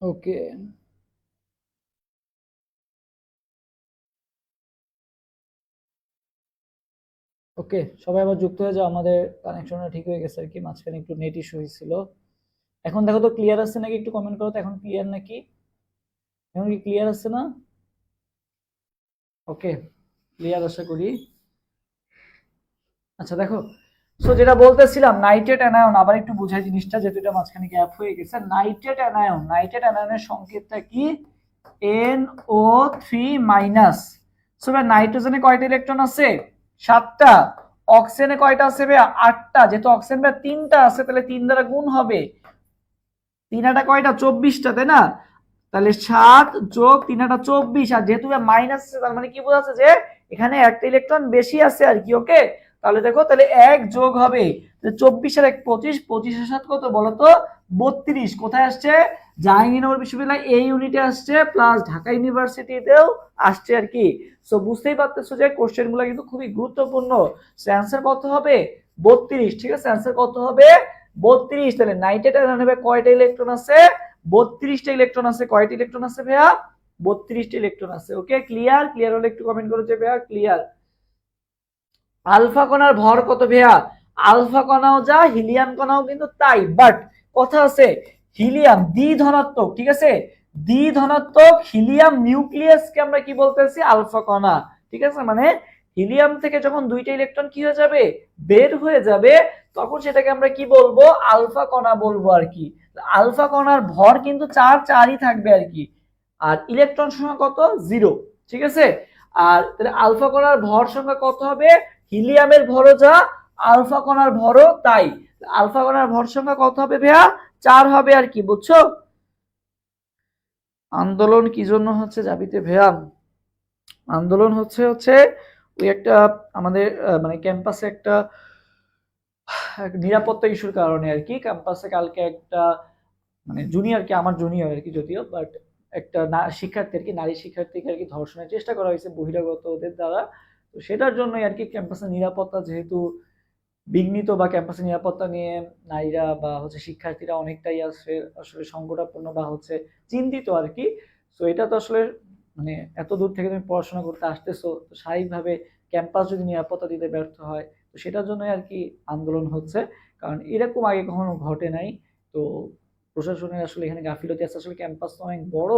A: ওকে ওকে, সবাই আবার যুক্ত হয়ে যাও, আমাদের কানেকশনটা ঠিক হয়ে গেছে আর কি, মাঝখানে একটু নেট ইস্যু হয়েছিল। এখন দেখো তো ক্লিয়ার আছে নাকি, একটু কমেন্ট করো তো এখন ক্লিয়ার নাকি। এখন কি ক্লিয়ার আছে না? ওকে, ক্লিয়ার আশা করি। আচ্ছা দেখো, সো যেটা বলতেছিলাম, নাইট্রেট অ্যানায়ন, আবার একটু বুঝাই জিনিসটা, যেহেতু এটা মাঝখানে গ্যাপ হয়ে গেছে। নাইট্রেট অ্যানায়ন, নাইট্রেট অ্যানায়নের সংকেতটা কি? NO3 minus. সো ভাই নাইট্রোজেনে কয়টা ইলেকট্রন আছে? 7টা। অক্সিজেনে কয়টা আছে ভাই? 8টা। যেহেতু অক্সিজেন ভাই 3টা আছে, তাহলে 3 দ্বারা গুণ হবে। 3 কয়টা? 24টা, তাই না? তাহলে 7 যোগ 3 24। আর যেহেতু মাইনাস আছে, তার মানে কি বোঝাচ্ছে যে এখানে একটা ইলেকট্রন বেশি আছে আর কি। ওকে, তাহলে দেখো, তাহলে 1 যোগ হবে 24 আর 1 25, 25 এর সাথে কত বলো তো? 32। কোথায় আসছে? জাহাঙ্গীরনগর বিশ্ববিদ্যালয় এই ইউনিটে আসছে, প্লাস ঢাকা ইউনিভার্সিটিতেও আসছে আর কি। সো বুঝতেই পারতেছো যে কোশ্চেন গুলো কিন্তু খুবই গুরুত্বপূর্ণ। সো অ্যান্সার কত হবে? 32, ঠিক আছে। অ্যান্সার কত হবে? 32। তাহলে নাইট্রেট অ্যানায়নে কয়টা ইলেকট্রন আছে? 32টা ইলেকট্রন আছে। কয়টা ইলেকট্রন আছে ভাইয়া? 32টা ইলেকট্রন আছে। ওকে, ক্লিয়ার? ক্লিয়ার হলে একটু কমেন্ট করো যে ভাইয়া ক্লিয়ার। আলফা কণার ভর কত ভাইয়া? আলফা কণাও যা, হিলিয়াম কণাও কিন্তু তাই, বাট কথা আছে, হিলিয়াম দ্বি ধনাত্মক, ঠিক আছে। দ্বি ধনাত্মক হিলিয়াম নিউক্লিয়াসকে আমরা কি বলতেছি? আলফা কণা, ঠিক আছে। মানে হিলিয়াম থেকে যখন দুইটা ইলেকট্রন কি হয়ে যাবে? বের হয়ে যাবে, তখন সেটাকে আমরা কি বলবো? আলফা কণা বলবো আর কি। আলফা কণার ভর কিন্তু 4 4ই থাকবে আর কি। আর ইলেকট্রন সংখ্যা কত? 0, ঠিক আছে। আর তাহলে আলফা কণার ভর সংখ্যা কত হবে? হিলিয়ামের ভরও যা, আলফা কণার ভরও তাই। আলফা কণার ভর সংখ্যা কত হবে ভাইয়া? 4 হবে আর কি, বুঝছো? আন্দোলন কি জন্য হচ্ছে জাবিতে ভাইয়া? আন্দোলন হচ্ছে হচ্ছে ওই একটা আমাদের মানে ক্যাম্পাসে একটা নিরাপত্তা ইস্যুর কারণে আর কি। ক্যাম্পাসে কালকে একটা মানে জুনিয়র, কি আমার জুনিয়র আর কি যদিও, বাট একটা শিক্ষার্থী আর কি, নারী শিক্ষার্থীকে আর কি ধর্ষণের চেষ্টা করা হয়েছে বহিরাগত ওদের দ্বারা। তো সেটার জন্যই আর কি ক্যাম্পাসের নিরাপত্তা যেহেতু বিঘ্নিত, বা ক্যাম্পাসের নিরাপত্তা নিয়ে নারীরা বা হচ্ছে শিক্ষার্থীরা অনেকটাই আসলে আসলে সংকটাপন্ন বা হচ্ছে চিন্তিত আর কি। তো এটা তো আসলে মানে এত দূর থেকে তুমি পড়াশোনা করতে আসতেছো, তো স্বাভাবিকভাবে ক্যাম্পাস যদি নিরাপত্তা দিতে ব্যর্থ হয়, তো সেটার জন্যই আর কি আন্দোলন হচ্ছে। কারণ এরকম আগে কখনো ঘটে নাই। তো প্রশাসনের আসলে এখানে গাফিলতি আছে। আসলে ক্যাম্পাস তো অনেক বড়,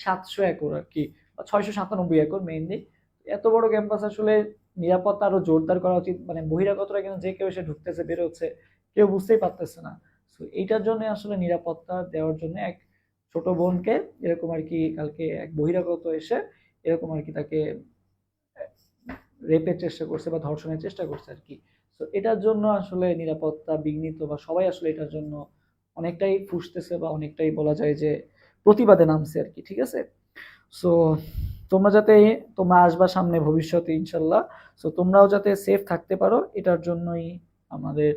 A: 700 একর আর কি, 697 একর মেইনলি। এত বড় ক্যাম্পাস আসলে নিরাপত্তা আরো জোরদার করা উচিত। মানে বহিরাগতরা কিন্তু যে কেউ এসে ঢুকতেছে বেরোচ্ছে, কেউ বুঝতেই পারতেছে না। তো এইটার জন্য আসলে নিরাপত্তা দেওয়ার জন্য এক ছোট বোনকে এরকম আর কি কালকে এক বহিরাগত এসে এরকম আর কি তাকে রেপের চেষ্টা করছে বা ধর্ষণের চেষ্টা করছে আর কি। তো এটার জন্য আসলে নিরাপত্তা বিঘ্নিত বা সবাই আসলে এটার জন্য অনেকটাই ফুসতেছে বা অনেকটাই বলা যায় যে প্রতিবাদে নামছে আর কি। ঠিক আছে, সো তোমরা যাতে তোমরা আসবা সামনে ভবিষ্যতে ইনশাল্লাহ, সো তোমরাও যাতে সেফ থাকতে পারো এটার জন্যই আমাদের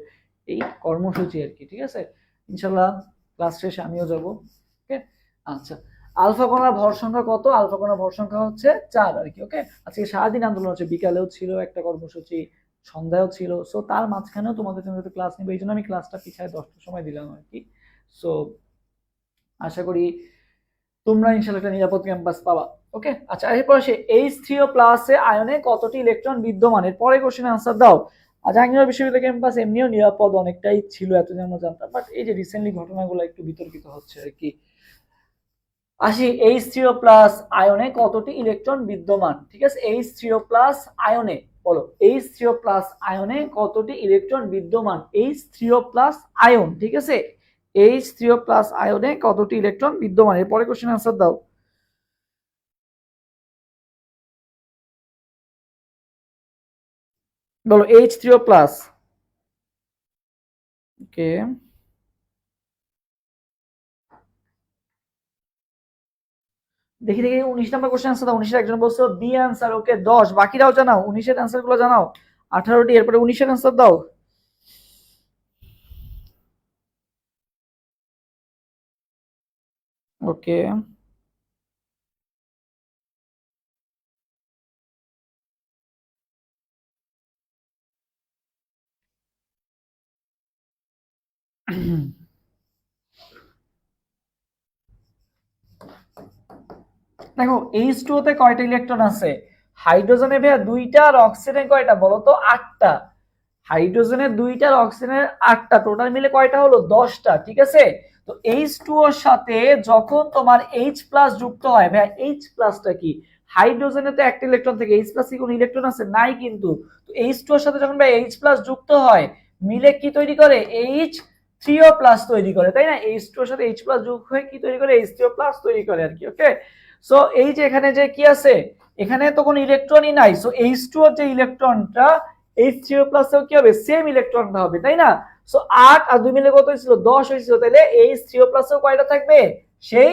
A: এই কর্মসূচি আর কি। ঠিক আছে, ইনশাল্লাহ ক্লাস শেষে আমিও যাব। ওকে, আচ্ছা। আলফা কণার ভর সংখ্যা কত? আলফা কণার ভর সংখ্যা হচ্ছে 4 আর কি। ওকে, আজকে সারাদিন আন্দোলন হচ্ছে, বিকালেও ছিল একটা কর্মসূচি, সন্ধ্যাও ছিল। সো তার মাঝখানেও তোমাদের সঙ্গে ক্লাস নিবো, এই জন্য আমি ক্লাসটা পিছায় 10টার সময় দিলাম আর কি। সো আশা করি তোমরা ইনশাল্লাহ একটা নিরাপদ ক্যাম্পাস পাবা। ওকে, আচ্ছা। এরপর সে H3O প্লাসে আয়নে কতটি ইলেকট্রন বিদ্যমান? এর পরে কোশ্চেন আনসার দাও। জাহাঙ্গীরনগর বিশ্ববিদ্যালয় ক্যাম্পাস এমনিও নিরাপদ অনেকটাই ছিল এতদিন আমরা জানতাম, বাট এই যে রিসেন্টলি ঘটনাগুলো একটু বিতর্কিত হচ্ছে আর কি। আসি, H3O প্লাস আয়নে কতটি ইলেকট্রন বিদ্যমান? ঠিক আছে, H3O প্লাস আয়নে বলো, H3O প্লাস আয়নে কতটি ইলেকট্রন বিদ্যমান? H3O প্লাস আয়ন, ঠিক আছে, H3O প্লাস আয়নে কতটি ইলেকট্রন বিদ্যমান? এরপরে কোশ্চেন আনসার দাও। বলো H3O প্লাস। ওকে, দেখি দেখি 19 নম্বর কোশ্চেন আনসার দাও। 19-এর একজন বলছো বি আনসার, ওকে 10, বাকিরাও জানাও 19-এর আনসার গুলো জানাও 18টি। এরপরে 19-এর আনসার দাও। ওকে, দেখো H2O তে কয়টা ইলেকট্রন আছে? হাইড্রোজেনে ভাইয়া 2টা আর অক্সিজেনে কয়টা বলো তো? 8টা। হাইড্রোজেনের 2টা আর অক্সিজেনের 8টা, টোটাল মিলে কয়টা হলো? 10টা। ঠিক আছে, তো H2O এর সাথে যখন তোমার H প্লাস যুক্ত হয়, ভাইয়া H প্লাসটা কি? হাইড্রোজেনে তো একটা ইলেকট্রন থেকে, H প্লাস কি কোনো ইলেকট্রন আছে? নাই কিন্তু। তো H2O এর সাথে যখন ভাই H প্লাস যুক্ত হয়, মিলে কি তৈরি করে? H3O প্লাস তৈরি করে, তাই না? H2O এর সাথে H প্লাস যোগ হয়ে কি তৈরি করে? H3O প্লাস তৈরি করে আর কি। ওকে, সো এই যে এখানে যে কি আছে, এখানে তো কোনো ইলেকট্রনই নাই। সো H2O যে ইলেকট্রনটা H3O প্লাসেও কি হবে? সেম ইলেকট্রনটা হবে, তাই না? সো 8 আর 2 মিলে কত হয়েছিল? 10 হয়েছিল। তাহলে H3O প্লাসেও কয়টা থাকবে? সেই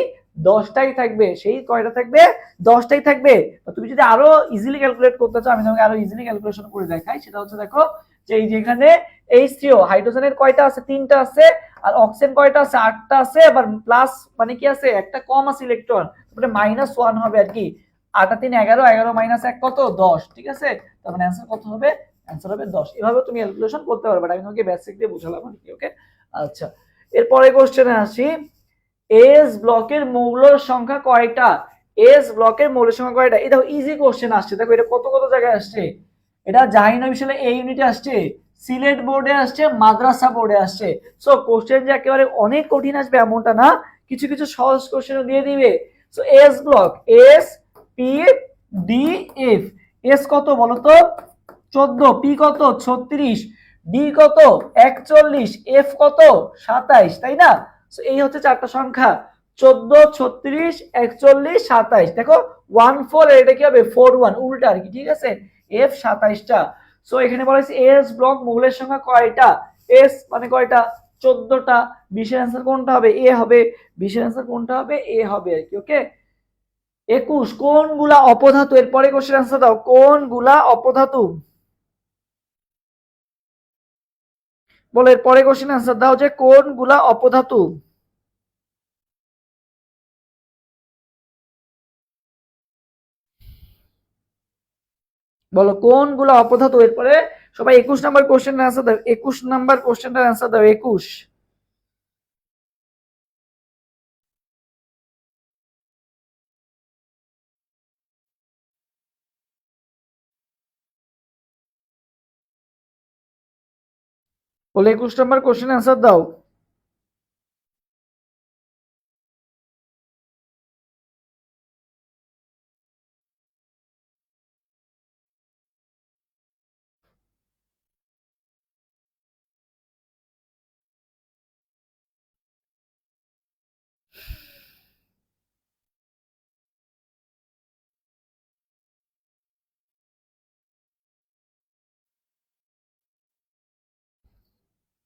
A: 10টাই থাকবে। সেই কয়টা থাকবে? 10টাই থাকবে। তুমি যদি আরো ইজিলি ক্যালকুলেট করতে চাও, আমি তোমাকে আরো ইজিলি ক্যালকুলেশন করে দেখাই। সেটা হচ্ছে, দেখো যে এই যেখানে H3O হাইড্রোজেনের কয়টা আছে? 3টা আছে। আর অক্সিজেন কয়টা আছে? 8টা আছে। আবার প্লাস মানে কি আছে? একটা কম আছে ইলেকট্রন, তারপরে -1 হবে আর কি। 8 আর 3 11, 11 মাইনাস 1 কত? 10। ঠিক আছে, তার মানে অ্যান্সার কত হবে? অ্যান্সার হবে 10। এভাবে তুমি ক্যালকুলেশন করতে পারবে, আমি তোমাকে বেসিক দিয়ে বুঝালাম আর কি। ওকে, আচ্ছা। এরপরে কোশ্চেনে আসি, এস ব্লকের মৌল সংখ্যা কয়টা? এস ব্লকের মৌল সংখ্যা কয়টা? এটা ইজি কোশ্চেন আসছে, দেখো এটা কত কত জায়গায় আসছে। এটা জাহিনা বিশ্ববিদ্যালয় এই ইউনিটে আসছে, সিলেট বোর্ডে আসছে, মাদ্রাসা বোর্ডে আসছে। সো কোশ্চেন যে একেবারে অনেক কঠিন আসবে এমনটা না, কিছু কিছু সহজ কোশ্চেন দিয়ে দিবে। So S block, S P D F. S কত বলো তো? 14, পি কত? 36, ডি কত? 41, এফ কত? 27, তাই না? সো এই হচ্ছে চারটা সংখ্যা, 14, 36, 41, 27। দেখো 14, এটা কি হবে? 41, উল্টা আর কি। ঠিক আছে, এফ 27টা। সো এখানে বলা হয়েছে এস ব্লক মৌলের সংখ্যা কয়টা? এস মানে কয়টা? 14টা। 20-এর অ্যান্সার কোনটা হবে? এ হবে। 20-এর অ্যান্সার কোনটা হবে? এ হবে আর কি। ওকে, 21 কোনগুলা অপধাতু? এরপরে কোশ্চেন আনসার দাও, কোনগুলা অপধাতু? বলো এরপরে কোশ্চেন আনসার দাও যে কোনগুলা অপধাতু? বলো কোনগুলা অপধাতু? এরপরে সবাই 21 নম্বর কোশ্চেন আনসার দাও, 21 নম্বর কোশ্চেনটার আনসার দাও, 21। বলো 21 নম্বর কোশ্চেন আনসার দাও।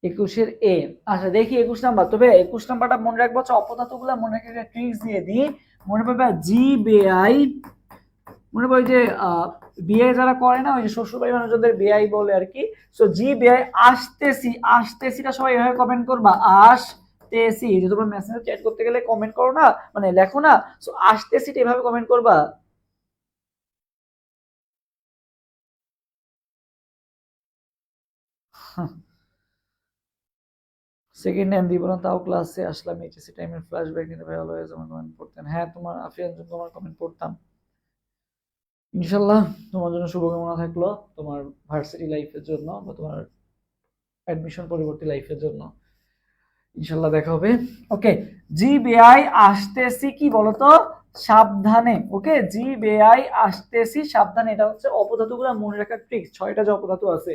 A: 21-এর এ। আচ্ছা দেখি 21 নাম্বার, তবে 21 নাম্বারটা মনে রাখবো হচ্ছে অপধাতুগুলো মনে রাখে একটা ট্রিক্স দিয়ে দিই। মনে পাবে জি বেআই, মনে পাবে যে বিআই যারা করে না ওই যে শ্বশুরবাড়ি মানুষদের বিআই বলে আর কি। সো জি বেআই আসতেছি, আসতেছিটা সবাই এভাবে কমেন্ট করবা, আসতেছি। যে তোমরা মেসেঞ্জার চ্যাট করতে গেলে কমেন্ট করো না, মানে লেখো না, সো আসতেছিটা এভাবে কমেন্ট করবা। সেকেন্ড টাইম দিব না, তাও ক্লাসে আসলাম, এইচএসসি টাইমের ফ্ল্যাশব্যাক নিতে ভাই অলওয়েজ আমার কমেন্ট পড়তেন। হ্যাঁ তোমার আফিয়ার জন্য তোমার কমেন্ট পড়তাম। ইনশাল্লাহ তোমার জন্য শুভকামনা থাকলো, তোমার ভার্সিটি লাইফের জন্য বা তোমার অ্যাডমিশন পরবর্তী লাইফের জন্য। ইনশাল্লাহ দেখা হবে। ওকে, জি বেআই আসতেছি কি বলতো, সাবধানে। ওকে, জি বেআই আসতেছি সাবধানে, এটা হচ্ছে অপধাতুগুলো মনে রাখার ট্রিক্স। 6টা যে অপধাতু আছে।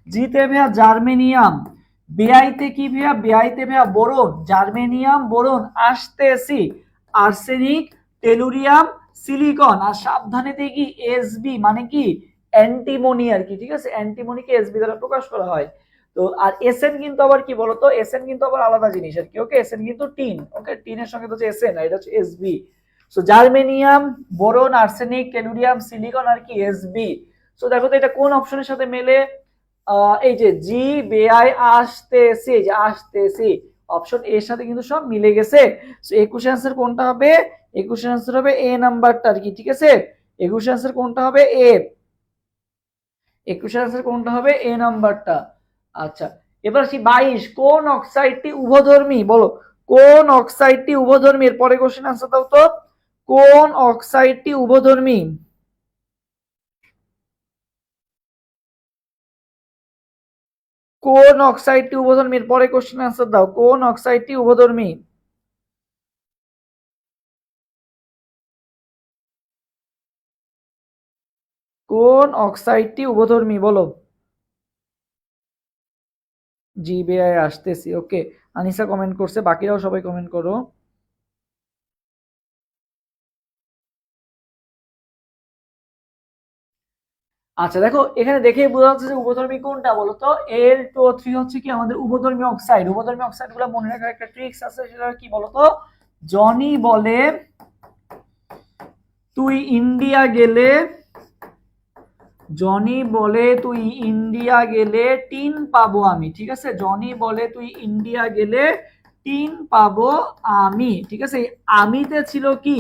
A: জিতে ভেয়া জার্মেনিয়াম, বেআইতে কি ভেয়া, বেআইতে ভেয়া বোরন, জার্মেনিয়াম বোরন, আসতেছি আর্সেনিক টেলুরিয়াম সিলিকন, আর সাবধানেতে কি এসবি মানে কি অ্যান্টিমনি আর কি, ঠিক আছে, অ্যান্টিমনিকে এসবি দ্বারা প্রকাশ করা হয়। তো আর এসএন কিন্তু আবার কি বলতো, এসএন কিন্তু আবার আলাদা জিনিস আর কি। ওকে, এসএন কিন্তু টিন, ওকে, টিনের সঙ্গে তো হচ্ছে এসএন, আর এটা হচ্ছে SB. So germanium boron arsenic tellurium silicon আর কি এসবি। সো দেখো তো এটা কোন অপশনের সাথে মেলে, এই যে জি বেআই আসতেছি, যে আসতেছি অপশন এর সাথে কিন্তু সব মিলে গেছে। সো 21 আনসার কোনটা হবে, 21 আনসার হবে এ নাম্বারটা আর কি, ঠিক আছে। 21 আনসার কোনটা হবে, এ। 21 আনসার কোনটা হবে, এ নাম্বারটা। আচ্ছা, এবার আসি 22, কোন অক্সাইডটি উভধর্মী, বলো কোন অক্সাইডটি উভধর্মী। এর পরে কোশ্চেন আনসার দাও তো, কোন অক্সাইডটি উভধর্মী। কোন অক্সাইডটি উভধর্মী, এর পরে কোশ্চেন আনসার দাও, কোন অক্সাইডটি উভধর্মী। কোন অক্সাইডটি উভধর্মী বলো। জি বেআই আসতেছি। ওকে, আনিসা কমেন্ট করছে, বাকিরাও সবাই কমেন্ট করো। আচ্ছা দেখো এখানে দেখেই বোঝা যাচ্ছে যে উভধর্মী কোনটা বলতো, Al2O3 হচ্ছে কি আমাদের উভধর্মী অক্সাইড। উভধর্মী অক্সাইড গুলো মনে রাখার একটা ট্রিক্স আছে, সেটা কি বলতো, জনি বলে তুই ইন্ডিয়া গেলে, জনি বলে তুই ইন্ডিয়া গেলে টিন পাবো আমি, ঠিক আছে, জনি বলে তুই ইন্ডিয়া গেলে টিন পাবো আমি, ঠিক আছে। আমিতে ছিল কি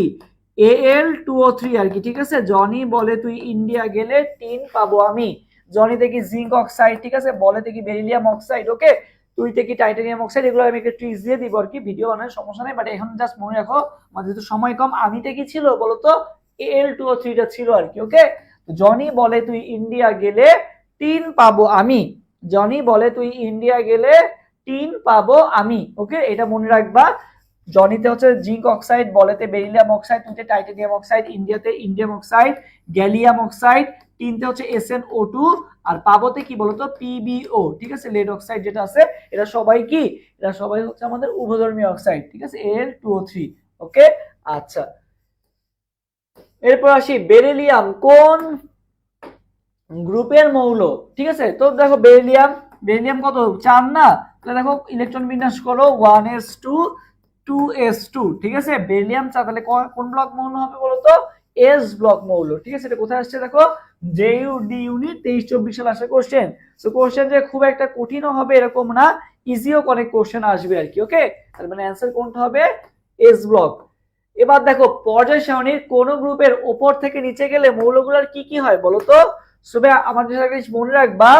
A: Al2O3 আর কি, ঠিক আছে। জনি বলে তুই ইন্ডিয়া গেলে টিন পাবো আমি, জনিতে কি জিঙ্ক অক্সাইড, ঠিক আছে, বলেতে কি বেরিলিয়াম অক্সাইড, ওকে, তুইতে কি টাইটানিয়াম অক্সাইড। এগুলো আমি একটা ট্রিক্স দিয়ে দিব আর কি, ভিডিও বানানোর সমস্যা নেই, বাট এখন জাস্ট মনে রাখো আমাদের যেহেতু সময় কম। আমিতে কি ছিল বলতো, Al2O3 টা ছিল আর কি। ওকে, জনি বলে তুই ইন্ডিয়া গেলে টিন পাবো আমি, জনি বলে তুই ইন্ডিয়া গেলে টিন পাবো আমি। ওকে, এটা মনে রাখবা। জনিতে হচ্ছে জিঙ্ক অক্সাইড, বলেতে বেরিলিয়াম অক্সাইড, তুইতে টাইটানিয়াম অক্সাইড, ইন্ডিয়াতে ইন্ডিয়াম অক্সাইড, গ্যালিয়াম অক্সাইড, টিনতে হচ্ছে SnO2, আর পাবোতে কি বলতো PbO, ঠিক আছে, লেড অক্সাইড যেটা আছে। এরা সবাই কি, এরা সবাই হচ্ছে আমাদের উভধর্মী অক্সাইড, ঠিক আছে, Al2O3। ওকে, আচ্ছা এরপর আসি বেরিলিয়াম কোন গ্রুপের মৌল, ঠিক আছে। তো দেখো বেরিলিয়াম, বেরিলিয়াম কত 4 না, তাহলে দেখো ইলেকট্রন বিন্যাস করো 1s2 2s2, ঠিক আছে। বেরিলিয়াম 4, তাহলে কোন ব্লক মৌল হবে বলতো, এস ব্লক মৌল, ঠিক আছে। এটা কোথায় আসছে দেখো, জেইউডি ইউনিট 23-24 সালে আসে কোশ্চেন। সো কোশ্চেন যে খুব একটা কঠিনও হবে এরকম না, ইজিও অনেক কোশ্চেন আসবে আর কি। ওকে, তার মানে অ্যান্সার কোনটা হবে, এস ব্লক। এবার দেখো পর্যায় সারণীর কোন গ্রুপের উপর থেকে নিচে গেলে মৌলগুলোর কি কি হয় বলতো। সবে আমার যেটা মনে রাখবা,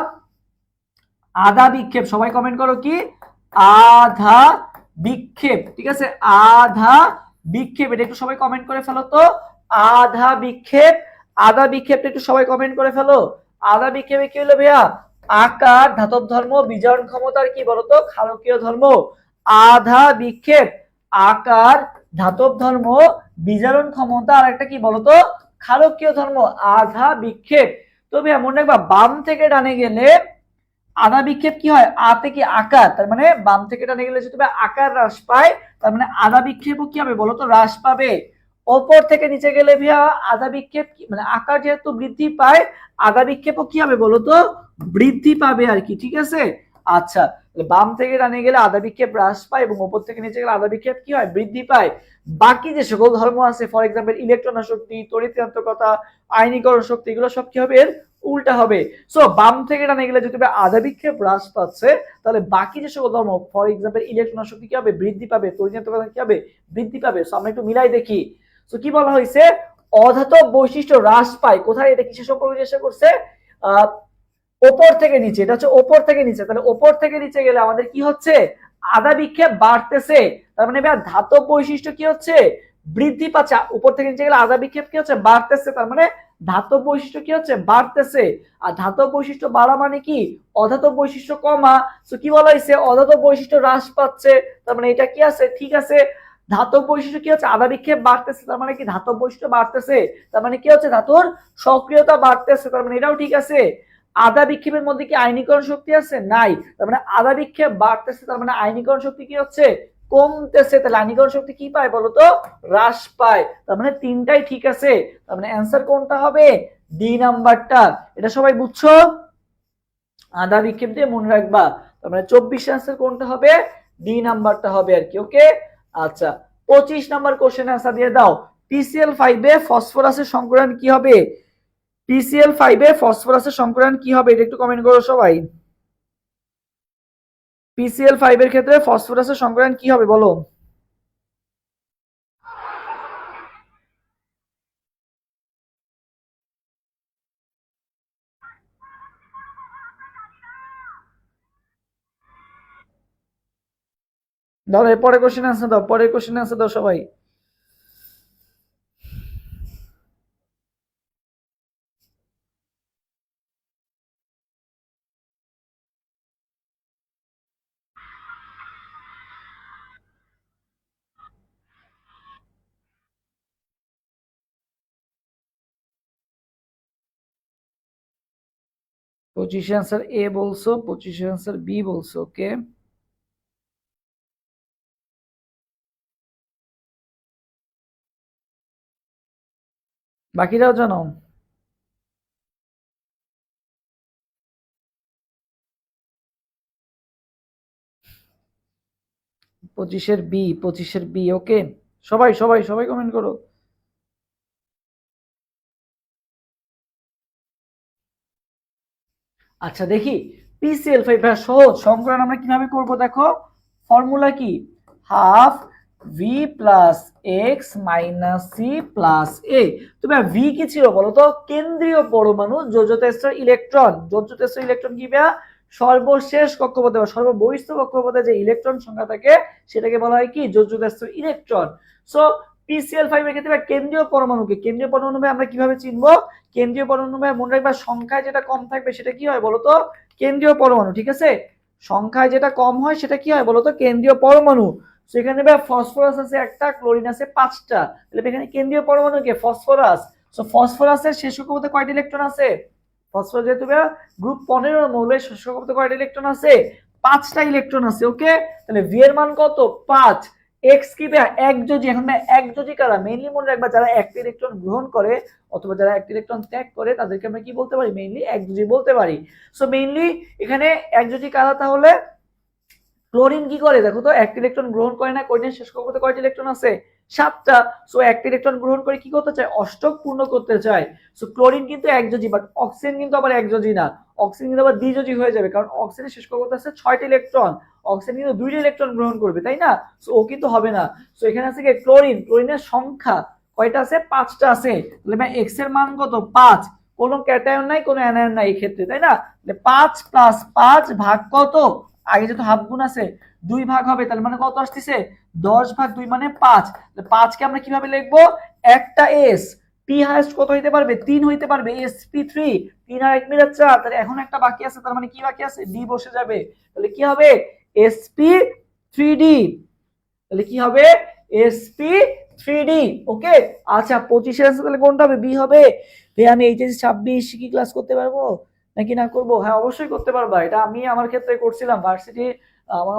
A: আধা বিক্ষেপ, সবাই কমেন্ট করো কি, আধা বিক্ষেপ, ঠিক আছে, আধা বিক্ষেপ, এটা একটু সবাই কমেন্ট করে ফেলো তো, আধা বিক্ষেপ। আধা বিক্ষেপটা একটু সবাই কমেন্ট করে ফেলো। আধা বিক্ষেপে কি হলো ভাইয়া, আকার ধাতব ধর্ম বিজারণ ক্ষমতার কি বলতো ক্ষারকীয় ধর্ম। আধা বিক্ষেপ আকার ধাতব ধর্ম বিজারণ ক্ষমতা, আর একটা কি বলতো ক্ষারকীয় ধর্ম, আধা বিক্ষেপ। তো ভাইয়া মনে রাখবা বাম থেকে ডানে গেলে আধা বিক্ষেপ কি হয়, আতে কি আকার, তার মানে বাম থেকে ডানে গেলে যদি আকার হ্রাস পায়, তার মানে আধা বিক্ষেপও কি হবে বলতো হ্রাস পাবে। ওপর থেকে নিচে গেলে ভাইয়া আধা বিক্ষেপ মানে আকার যেহেতু বৃদ্ধি পায়, আধা বিক্ষেপও কি হবে বলতো বৃদ্ধি পাবে আর কি, ঠিক আছে। আচ্ছা বাম থেকে ডানে গেলে আধা বিক্ষেপ হ্রাস পায় এবং উপর থেকে নিচে গেলে আধা বিক্ষেপ কি হয়, বৃদ্ধি পায়। বাকি যে সকল ধর্ম আছে, ফর এক্সাম্পল ইলেকট্রন শক্তি, তড়িৎচুম্বকতা, আয়নীকরণ শক্তি, এগুলো সব কি হবে, এর উল্টা হবে। সো বাম থেকে ডানে গেলে যদি আধা বিক্ষেপ হ্রাস পাচ্ছে, তাহলে বাকি যে সকল ধর্ম, ফর এক্সাম্পল ইলেকট্রন শক্তি কি হবে, বৃদ্ধি পাবে, তড়িৎচুম্বকতা কি হবে, বৃদ্ধি পাবে। সো আমরা একটু মিলাই দেখি। সো কি বলা হয়েছে, অধাতব বৈশিষ্ট্য হ্রাস পায় কোথায়, এটা কিসের সম্পর্কে চেষ্টা করছে, ওপর থেকে নিচে, এটা হচ্ছে ওপর থেকে নিচে। তাহলে ওপর থেকে নিচে গেলে আমাদের কি হচ্ছে, আধা বিক্ষেপ বাড়তেছে, তার মানে ধাতব বৈশিষ্ট্য কি হচ্ছে, বৃদ্ধি পাচ্ছে। উপর থেকে নিচে গেলে আধা বিক্ষেপ কি হচ্ছে, বাড়তেছে, তার মানে ধাতব বৈশিষ্ট্য কি হচ্ছে, বাড়তেছে। আর ধাতব বৈশিষ্ট্য বাড়া মানে কি, অধাতব বৈশিষ্ট্য কমা। তো কি বলা হয়েছে, অধাতব বৈশিষ্ট্য হ্রাস পাচ্ছে, তার মানে এটা কি আছে, ঠিক আছে। ধাতব বৈশিষ্ট্য কি হচ্ছে, আধা বিক্ষেপ বাড়তেছে, তার মানে কি ধাতব বৈশিষ্ট্য বাড়তেছে, তার মানে কি হচ্ছে, ধাতুর সক্রিয়তা বাড়তেছে, তার মানে এটাও ঠিক আছে। আধা বিক্ষেপের মধ্যে কি আয়নীকরণ শক্তি আছে, নাই, তার মানে আধা বিক্ষেপ বাড়তেছে, তার মানে আয়নীকরণ শক্তি কি হচ্ছে, কমতেছে। তাহলে আয়নীকরণ শক্তি কি পায় বলতো, হ্রাস পায়। তার মানে তিনটাই ঠিক আছে। তার মানে অ্যান্সার কোনটা হবে, ডি নাম্বারটা। এটা সবাই বুঝছো, আধা বিক্ষেপ দিয়ে মনে রাখবা। তার মানে 24 অ্যান্সার কোনটা হবে, ডি নাম্বারটা হবে আর কি। ওকে, আচ্ছা 25 নাম্বার কোশ্চেন অ্যান্সার দিয়ে দাও। PCl5 এ ফসফরাসের সংকরণ কি হবে, PCl5 এ ফসফরাসের সংকরণ কি হবে, এটা একটু কমেন্ট করো সবাই। PCl5 এর ক্ষেত্রে ফসফরাসের সংকরণ কি হবে বলো। দাও পরে কোশ্চেন অ্যান্সার দাও, পরে কোশ্চেন অ্যান্সার দাও সবাই। পঁচিশে অ্যান্সার এ বলছো, 25 অ্যান্সার বি বলছো। ওকে, বাকিরাও জানো। 25-এর বি, 25-এর বি। ওকে, সবাই সবাই সবাই কমেন্ট করো। আচ্ছা দেখি, PCl5 সহজ সংকরণ আমরা কিভাবে করব, দেখো ফর্মুলা কি, half V plus x minus C plus A. তবে ভি কি ছিল বলতো, কেন্দ্রীয় পরমাণু যোজ্যতা স্তর ইলেকট্রন। যোজ্যতা স্তর ইলেকট্রন কি, সর্বশেষ কক্ষপথে বা সর্ববহিস্থ কক্ষপথে যে ইলেকট্রন সংখ্যা থাকে সেটাকে বলা হয় কি, যোজ্যতা স্তর ইলেকট্রন। সো PCl5 এর ক্ষেত্রে কেন্দ্রীয় পরমাণুকে, কেন্দ্রীয় পরমাণু আমরা কিভাবে চিনবো, কেন্দ্রীয় পরমাণু মনে রাখবা সংখ্যায় যেটা কম থাকবে সেটা কি হয় বলতো, কেন্দ্রীয় পরমাণু। ঠিক আছে, সংখ্যায় যেটা কম হয় সেটা কি হয় বলতো, কেন্দ্রীয় পরমাণু। সেখানে ফসফরাস আছে একটা, ক্লোরিন আছে 5টা, তাহলে এখানে কেন্দ্রীয় পরমাণু কে, ফসফরাস। সো ফসফরাসের শেষ কক্ষপথে কয়টা ইলেকট্রন আছে, ফসফরাস যেহেতু গ্রুপ 15 মৌলের শেষ কক্ষপথে কয়টা ইলেকট্রন আছে, 5টা ইলেকট্রন আছে। ওকে, তাহলে ভি এর মান কত, 5। এক্স কি একযোজি, এখন একযোজি কারা, মেইনলি মনে রাখবা যারা একটা ইলেকট্রন গ্রহণ করে অথবা যারা একটা ইলেকট্রন ত্যাগ করে তাদেরকে আমরা কি বলতে পারি, মেইনলি একযোজি বলতে পারি। সো মেইনলি এখানে একযোজি কারা, তাহলে ক্লোরিন কি করে দেখো তো, একটা ইলেকট্রন গ্রহণ করে না, কোরিনের শেষ কক্ষপথে কয়টা ইলেকট্রন আছে, 7টা। সো একটা ইলেকট্রন গ্রহণ করে কি করতে চায়, অষ্টক পূর্ণ করতে চায়। সো ক্লোরিন কিন্তু একযোজি, বাট অক্সিজেন কিন্তু আবার একযোজি না, অক্সিজেন কিন্তু আবার দ্বিযোজি হয়ে যাবে, কারণ অক্সিজেনের শেষ কক্ষপথে আছে 6টা ইলেকট্রন, অক্সিজেন কিন্তু 2টা ইলেকট্রন গ্রহণ করবে, তাই না। সো ও কিন্তু হবে না। সো এখানে আছে কি ক্লোরিন, ক্লোরিনের সংখ্যা কয়টা আছে, 5টা আছে। তাহলে এক্স এর মান কত, 5। কোনো ক্যাটায়ন নাই, কোনো অ্যানায়ন নাই এই ক্ষেত্রে, তাই না। 5 প্লাস 5 ভাগ কত, আগে যেহেতু হাফ গুণ আছে 2 ভাগ হবে, তাহলে মানে কত আসতেছে, 10 ভাগ 2 মানে 5। 5 কে আমরা কিভাবে লিখবো, একটা এস, পি হাইস্ট কত হইতে পারবে, 3 হইতে পারবে, sp3, 3 আর 1 মিলে 4, তাহলে এখন একটা বাকি আছে, তার মানে কি বাকি আছে, ডি বসে যাবে। তাহলে কি হবে, sp3d, তাহলে কি হবে, sp3d। ওকে, আচ্ছা 25 এর आंसर তাহলে কোনটা হবে, বি হবে। ভাই আমি এইচএস 26 কি ক্লাস করতে পারবো নাকি না করব, হ্যাঁ অবশ্যই করতে পারবা, এটা আমি আমার ক্ষেত্রে করছিলাম। ভার্সিটি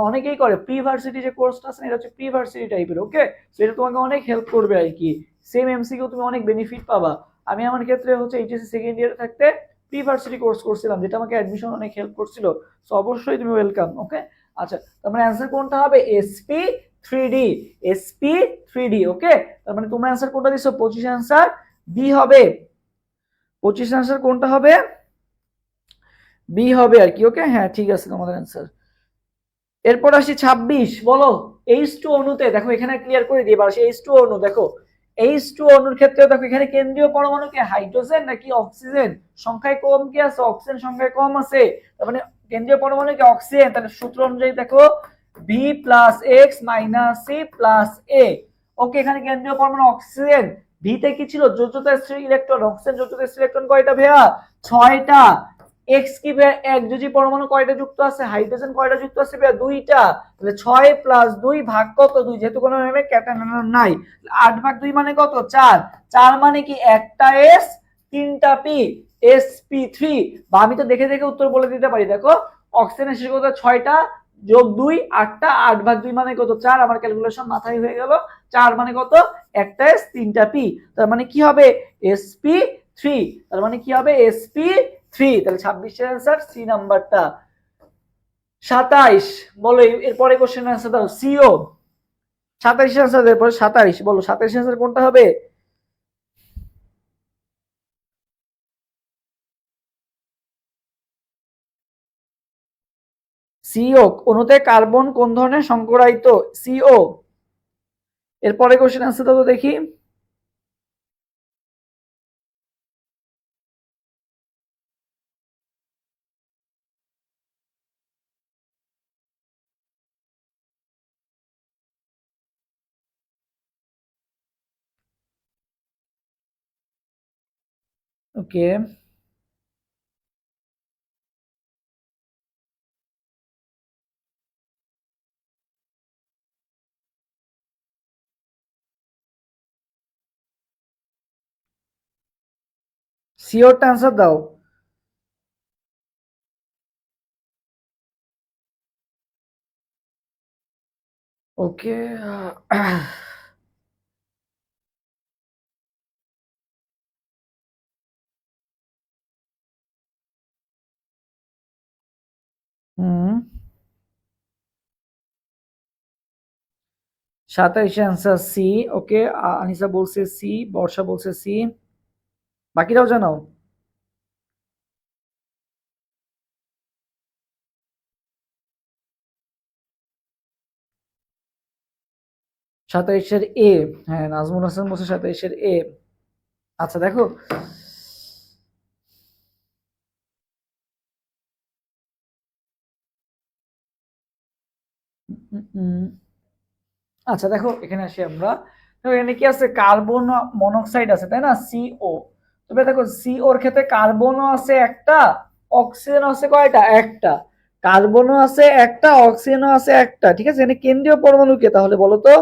A: অনেকেই করে, প্রি ভার্সিটি যে কোর্সটা আছে এটা হচ্ছে প্রি ভার্সিটি টাইপের। ওকে, সো এটা তোমাকে অনেক হেল্প করবে আর কি, সেম এমসিকিউ তুমি অনেক বেনিফিট পাবা। আমি আমার ক্ষেত্রে হচ্ছে এইচএসসি সেকেন্ড ইয়ারে থাকতে প্রি ভার্সিটি কোর্স করছিলাম, যেটা আমাকে অ্যাডমিশন অনেক হেল্প করছিল। সো অবশ্যই তুমি ওয়েলকাম। ওকে, আচ্ছা, তার মানে অ্যান্সার কোনটা হবে? sp3d, sp3d। ওকে, তার মানে তোমরা অ্যান্সার কোনটা দিছো? 25 অ্যান্সার বি হবে। 25 অ্যান্সার কোনটা হবে? বি হবে আর কি। ওকে, হ্যাঁ ঠিক আছে তোমাদের অ্যান্সার। এরপর আসি 26, বলো। H2 অণুতে দেখো, এখানে ক্লিয়ার করে দিয়ে পারো। H2 অণু দেখো, H2 অণুর ক্ষেত্রে দেখো এখানে কেন্দ্রীয় পরমাণু কি হাইড্রোজেন নাকি অক্সিজেন? সংখ্যায় কম কি আছে? অক্সিজেন সংখ্যায় কম আছে। তার মানে কেন্দ্রীয় পরমাণু কি অক্সিজেন। তাহলে সূত্র অনুযায়ী দেখো B plus x minus C plus A. Okay, এখানে কেন্দ্রীয় পরমাণু অক্সিজেন। ভিতে কি ছিল? যোজ্যতা স্থির ইলেকট্রন। অক্সিজেন যোজ্যতা স্থির ইলেকট্রন কয়টা ভাইয়া? 6টা। এক্স কি ভাইয়া? একযোজী পরমাণু কয়টা যুক্ত আছে? হাইড্রোজেন কয়টা যুক্ত আছে ভাইয়া? 2টা। তাহলে 6 প্লাস 2 ভাগ কত? 2, যেহেতু কোনো ক্যাটায়ন নাই। 8 ভাগ 2 মানে কত? 4। 4 মানে কি? একটা এস, 3টা পি, sp3। বা আমি তো দেখে দেখে উত্তর বলে দিতে পারি। দেখো অক্সিজেনের শেষ কত? 6টা যোগ 2 8টা, 8 ভাগ 2 মানে কত? 4। আমার ক্যালকুলেশন মাথায় হয়ে গেল। 4 মানে কত? একটা এস, 3টা পি। তার মানে কি হবে? sp3। তার মানে কি হবে? sp3। তাহলে 26 এর অ্যান্সার সি নাম্বারটা। 27, বলো এরপরে কোশ্চেন অ্যান্সার দাও। সিও 27 এর অ্যান্সার। এরপরে 27, বলো 27 এর অ্যান্সার কোনটা হবে? সিও অণুতে কার্বন কোন ধরনের সংকরায়িত? সিও। এরপরে কোশ্চেন অ্যান্সার দাও তো দেখি। ওকে, সিওরটা অ্যান্সার দাও। ওকে, হুম, 27 অ্যান্সার সি। ওকে, আনিসা বলছে সি, বর্ষা বলছে সি, বাকিরাও জানাও। 27-এর এ। হ্যাঁ, নাজমুল হাসান বলছে 27-এর এ। আচ্ছা দেখো, আচ্ছা দেখো এখানে আসি আমরা। দেখো এখানে কি আছে? কার্বন মনোক্সাইড আছে, তাই না? সিও। তবে দেখো সিওর ক্ষেত্রে কার্বনও আছে একটা, অক্সিজেনও আছে কয়টা? একটা। কার্বনও আছে একটা, অক্সিজেনও আছে একটা। ঠিক আছে, এখানে কেন্দ্রীয় পরমাণু কে তাহলে বলো তো?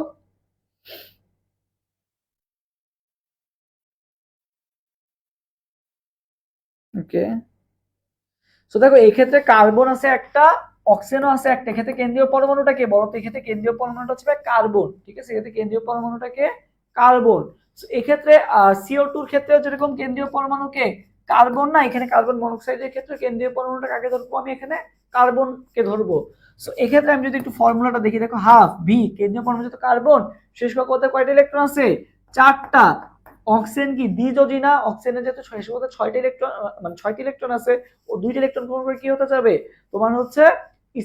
A: ওকে, তো দেখো এই ক্ষেত্রে কার্বন আছে একটা, অক্সিজেনও আছে একটা। এক্ষেত্রে কেন্দ্রীয় পরমাণুটা কে বলো তো? এক্ষেত্রে কেন্দ্রীয় পরমাণুটা হচ্ছে কার্বন। ঠিক আছে, এক্ষেত্রে কেন্দ্রীয় পরমাণুটা কে? কার্বন। এক্ষেত্রে সিও2 এর ক্ষেত্রে যেরকম কেন্দ্রীয় পরমাণু কে? কার্বন না? এখানে কার্বন মনোক্সাইডের ক্ষেত্রে কেন্দ্রীয় পরমাণুটা কাকে ধরবো? আমি এখানে কার্বন কে ধরবো। সো এক্ষেত্রে আমি যদি একটু ফর্মুলাটা দেখি, দেখো হাফ ভি, কেন্দ্রীয় পরমাণু যেহেতু কার্বন, শেষ কক্ষপথে কয়টা ইলেকট্রন আছে? 4টা। অক্সিজেন কি দ্বিযোজী না? অক্সিজেনের যেহেতু শেষ কক্ষপথে 6টা ইলেকট্রন, মানে 6টি ইলেকট্রন আছে, ও 2টি ইলেকট্রন গ্রহণ করে কি হতে যাবে? তোমার হচ্ছে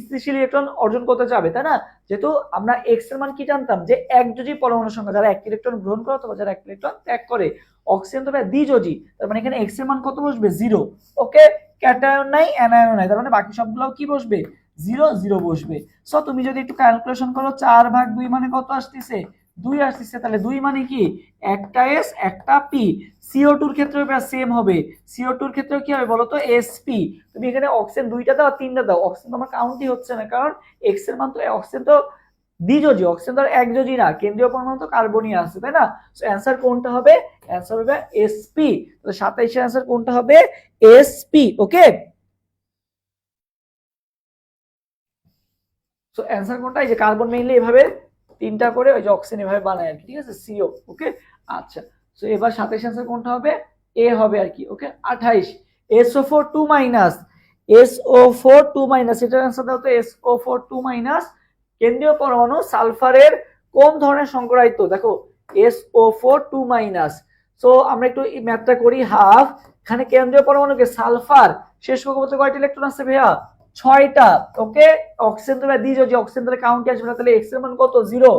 A: স্থিতিশীল ইলেকট্রন অর্জন করতে যাবে, তাই না? যেহেতু আমরা এক্স এর মান কি জানতাম? যে একযোজী পরমাণুর সংখ্যা, যারা 1 ইলেকট্রন গ্রহণ করে অথবা যারা 1 ইলেকট্রন ত্যাগ করে। অক্সিজেন তো দ্বিযোজী, তার মানে এখানে এক্স এর মান কত বসবে? 0। ওকে, ক্যাটায়ন নাই, অ্যানায়ন নাই, তার মানে বাকি সবগুলো কি বসবে? 0 0 বসবে। সো তুমি যদি একটু ক্যালকুলেশন করো, 4 ভাগ 2 মানে কত আসতেছে? 2 আসতেছে। তাহলে 2 মানে কি? একটা এস একটা পি। সিও2 এর ক্ষেত্রে সেম হবে। সিও2 এর ক্ষেত্রে কি হবে বলো তো? এসপি। তুমি এখানে অক্সিজেন 2টা দাও, 3টা দাও, অক্সিজেন তোমার কাউন্টই হচ্ছে না, কারণ এক্স এর মান তো, অক্সিজেন তো দ্বিযোজী, অক্সিজেন তো একযোজী না। কেন্দ্রীয় পরমাণু তো কার্বনই আছে, তাই না? সো অ্যান্সার কোনটা হবে? অ্যান্সার হবে এসপি। তাহলে 27 এর অ্যান্সার কোনটা হবে? এসপি। ওকে, সো অ্যান্সার কোনটা? এই যে কার্বন মেইনলি এভাবে 3টা করে, ওই যে অক্সিজেন এভাবে বানায় আর কি। ঠিক আছে, সিও। ওকে, আচ্ছা। সো এবার 27 অ্যান্সার কোনটা হবে? এ হবে আর কি। ওকে, 28, SO4 2 মাইনাস। SO4 2 এটার অ্যান্সার দাও তো। SO4 2 কেন্দ্রীয় পরমাণু সালফারের কোন ধরনের সংকরায়িত? দেখো SO4 2 সো আমরা একটু ম্যাথটা করি। হাফ, এখানে কেন্দ্রীয় পরমাণুকে সালফার শেষ কক্ষপথে কয়টা ইলেকট্রন আছে ভাইয়া? 6টা। ওকে, অক্সিজেন তো দিই, যদি অক্সিজেন তাহলে কাউন্ট আসবে না, তাহলে এক্স এর মান কত? 0।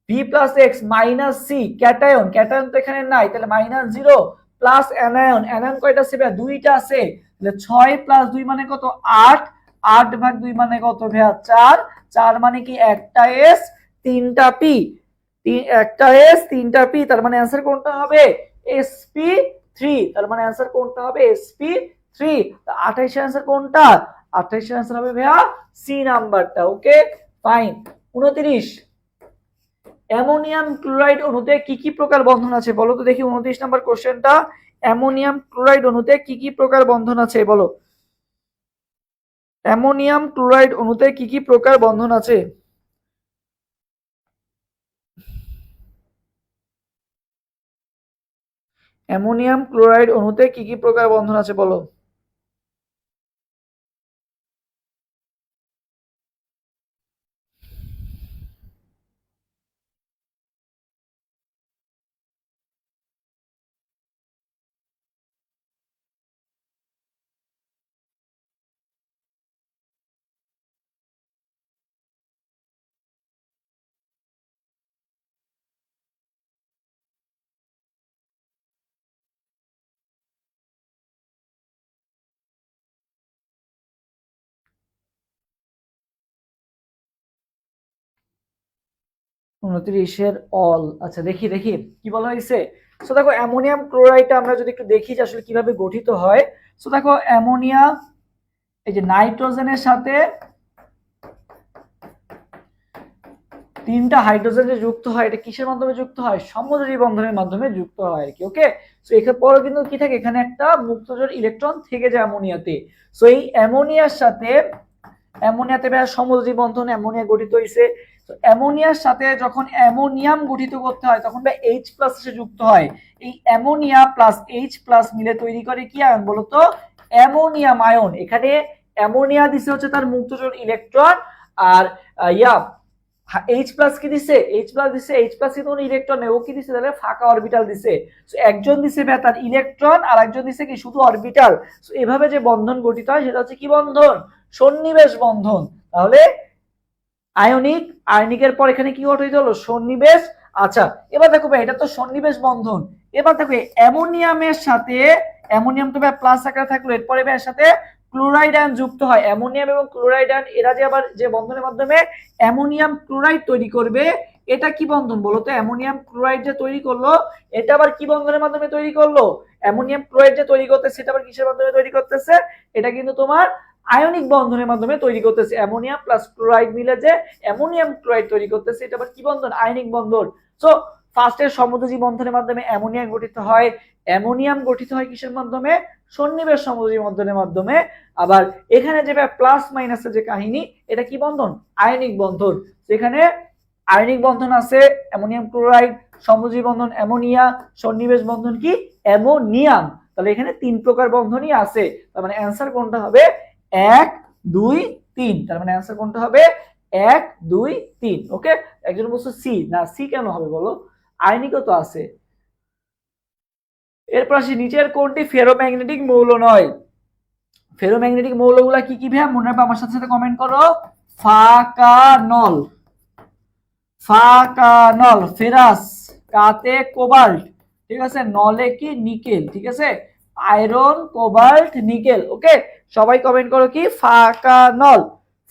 A: V plus x minus c, cation, cation তো এখানে নাই, তাহলে -0 প্লাস অ্যানায়ন, অ্যানায়ন কয়টা আছে ভাইয়া? 2টা আছে, তাহলে 6 + 2 মানে কত? 8, 8/2 মানে কত ভাইয়া? 4, 4 মানে কি একটা এস 3টা পি, একটা এস 3টা পি, তার মানে অ্যান্সার কোনটা হবে? sp3। তার মানে অ্যান্সার কোনটা হবে? sp3। 28 এর অ্যান্সার কোনটা? 28 এর অ্যান্সার হবে ভাইয়া সি নাম্বারটা। Okay fine. 29, অ্যামোনিয়াম ক্লোরাইড অণুতে কি কি প্রকার বন্ধন আছে বলো তো দেখি। 29 নাম্বার কোশ্চেনটা, অ্যামোনিয়াম ক্লোরাইড অণুতে কি কি প্রকার বন্ধন আছে বলো। অ্যামোনিয়াম ক্লোরাইড অণুতে কি কি প্রকার বন্ধন আছে? অ্যামোনিয়াম ক্লোরাইড অণুতে কি কি প্রকার বন্ধন আছে বলো। উনত্রিশের অল। আচ্ছা দেখি দেখি কি বলা হয়েছে। সো দেখো অ্যামোনিয়াম ক্লোরাইডটা আমরা যদি একটু দেখি যে আসলে কিভাবে গঠিত হয়। সো দেখো অ্যামোনিয়া, এই যে নাইট্রোজেনের সাথে 3টা হাইড্রোজেন যে যুক্ত হয়, এটা কিসের মাধ্যমে যুক্ত হয়? সমযোজী বন্ধনের মাধ্যমে যুক্ত হয় আর কি। ওকে, সো এখানে পরে কিন্তু কি থাকে? এখানে একটা মুক্তজোড় ইলেকট্রন থেকে যায় অ্যামোনিয়াতে। সো এই অ্যামোনিয়ার সাথে, অ্যামোনিয়াতে সমযোজী বন্ধন অ্যামোনিয়া গঠিত হয়েছে। তো অ্যামোনিয়ার সাথে যখন অ্যামোনিয়াম গঠিত করতে হয় তখন H+ এসে যুক্ত হয়। এই অ্যামোনিয়া প্লাস H+ মিলে তৈরি করে কি আয়ন বলতো? Ammonium ion. এখানে অ্যামোনিয়া দিছে হচ্ছে তার মুক্তজোড় ইলেকট্রন, আর H+ কি দিছে? H+ দিছে। H+ কিন্তু ইলেকট্রন নেই, ও কি দিছে তাহলে? ফাঁকা অরবিটাল দিছে। সো একজন দিছে তার ইলেকট্রন, আর একজন দিছে কি? শুধু অরবিটাল। সো এভাবে যে বন্ধন গঠিত হয় সেটা হচ্ছে কি বন্ধন? সন্নিবেশ বন্ধন। তাহলে আয়নিক, আয়নিকের পর এখানে কি গঠিত হলো? সন্নিবেশ। আচ্ছা এবার দেখো ভাই, এটা তো সন্নিবেশ বন্ধন। এবার দেখো অ্যামোনিয়ামের সাথে, অ্যামোনিয়াম তো ভাই প্লাস আকারে থাকলো, এরপরে ভাই এর সাথে ক্লোরাইড আয়ন যুক্ত হয়। অ্যামোনিয়াম এবং ক্লোরাইড আয়ন এরা যে আবার যে বন্ধনের মাধ্যমে অ্যামোনিয়াম ক্লোরাইড তৈরি করবে, এটা কি বন্ধন বলো তো? অ্যামোনিয়াম ক্লোরাইড যে তৈরি করলো, এটা আবার কি বন্ধনের মাধ্যমে তৈরি করলো? অ্যামোনিয়াম ক্লোরাইড যে তৈরি করতেছে সেটা আবার কিসের মাধ্যমে তৈরি করতেছে? এটা কিন্তু তোমার আয়নিক বন্ধনের মাধ্যমে তৈরি করতেছে। অ্যামোনিয়াম প্লাস ক্লোরাইড মিলে যে অ্যামোনিয়াম ক্লোরাইড তৈরি করতেছে, এটা আবার কি বন্ধন? আয়নিক বন্ধন। সো ফার্স্টের সমযোজী বন্ধনের মাধ্যমে অ্যামোনিয়াম গঠিত হয়। অ্যামোনিয়াম গঠিত হয় কিসের মাধ্যমে? সন্নিবেশ সমযোজী বন্ধনের মাধ্যমে। আবার এখানে যে প্লাস মাইনাসের যে কাহিনী, এটা কি বন্ধন? আয়নিক বন্ধন। সেখানে আয়নিক বন্ধন আছে অ্যামোনিয়াম ক্লোরাইড, সমযোজী বন্ধন অ্যামোনিয়া, সন্নিবেশ বন্ধন কি? অ্যামোনিয়াম। তাহলে এখানে 3 প্রকার বন্ধনই আছে। তার মানে অ্যান্সার কোনটা হবে? 1 2 3। তার মানে অ্যান্সার কোনটা হবে? 1 2 3। ওকে, একজন বলছো সি, না সি কেন হবে বলো? আয়নিকও তো আছে। এরপর আসি, নিচের কোনটি ফেরোম্যাগনেটিক মৌল নয়? ফেরোম্যাগনেটিক মৌলগুলা কি কি ভাইয়া মনে রাখবে? আমার সাথে সাথে কমেন্ট করো। ফাকানল, ফাকানল, ফেরাস, কাতে কোবাল্ট, ঠিক আছে, নলে কি? নিকেল, ঠিক আছে, আয়রন, কোবাল্ট, নিকেল। ওকে, সবাই কমেন্ট করো কি? ফাকানল।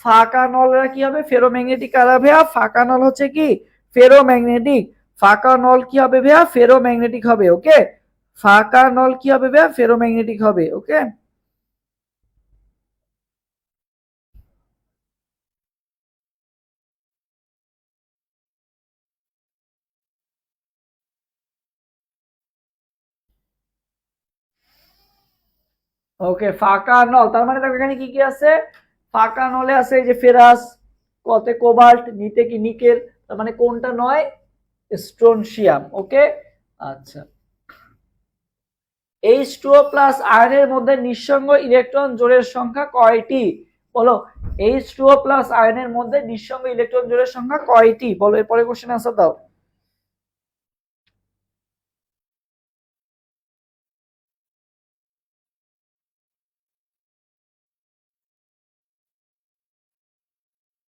A: ফাকানল এরা কি হবে? ফেরোম্যাগনেটিক। কারা ভাইয়া? ফাকানল হচ্ছে কি? ফেরোম্যাগনেটিক। ফাকানল কি হবে ভাইয়া? ফেরোম্যাগনেটিক হবে। ওকে, ফাকানল কি হবে ভাইয়া? ফেরোম্যাগনেটিক হবে। ওকে, ওকে ফাঁকা নল। তার মানে দেখো এখানে কি কি আছে? ফাঁকা নলে আছে এই যে ফেরাস, কতে কোবাল্ট, নিতে কি? নিকেল। তার মানে কোনটা নয়? স্ট্রোনশিয়াম। ওকে, আচ্ছা H2O প্লাস আয়নের মধ্যে নিঃসঙ্গ ইলেকট্রন জোড়ের সংখ্যা কয়টি? বলো, H2O প্লাস আয়নের মধ্যে নিঃসঙ্গ ইলেকট্রন জোড়ের সংখ্যা কয়টি? বলো, এরপরে কোশ্চেন আনসার দাও।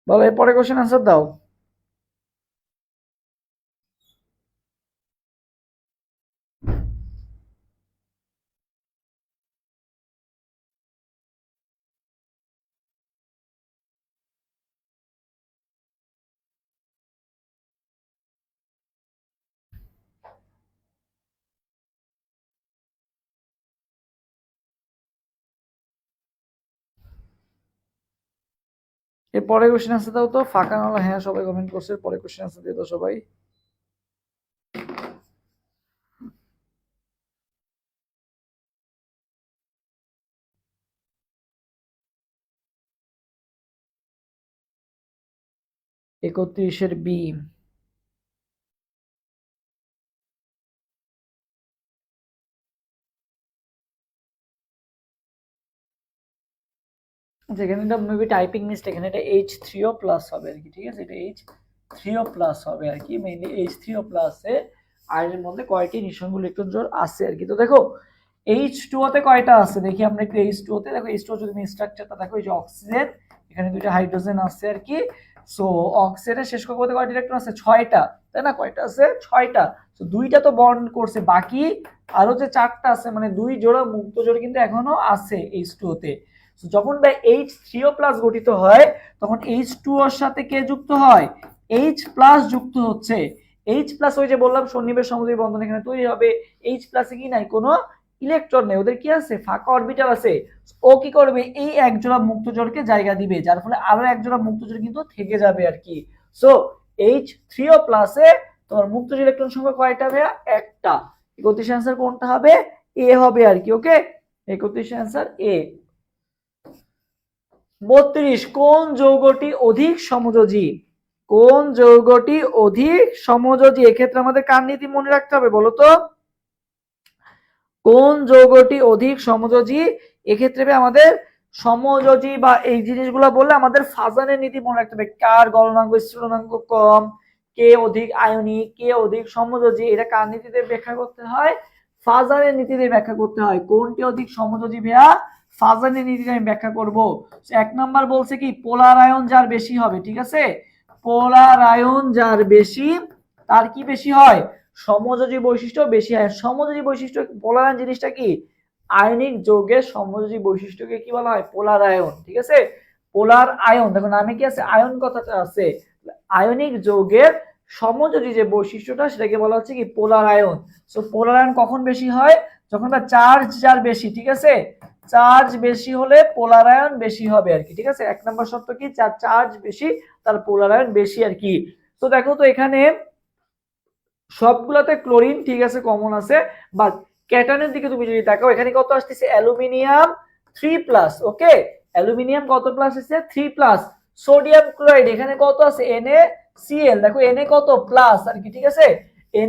A: বলো, এরপরে কোশ্চেন আনসার দাও। এর পরে কোশ্চেন আনসার দাও তো, ফাঁকা না হলে। হ্যাঁ, সবাই কমেন্ট করছে, পরে কোশ্চেন আনসার দিয়ে দাও সবাই। একত্রিশের বি। যেখানে এটা মেবি টাইপিং মিস্টেক, এখানে এটা H3O প্লাস হবে আর কি, ঠিক আছে, এটা H3O প্লাস হবে আর কি, মেইনলি H3O প্লাসে আয়নের মধ্যে কয়টি নিঃসঙ্গ ইলেকট্রন জোড় আছে আর কি। তো দেখো H2O তে কয়টা আছে দেখি আমরা একটু। H2O তে দেখো, H2O যদি তুমি স্ট্রাকচারটা দেখো, এই যে অক্সিজেন, এখানে দুইটা হাইড্রোজেন আছে আর কি। সো অক্সিজেনের শেষ কক্ষপথে কয়টা ইলেকট্রন আছে? 6টা, তাই না? কয়টা আছে? 6টা। তো দুইটা তো বন্ড করছে, বাকি আরো যে 4টা আছে, মানে দুই জোড়া মুক্ত জোড় কিন্তু এখনো আছে H2O তে। যখন H3O প্লাস গঠিত হয়, তখন H2O এর সাথে কে যুক্ত হয়? H প্লাস যুক্ত হচ্ছে। H প্লাস, ওই যে বললাম সন্নিবেশ সমযোজী বন্ধন এখানে তৈরি হবে। H প্লাসে কি নাই? কোনো ইলেকট্রন নেই, ওদের কি আছে? ফাঁকা অরবিটাল আছে। ও কি করবে? এই এক জোড়া মুক্ত জোড়কে জায়গা দিবে, যার ফলে আরো এক জোড়া মুক্ত জোড় কিন্তু থেকে যাবে আর কি। সো H3O প্লাসে তোমার মুক্ত জোড় ইলেকট্রন সংখ্যা কয়টা ভাইয়া? একটা। 31 অ্যান্সার কোনটা হবে? এ হবে আর কি। ওকে, 31 অ্যান্সার এ। 32, কোন যৌগটি অধিক সমযোজী? কোন যৌগটি অধিক সমযোজী? এক্ষেত্রে আমাদের কার নীতি মনে রাখতে হবে বলো তো? কোন যৌগটি অধিক সমযোজী? এক্ষেত্রে আমাদের সমযোজী বা এই জিনিসগুলো বললে আমাদের ফাজানের নীতি মনে রাখতে হবে। কার গলনাঙ্ক স্থূলনাঙ্ক কম, কে অধিক আয়নিক, কে অধিক সমযোজী, এটা কার নীতিতে ব্যাখ্যা করতে হয়? ফাজানের নীতিতে ব্যাখ্যা করতে হয়। কোনটি অধিক সমযোজী ভাইয়া? ফাজানের নীতিতে আমি ব্যাখ্যা করব। এক নাম্বার বলছে কি, পোলার আয়ন যার বেশি হবে, ঠিক আছে, পোলার আয়ন যার বেশি, তার কি বেশি হয়? সমযোজী বৈশিষ্ট্য বেশি হয়। সমযোজী বৈশিষ্ট্য, পোলার আয়ন জিনিসটা কি? আয়নিক যৌগের সমযোজী বৈশিষ্ট্যকে কি বলা হয়? পোলার আয়ন, ঠিক আছে। পোলার আয়ন, দেখো নামে কি আছে? আয়ন কথাটা আছে। আয়নিক যৌগের সমযোজী যে বৈশিষ্ট্যটা, সেটাকে বলা হচ্ছে কি? পোলার আয়ন। সো পোলার আয়ন কখন বেশি হয়? যখন চার্জ যার বেশি, ঠিক আছে, চার্জ বেশি হলে পোলার আয়ন বেশি হবে আর কি, ঠিক আছে। এক নম্বর শর্ত কি? চার্জ বেশি, তার পোলার আয়ন বেশি আর কি। তো দেখো তো এখানে সবগুলাতে ক্লোরিন, ঠিক আছে, কমন আছে, বাট ক্যাটায়নের দিকে তুমি যদি তাকাও, এখানে কত আসতেছে? অ্যালুমিনিয়াম 3+, ওকে, অ্যালুমিনিয়াম কত প্লাস আছে? 3+। সোডিয়াম ক্লোরাইড এখানে কত আছে? NaCl, দেখো Na কত? প্লাস আর কি, ঠিক আছে,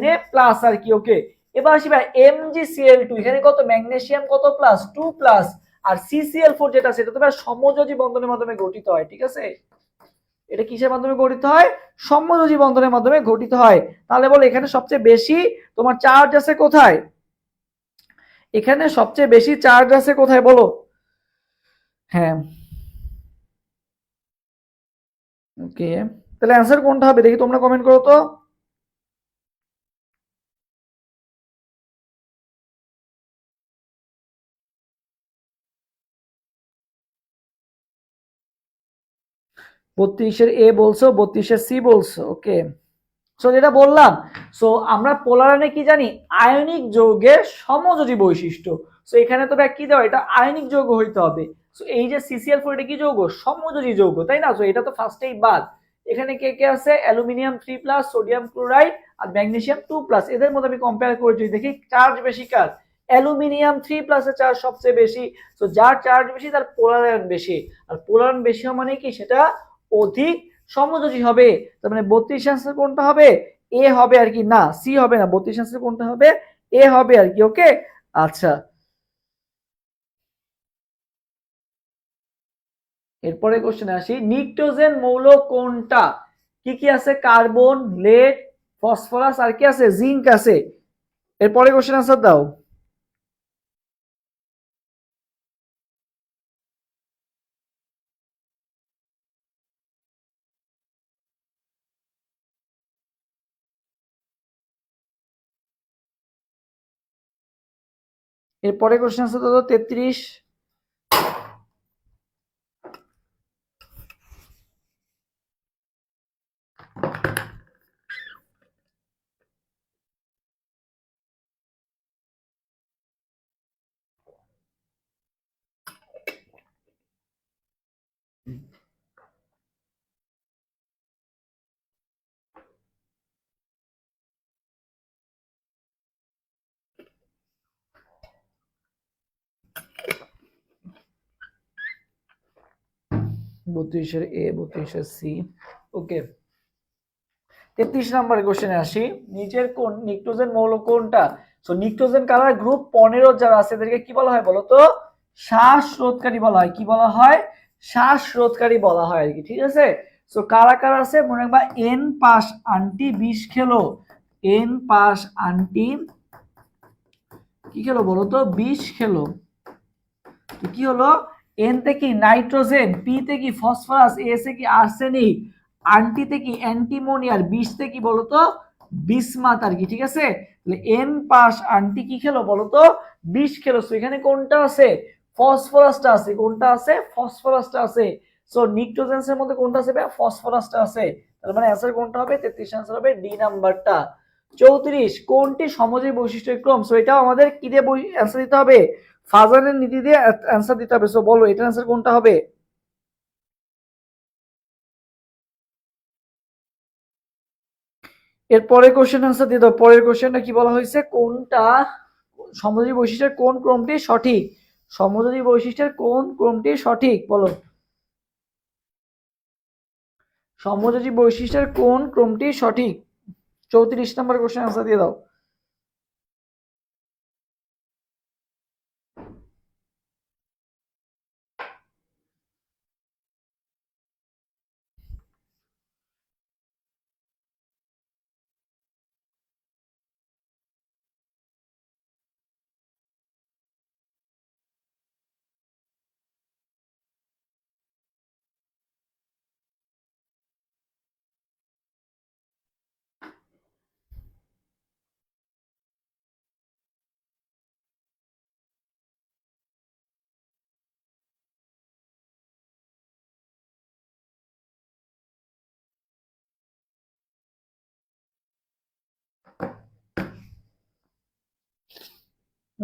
A: Na প্লাস আর কি। ওকে, এবার আসি ভাই MgCl2, এখানে কত? ম্যাগনেসিয়াম কত প্লাস? 2+। আর CCl4 যেটা, সেটা তো ভাই সমযোজী বন্ধনের মাধ্যমে গঠিত হয়, ঠিক আছে। এটা কিসের মাধ্যমে গঠিত হয়? সমযোজী বন্ধনের মাধ্যমে গঠিত হয়। তাহলে বলো, এখানে সবচেয়ে বেশি তোমার চার্জ আছে কোথায়? এখানে সবচেয়ে বেশি চার্জ আছে কোথায় বলো? হ্যাঁ, ওকে, তাহলে অ্যান্সার কোনটা হবে দেখি, তোমরা কমেন্ট করো তো। বত্রিশের এ বলছো, 32-এর সি বলছো, ওকে। সো যেটা বললাম, সো আমরা পোলারায়নে কি জানি? আয়নিক যৌগের সমযোজী বৈশিষ্ট্য। সো এখানে তো কি দেওয়া? এটা আয়নিক যৌগ হইতে হবে। সো এই যে CCl4, এটা কি যৌগ? সমযোজী যৌগ, তাই না? সো এটা তো ফার্স্টেই বাদ। এখানে কে কে আছে? অ্যালুমিনিয়াম 3+, সোডিয়াম ক্লোরাইড আর ম্যাগনেসিয়াম 2+। এদের মধ্যে আমি কম্পেয়ার করে যদি দেখি, চার্জ বেশি কার? অ্যালুমিনিয়াম 3+ এর চার্জ সবচেয়ে বেশি। সো যার চার্জ বেশি, তার পোলার আয়ন বেশি। আর পোলার আয়ন বেশি হওয়া মানে কি? সেটা অধিক সমযোজী হবে। তার মানে 32 অ্যান্সার কোনটা হবে? এ হবে আর কি, না সি হবে না। 32 অ্যান্সার কোনটা হবে? এ হবে আর কি। ওকে, আচ্ছা, এরপরে কোশ্চেনে আসি, নিক্টোজেন মৌল কোনটা? কি কি আছে? কার্বন, লেড, ফসফরাস, আর কি আছে? জিঙ্ক আছে। এরপরে কোশ্চেন আনসার দাও। এরপরে কোশ্চেন আনসার দাও 33। বত্রিশের এ, 32-এর সি। ওকে, 33 নম্বরের কোশ্চেনে আসি, নিচের কোন নিক্টোজেন মৌল কোনটা? সো নিক্টোজেন কালার গ্রুপ 15 যারা আছে এদেরকে কি বলা হয় বলো তো? শ্বাসরোধকারী বলা হয়। কি বলা হয়? শ্বাসরোধকারী বলা হয় আর কি, ঠিক আছে। সো কারা কারা আছে মনে রাখবা, এন পাস আন্টি 20 খেলো, এন পাস আন্টি কি খেলো বলো তো? 20 খেলো। তো কি হলো? এন তে কি নাইট্রোজেন, পি তে কি ফসফরাস, এস এ কি আর্সেনিক, আন্টি তে কি অ্যান্টিমোনি, আর 20 তে কি বলতো? বিসমাথ আর কি, ঠিক আছে। তাহলে এন পাস আন্টি কি খেলো বলতো? 20 খেলো। সো এখানে কোনটা আছে? ফসফরাসটা আছে। কোনটা আছে? ফসফরাসটা আছে। সো নিক্টোজেন্সের মধ্যে কোনটা আছে? ফসফরাসটা আছে। তার মানে অ্যান্সার কোনটা হবে? 33 অ্যান্সার হবে ডি নাম্বারটা। 34 কোনটি সমযোজী বৈশিষ্ট্যের ক্রম? সো এটাও আমাদের কি দিয়ে অ্যান্সার দিতে হবে? ফাজানের নীতি দিয়ে অ্যান্সার দিতে হবে। সো বলো এটার অ্যান্সার কোনটা হবে? এর পরের কোশ্চেন অ্যান্সার দিয়ে দাও। পরের কোশ্চেনটা কি বলা হয়েছে? কোনটা সমযোজী বৈশিষ্ট্যের কোন ক্রমটি সঠিক? সমযোজী বৈশিষ্ট্যের কোন ক্রমটি সঠিক বলো? সমযোজী বৈশিষ্ট্যের কোন ক্রমটি সঠিক? 34 নম্বর কোশ্চেন অ্যান্সার দিয়ে দাও।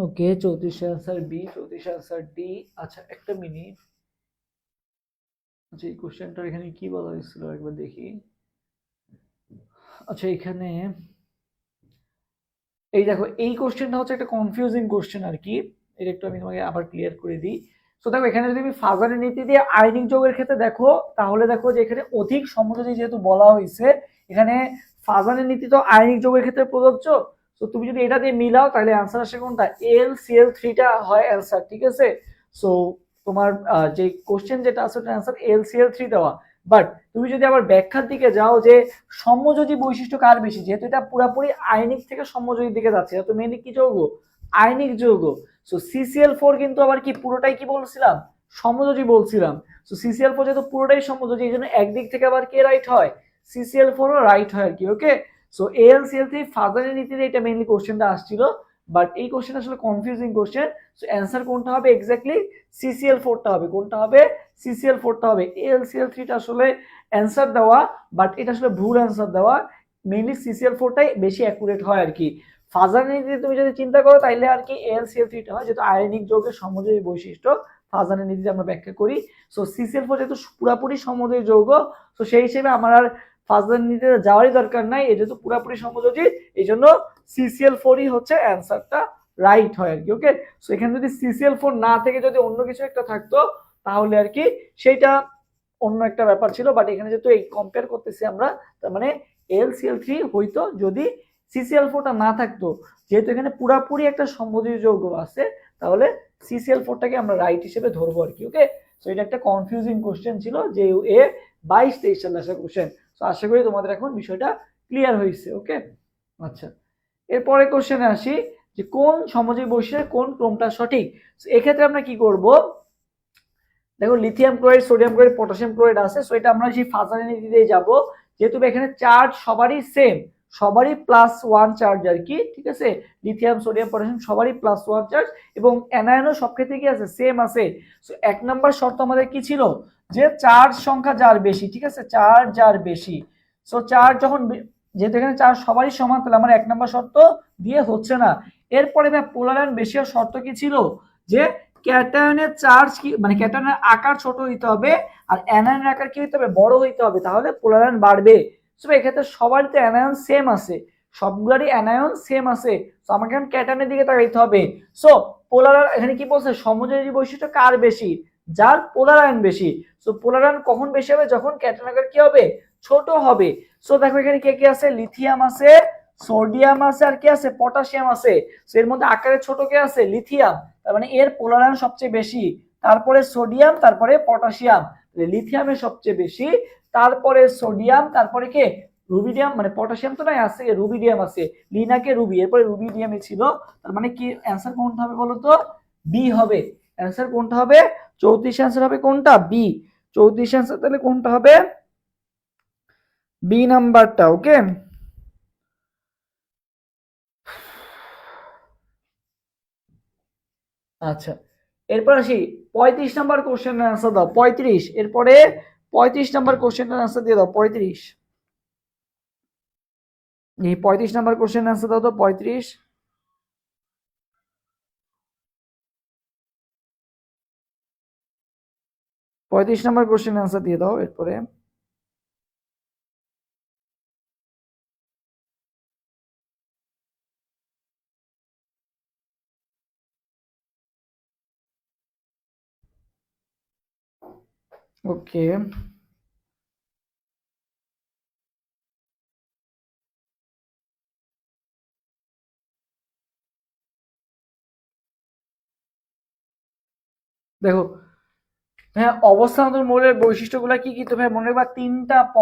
A: ওকে, 34 অ্যান্সার বি, 34 অ্যান্সার ডি। আচ্ছা একটা মিনিট, আচ্ছা এই কোশ্চেনটার এখানে কি বলা হয়েছিল একবার দেখি। আচ্ছা এখানে এই দেখো, এই কোশ্চেনটা হচ্ছে একটা কনফিউজিং কোশ্চেন আর কি। এটা একটু আমি তোমাকে আবার ক্লিয়ার করে দিই। সো দেখো এখানে যদি তুমি ফাজারের নীতি দিয়ে আয়নিক যৌগের ক্ষেত্রে দেখো, তাহলে দেখো যে এখানে অধিক সমযোজী যেহেতু বলা হয়েছে, এখানে ফাজারের নীতি তো আয়নিক যৌগের ক্ষেত্রে প্রযোজ্য। তো তুমি যদি এটা দিয়ে মিলাও তাহলে অ্যান্সার আসে কোনটা? LCl3টা হয় অ্যান্সার, ঠিক আছে। সো তোমার যে কোশ্চেন যেটা আছে ওটার অ্যান্সার LCl3 দেওয়া। বাট তুমি যদি আবার ব্যাখ্যার দিকে যাও যে সমযোজী বৈশিষ্ট্য কার বেশি, যেহেতু এটা পুরোপুরি আয়নিক থেকে সমযোজীর দিকে যাচ্ছে, এটা তো মেইনলি কি যৌগ? আয়নিক যৌগ। সো CCl4 কিন্তু আবার কি পুরোটাই কি বলছিলাম? সমযোজী বলছিলাম। সো CCl4 যেহেতু পুরোটাই সমযোজী, এই জন্য একদিক থেকে আবার কে রাইট হয়? CCl4 ও রাইট হয় আর কি। ওকে, সো AlCl3 ফাজারের নীতিতে এটা মেইনলি কোশ্চেনটা আসছিল, বাট এই কোশ্চেন আসলে কনফিউজিং কোশ্চেন। সো অ্যান্সার কোনটা হবে এক্স্যাক্টলি? CCl4টা হবে। কোনটা হবে? CCl4টা হবে। AlCl3টা আসলে অ্যান্সার দেওয়া, বাট এটা আসলে ভুল অ্যান্সার দেওয়া। মেইনলি CCl4টাই বেশি অ্যাকুরেট হয় আর কি। ফাজারের নীতিতে তুমি যদি চিন্তা করো তাইলে আর কি AlCl3টা হয়, যেহেতু আয়নিক যৌগের সমযোজী বৈশিষ্ট্য ফাজারের নীতিতে আমরা ব্যাখ্যা করি। সো CCl4 যেহেতু পুরোপুরি সমযোজী যৌগ, তো সেই হিসেবে আমার আর ফাজারের নীতিতে যাওয়ারই দরকার নাই, এই যেহেতু পুরোপুরি সমযোজী, এই জন্য CCl4ই হচ্ছে অ্যান্সারটা রাইট হয় আর কি। ওকে, সো এখানে যদি CCl4 না থেকে যদি অন্য কিছু একটা থাকতো তাহলে আর কি সেইটা অন্য একটা ব্যাপার ছিল, বাট এখানে যেহেতু এই কম্পেয়ার করতেছি আমরা, তার মানে LCl3 হইতো যদি CCl4টা না থাকতো। যেহেতু এখানে পুরাপুরি একটা সমযোজী যৌগ আছে, তাহলে CCl4টাকে আমরা রাইট হিসেবে ধরবো আর কি। ওকে, সো এটা একটা কনফিউজিং কোশ্চেন ছিল যে এ 22-23 সালে আসা কোশ্চেন। সো আশা করি তোমাদের এখন বিষয়টা ক্লিয়ার হয়েছে। ওকে, আচ্ছা এরপরে কোশ্চেনে আসি যে কোন সমযোজী বৈশিষ্ট্যের কোন ক্রমটা সঠিক। এক্ষেত্রে আমরা কি করব, দেখো lithium chloride, sodium chloride, potassium chloride আছে, সো এটা আমরা সেই ফাজার এনার্জিতেই যাব, যেহেতু এখানে চার্জ সবারই সেম, সবারই +1 চার্জ আর কি, ঠিক আছে, লিথিয়াম সোডিয়াম পটাশিয়াম সবারই +1 চার্জ, এবং অ্যানায়নও সব ক্ষেত্রে কি আছে, সেম আছে। সো এক নাম্বার শর্ত আমাদের কি ছিল, যে চার্জ সংখ্যা যার বেশি, ঠিক আছে, চার্জ যার বেশি, সো চার্জ যখন যেহেতু এখানে চার্জ সবারই সমান, তাহলে আমার এক নাম্বার শর্ত দিয়ে হচ্ছে না। এরপরে পোলার আয়ন বেশি হওয়ার শর্ত কি ছিল, যে ক্যাটায়নের চার্জ কি, মানে ক্যাটায়নের আকার ছোট হইতে হবে আর অ্যানায়নের আকার কি হইতে হবে, বড় হইতে হবে, তাহলে পোলার আয়ন বাড়বে। সো এক্ষেত্রে সবারই তো অ্যানায়ন সেম আছে, সবগুলোরই অ্যানায়ন সেম আছে, তো আমাকে এখন ক্যাটায়নের দিকে তাকাইতে হবে। সো পোলার এখানে কি বলছে, সমযোজী বৈশিষ্ট্য কার বেশি, যার পোলার আয়ন বেশি। সো পোলার আয়ন কখন বেশি হবে, যখন ক্যাটায়ন আকার কি হবে, ছোট হবে। সো দেখো এখানে কে কে আছে, লিথিয়াম আছে, সোডিয়াম আছে, আর কি আছে, পটাশিয়াম আছে। সো এর মধ্যে আকারে ছোট কে আছে, লিথিয়াম, তার মানে এর পোলার আয়ন সবচেয়ে বেশি, তারপরে সোডিয়াম, তারপরে পটাশিয়াম, লিথিয়ামের সবচেয়ে বেশি, তারপরে সোডিয়াম, তারপরে কে, রুবিডিয়াম, মানে পটাশিয়াম তো নাই, আছে রুবিডিয়াম আছে, লিনাকে রুবি, এরপরে রুবিডিয়ামে ছিল, তার মানে কি অ্যান্সার কোনটা হবে বলো তো, বি হবে। অ্যান্সার কোনটা হবে, 34 অ্যান্সার হবে কোনটা, বি। 34 অ্যান্সার তাহলে কোনটা হবে, বি নাম্বারটা। ওকে, আচ্ছা এরপর আসি 35 নাম্বার কোশ্চেনের আনসার দাও, 35, এরপরে 35 নাম্বার কোশ্চেনের আনসার দিয়ে দাও, 35, এই 35 নাম্বার কোশ্চেনের আনসার দাও তো, 35, 35 নাম্বার কোশ্চেনের আনসার দিয়ে দাও এরপরে। ওকে, দেখো হ্যাঁ, অবস্থান্তর মৌলের বৈশিষ্ট্যগুলো কি কি, তো ভাই মনে রাখবা 3টা প,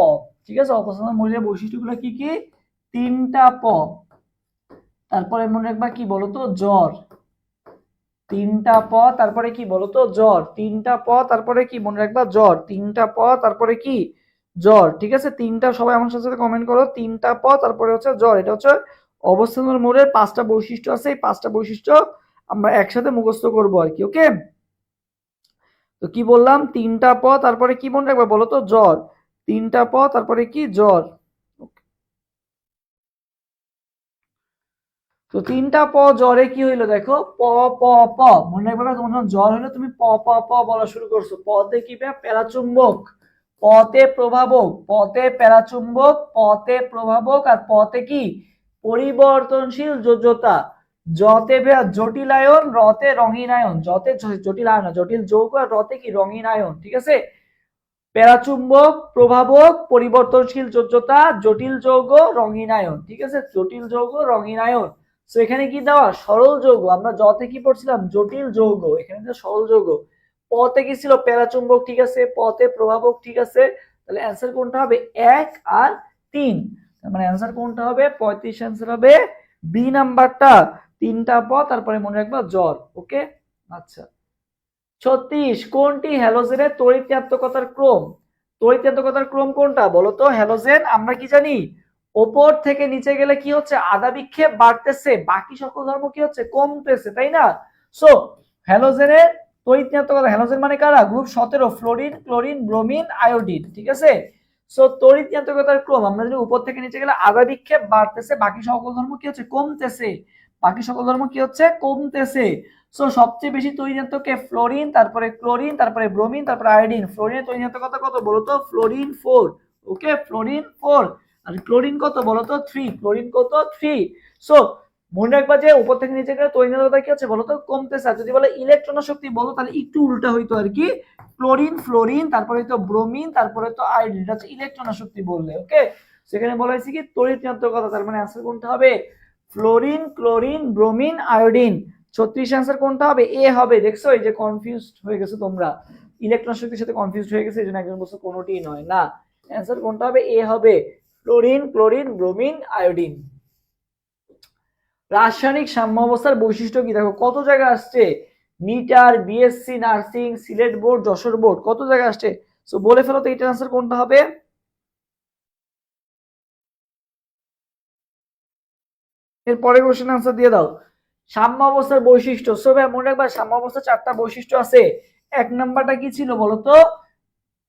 A: ঠিক আছে, অবস্থান্তর মৌলের বৈশিষ্ট্যগুলো কি কি, 3টা প, তারপরে মনে রাখবা কি বলতো, জ্বর, 3টা প, তারপরে কি বলতো, জ্বর, 3টা প, তারপরে কি মনে রাখবা, জ্বর, 3টা প, তারপরে কি, জ্বর, ঠিক আছে, 3টা, সবাই আমার সাথে কমেন্ট করো, 3টা প, তারপরে হচ্ছে জ্বর, এটা হচ্ছে অবস্থান্তর মৌলের 5টা বৈশিষ্ট্য আছে, এই 5টা বৈশিষ্ট্য আমরা একসাথে মুখস্থ করবো আর কি। ওকে, তো কি বললাম, 3টা প, তারপরে কি মনে রাখবা বলো তো, জ্বর, 3টা প, তারপরে কি, জ্বর। তো 3টা প জ্বরে কি হইলো, দেখো প প প, মনে রাখবে তোমার যখন জ্বর হলো তুমি প প প বলা শুরু করছো, পতে কি প্যারাচুম্বক, পতে প্রভাবক, পতে প্যারাচুম্বক, পতে প্রভাবক, আর পতে কি পরিবর্তনশীল যোজ্যতা, জতে জটিল আয়ন, রতে রঙিন আয়ন, জতে জটিল আয়ন, জটিল যৌগ, আর রতে কি রঙিন আয়ন, ঠিক আছে, প্যারাচুম্বক, প্রভাবক, পরিবর্তনশীল যোজ্যতা, জটিল যৌগ, রঙিন আয়ন, ঠিক আছে, জটিল যৌগ, রঙিন আয়ন। সো এখানে কি দেওয়া, সরল যৌগ, আমরা যতে কি পড়ছিলাম, জটিল যৌগ, এখানে সরল যৌগ, পতে কি ছিল, প্যারাচুম্বক, ঠিক আছে, পতে প্রভাবক, ঠিক আছে, তাহলে অ্যান্সার কোনটা হবে, 1 আর 3, মানে অ্যান্সার কোনটা হবে, 35 অ্যান্সার হবে বি নাম্বারটা, 3টা প, তারপরে মনে রাখবা জ্বর। ওকে, আচ্ছা 36, কোনটি হ্যালোজেনের তড়িৎ-ঋণাত্মকতার ক্রম, তড়িৎ-ঋণাত্মকতার ক্রম কোনটা বলতো, হ্যালোজেন আমরা কি জানি, ওপর থেকে নিচে গেলে কি হচ্ছে, আধা বিক্ষেপ বাড়তেছে, বাকি সকল ধর্ম কি হচ্ছে, কমতেছে, তাই না। সো হ্যালোজেনের তড়িৎ-ঋণাত্মকতা, হ্যালোজেন মানে কারা, group 17, fluorine, chlorine, bromine, iodine, ঠিক আছে। সো তড়িৎ-ঋণাত্মকতার ক্রম আমরা জানি, উপর থেকে নিচে গেলে আধা বিক্ষেপ বাড়তেছে, বাকি সকল ধর্ম কি হচ্ছে, কমতেছে, বাকি সকল ধর্ম কি হচ্ছে, কমতেছে। সো সবচেয়ে বেশি তড়িৎ কে, ফ্লোরিন, তারপরে ক্লোরিন, তারপরে ব্রোমিন, তারপরে আয়োডিন। ফ্লোরিনের তড়িৎ কত বলতো, ফ্লোরিন 4, ওকে, ফ্লোরিন 4, আর ক্লোরিন কত বলতো, 3, ক্লোরিন কত, 3। সো মনে রাখবা যে উপর থেকে নিচে গেলে তড়িৎ কি হচ্ছে বলতো, কমতেছে, আর যদি বলে ইলেকট্রন শক্তি বলো তাহলে একটু উল্টা হইতো আর কি, ক্লোরিন, ফ্লোরিন, তারপরে তো ব্রোমিন, তারপরে তো আয়োডিন, এটা হচ্ছে ইলেকট্রন শক্তি বললে। ওকে, সেখানে বলা হয়েছে কি তড়িৎ কথা, তার মানে आंसर কোনটা হবে, fluorine, chlorine, bromine, iodine. 36 answer কোনটা হবে, এ হবে, দেখছো এই যে কনফিউজড হয়ে গেছো তোমরা। ইলেকট্রন শক্তির সাথে কনফিউজ হয়ে গেছে, এই জন্য একজন বলছে কোনোটি নয়। না, অ্যান্সার কোনটা হবে? এ হবে, ফ্লোরিন, ক্লোরিন, ব্রোমিন, আয়োডিন। রাসায়নিক সাম্য অবস্থার বৈশিষ্ট্য কি? দেখো কত জায়গা আসছে, meter, BSc nursing, Sylhet board, Jessore board, কত জায়গা আসছে। সো বলে ফেলো তো এটার আনসার কোনটা হবে? এর পরে কোশ্চেন আনসার দিয়ে দাও। সাম্য অবস্থার বৈশিষ্ট্য, সো ভাই মনে রাখবা সাম্য অবস্থার 4টা বৈশিষ্ট্য আছে। এক নাম্বারটা কি ছিল বলতো?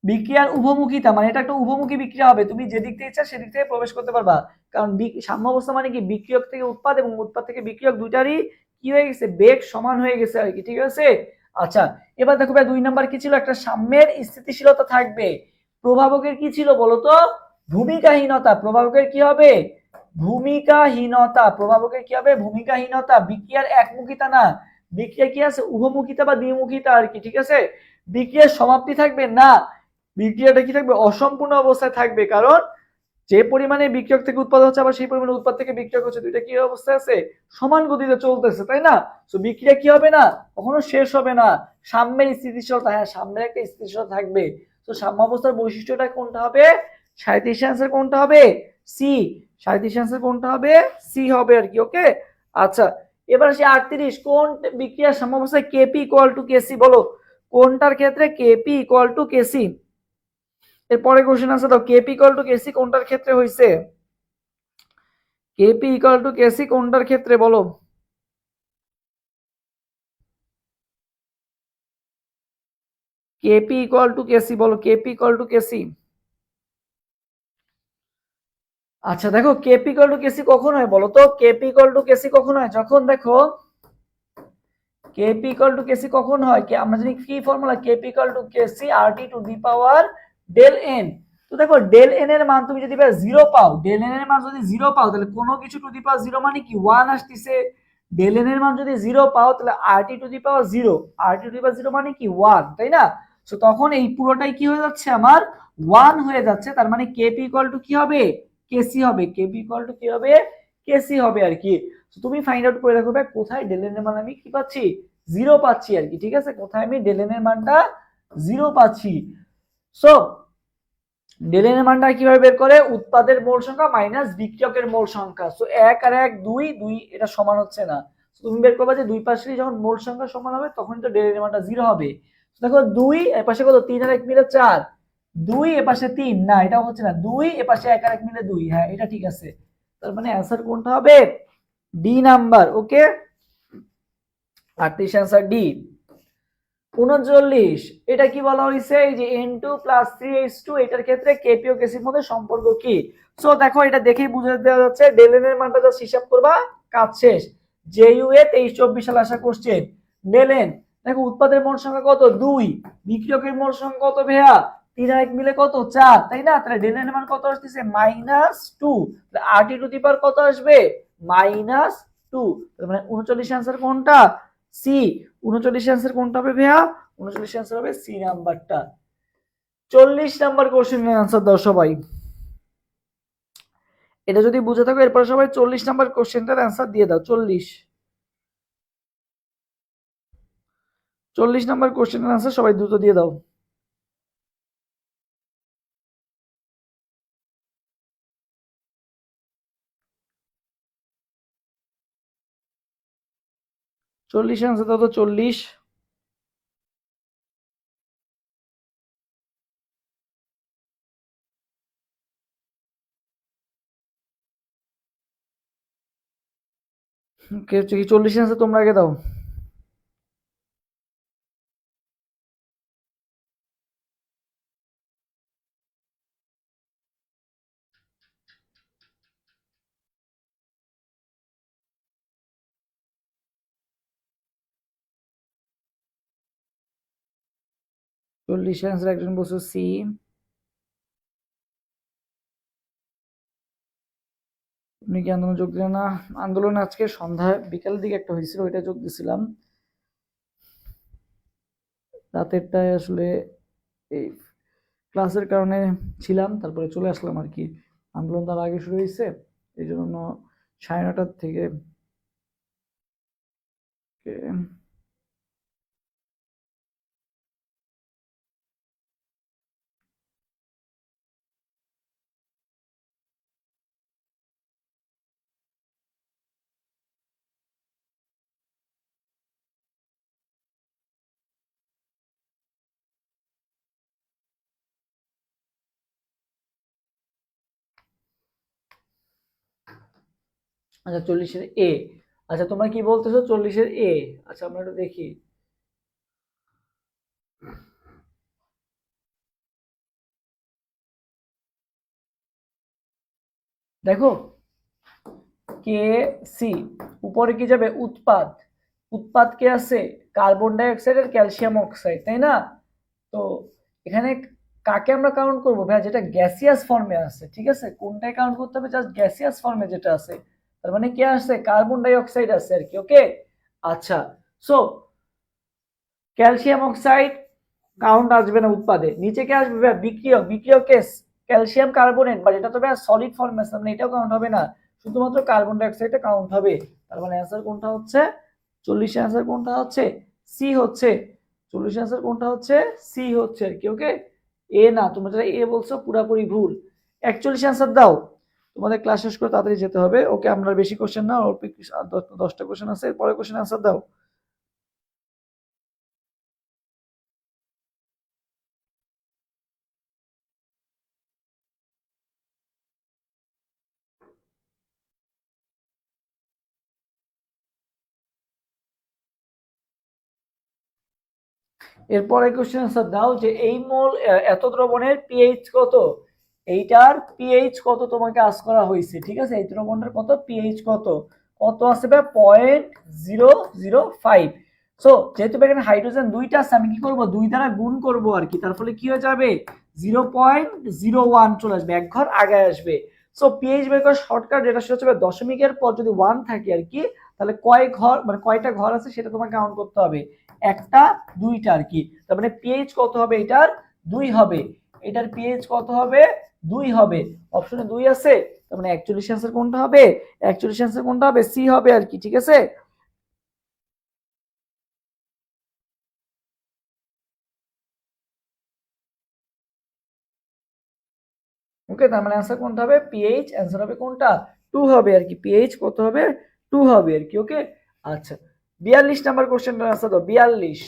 A: বিক্রিয়ার উভমুখিতা, মানে এটা একটা উভমুখী বিক্রিয়া হবে, তুমি যেদিক থেকে ইচ্ছা সেদিক থেকে প্রবেশ করতে পারবা। কারণ সাম্য অবস্থা মানে কি, বিক্রিয়ক থেকে উৎপাদ এবং উৎপাদ থেকে বিক্রিয়ক দুইটারই কি হয়ে গেছে, বেগ সমান হয়ে গেছে আর কি, ঠিক আছে। আচ্ছা, এবার দেখো ভাই 2 নাম্বার কি ছিল? একটা সাম্যের স্থিতিশীলতা থাকবে। প্রভাবকের কি ছিল বলতো? ভূমিকাহীনতা। প্রভাবকের কি হবে? ভূমিকাহীনতা। প্রভাবকের কি হবে? ভূমিকাহীনতা। বিক্রিয়ার একমুখিতা না, বিক্রিয়া কি আছে, উভমুখিতা বা দ্বিমুখিতা আর কি, ঠিক আছে। বিক্রিয়ার সমাপ্তি থাকবে না, বিক্রিয়াটা কি থাকবে? অসম্পূর্ণ অবস্থায় থাকবে, কারণ যে পরিমাণে বিক্রিয়ক থেকে উৎপাদ হচ্ছে আবার সেই পরিমাণে উৎপাদ থেকে বিক্রিয়ক হচ্ছে, দুইটা কি অবস্থায় আছে? সমান গতিতে চলতেছে, তাই না? তো বিক্রিয়া কি হবে না, কখনো শেষ হবে না। সাম্যের স্থিতিশীলতা, হ্যাঁ সাম্যের একটা স্থিতিশীলতা থাকবে। তো সাম্য অবস্থার বৈশিষ্ট্যটা কোনটা হবে? 37 অ্যান্সার কোনটা হবে? সি। 37 অ্যান্সার কোনটা হবে? সি হবে আর কি, ওকে। আচ্ছা, এবার আসি 38, কোন বিক্রিয়ার সাম্য অবস্থায় কেপি ইকুয়াল টু কেসি, বলো কোনটার ক্ষেত্রে কেপি ইকুয়াল টু কেসি? এরপরে কোশ্চেন আছে দাও, কেপি ইকুয়াল টু কেসি কোনটার ক্ষেত্রে হইছে? কেপি ইকুয়াল টু কেসি কোনটার ক্ষেত্রে বলো? কেপি ইকুয়াল টু কেসি বলো, কেপি ইকুয়াল টু কেসি। আচ্ছা দেখো, কেপি ইকুয়াল টু কেসি কখন হয় বলো তো? কেপি ইকুয়াল টু কেসি কখন হয়? যখন দেখো কেপি ইকুয়াল টু কেসি কখন হয়, কি আমরা জানি কি formula, KP equal to KC RT to the power del n. তো দেখো ডেল এন এর মান তুমি যদি জিরো পাও, ডেল এন এর মান যদি জিরো পাও, তাহলে কোনো কিছু টু দি পাওয়ার জিরো মানে কি 1 আসতেছে। ডেল এন এর মান যদি জিরো পাও, তাহলে RT to the power zero, RT to the power zero মানে কি 1, তাই না? তো তখন এই পুরোটাই কি হয়ে যাচ্ছে আমার 1 হয়ে যাচ্ছে, তার মানে কেপি ইকুয়াল টু কি হবে? কেসি হবে। কেপি ইকুয়াল টু কি হবে? কেসি হবে আর কি। তুমি ফাইন্ড আউট করে দেখো ভাই কোথায় ডেল এন এর মান আমি কি পাচ্ছি, জিরো পাচ্ছি আর কি, ঠিক আছে। কোথায় আমি ডেল এন এর মানটা জিরো পাচ্ছি। সো ডেল এন এর মানটা কিভাবে বের করে? উৎপাদের মোল সংখ্যা মাইনাস বিক্রিয়কের মোল সংখ্যা। সো 1 আর 1 2 2, এটা সমান হচ্ছে না। তুমি বের করবে যে দুই পাশেরই যখন মোল সংখ্যা সমান হবে তখন তো ডেল এন এর মানটা জিরো হবে। দেখো 2 এর পাশে কত, 3 আর 1 মিলে 4, 2 এর পাশে 3, না এটাও হচ্ছে না, 2 এর পাশে 1 আর 1 মিলে 2, হ্যাঁ এটা ঠিক আছে। তার মানে অ্যান্সার কোনটা হবে? ডি নাম্বার, ওকে। 38 অ্যান্সার ডি। 39, এটা কি বলা হয়েছে? এই যে N2 + 3H2, এটার ক্ষেত্রে কেপি ও কেসির মধ্যে সম্পর্ক কি? সো দেখো এটা দেখেই বুঝে দেওয়া যাচ্ছে, ডেল এন এর মানটা জাস্ট হিসাব করবা, কাজ শেষ। জেইউ এ 23-24 সালে আসা কোশ্চেন। ডেল এন, দেখো উৎপাদের মোল সংখ্যা কত 2, বিক্রিয়কের মোল সংখ্যা কত ভাইয়া 3 আর 1 মিলে কত 4, তাই না? তাহলে ডেল এন এর মান কত আসছে? -2। তাহলে আরটি টু দি পাওয়ার কত আসবে? -2। তার মানে 39 অ্যান্সার কোনটা? সি। 39 অ্যান্সার কোনটা হবে ভাইয়া? 39 অ্যান্সার হবে সি নাম্বারটা। 40 নাম্বার কোশ্চেনের অ্যান্সার দাও সবাই। এটা যদি বুঝে থাকো এরপর সবাই 40 নাম্বার কোশ্চেনটার অ্যান্সার দিয়ে দাও। 40 নাম্বার কোশ্চেনের অ্যান্সার সবাই দ্রুত দিয়ে দাও। চল্লিশ অ্যান্সার দাও তো 40। কে হচ্ছে কি 40 অ্যান্সার তোমরা আগে দাও। চল্লিশ অ্যান্সার একজন বলছো সি। আপনি কি আন্দোলনে যোগ দিলেন না? আন্দোলন আজকে সন্ধ্যায় বিকালের দিকে একটা হয়েছিল, ওইটা যোগ দিছিলাম। রাতেরটায় আসলে এই ক্লাসের কারণে ছিলাম, তারপরে চলে আসলাম আর কি। আন্দোলন তার আগে শুরু হয়েছে, এই জন্য 9:30 থেকে আচ্ছা 40-এর এ। আচ্ছা তোমরা কি বলতেছো 40-এর এ? আচ্ছা আমরা একটু দেখি। দেখো কে সি, উপরে কি যাবে উৎপাদ, উৎপাদ কে আছে কার্বন ডাই অক্সাইড আর ক্যালসিয়াম অক্সাইড, তাই না? তো এখানে কাকে আমরা কাউন্ট করবো ভাই, যেটা গ্যাসিয়াস ফর্মে আছে, ঠিক আছে, কোনটাই কাউন্ট করতে হবে, জাস্ট গ্যাসিয়াস ফর্মে যেটা আছে, তার মানে কি আছে কার্বন ডাই অক্সাইড আছে আর কি। ওকে আচ্ছা, সো ক্যালসিয়াম অক্সাইড কাউন্ট আসবে না উৎপাদে, নিচে কে আসবে ভাই বিক্রিয়ক, বিক্রিয়কে ক্যালসিয়াম কার্বনেট, বাট এটা তো ভাই সলিড ফর্মে আছে, মানে এটাও কাউন্ট হবে না, শুধুমাত্র কার্বন ডাই অক্সাইডটা কাউন্ট হবে। তার মানে অ্যান্সার কোনটা হচ্ছে 40 অ্যান্সার কোনটা হচ্ছে সি হচ্ছে, 40 অ্যান্সার কোনটা হচ্ছে সি হচ্ছে আর কি। ওকে এ না, তোমরা যারা এ বলছো পুরাপুরি ভুল, 41 অ্যান্সার দাও, তোমাদের ক্লাস শেষ করে তাড়াতাড়ি যেতে হবে। ওকে আমরা বেশি কোশ্চেন না, অল্প 10টা কোশ্চেন আছে, পরের কোশ্চেন অ্যান্সার দাও। এরপরে কোশ্চেন আনসার দাও যে এই মোল এত দ্রবণের পিএইচ কত, এইটার পিএইচ কত তোমাকে আস করা হয়েছে, ঠিক আছে, এই দ্রবণের কত পিএইচ কত, কত আছে ভাই 0.005। সো যেহেতু এখানে হাইড্রোজেন দুইটা আছে, আমি কি করব দুই দ্বারা গুণ করব আর কি, তার ফলে কি হয়ে যাবে 0.01 চলে আসবে, এক ঘর আগে আসবে। সো পিএইচ বের করার শর্টকাট যেটা সেটা হচ্ছে দশমিকের পর যদি 1 থাকে আর কি, তাহলে কয় ঘর মানে কয়টা ঘর আছে সেটা তোমাকে কাউন্ট করতে হবে, একটা দুইটা আর কি। তার মানে পিএইচ কত হবে এটার 2 হবে, এটার পিএইচ কত হবে 2 হবে, অপশনে 2 আছে, তার মানে 41 অ্যান্সার কোনটা হবে, 41 অ্যান্সার কোনটা হবে সি হবে আর কি, ঠিক আছে। ওকে তার মানে অ্যান্সার কোনটা হবে পিএইচ, অ্যান্সার হবে কোনটা 2 হবে আর কি, পিএইচ কত হবে 2 হবে আর কি। ওকে আচ্ছা 42 নাম্বার কোশ্চেনটার অ্যান্সার দাও 42।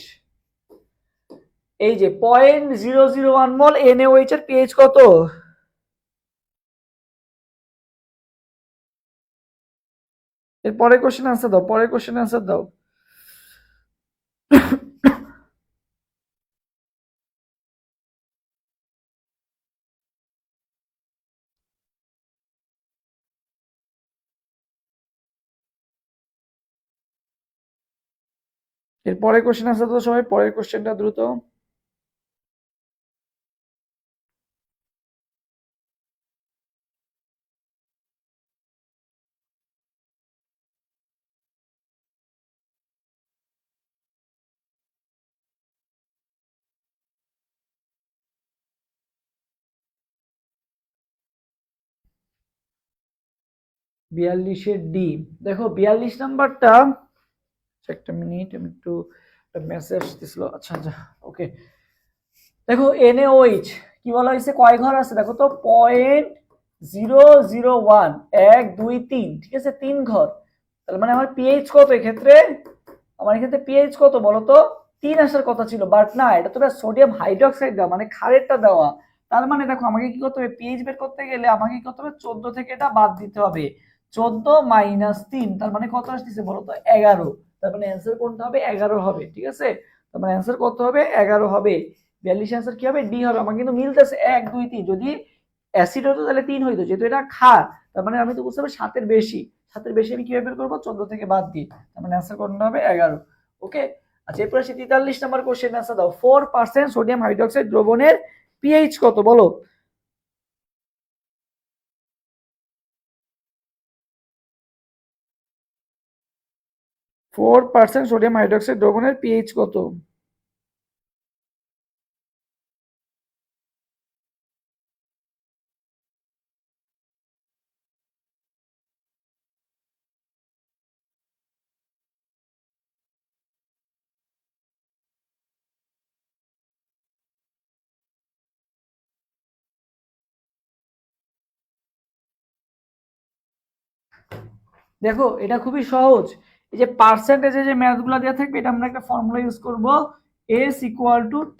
A: এই যে 0.001 মল NaOH এর পিএইচ কত, এর পরের কোশ্চেন অ্যান্সার দাও, পরের কোশ্চেন অ্যান্সার দাও। এর পরের কোশ্চেন অ্যান্সার দাও সবাই, পরের কোশ্চেনটা দ্রুত। বিয়াল্লিশের ডি, দেখো 42 নাম্বারটা, একটা মিনিট আমি একটু একটা মেসেজ দিছিল, আচ্ছা আচ্ছা ওকে। দেখো NaOH কি বলা হয়েছে কয় ঘর আছে, দেখো তো 0.001 1 2 3, ঠিক আছে 3 ঘর, তার মানে আমার পিএইচ কত এক্ষেত্রে, আমার এক্ষেত্রে পিএইচ কত বলো তো 3 আসার কথা ছিল, বাট না এটা তো সোডিয়াম হাইড্রোক্সাইড দেওয়া মানে ক্ষারেরটা দেওয়া, তার মানে দেখো আমাকে কি করতে হবে পিএইচ বের করতে গেলে আমাকে কি করতে হবে 14 থেকে এটা বাদ দিতে হবে, 14 - 3, তার মানে কত আসতেছে বলো তো 11, তার মানে অ্যান্সার কোনটা হবে 11 হবে, ঠিক আছে, তার মানে অ্যান্সার কত হবে 11 হবে। 42 অ্যান্সার কি হবে ডি হবে, আমার কিন্তু মিলতেছে 1 2 3, যদি অ্যাসিড হতো তাহলে 3 হইতো, যেহেতু এটা ক্ষার তার মানে আমি তো বুঝতে পারছি 7-এর বেশি, 7-এর বেশি আমি কিভাবে বের করবো 14 থেকে বাদ দিই, তার মানে অ্যান্সার কোনটা হবে 11। ওকে আচ্ছা এরপর আসি 43 নম্বর কোশ্চেন অ্যান্সার দাও, 4% সোডিয়াম হাইড্রোক্সাইড দ্রবণের পিএইচ কত বলো, 4% সোডিয়াম হাইড্রোক্সাইড দ্রবণের পিএইচ কত। দেখো এটা খুবই সহজ, এই যে পার্সেন্টেজে যে ম্যাথগুলো দেওয়া থাকবে এটা আমরা একটা ফর্মুলা ইউজ করব, S =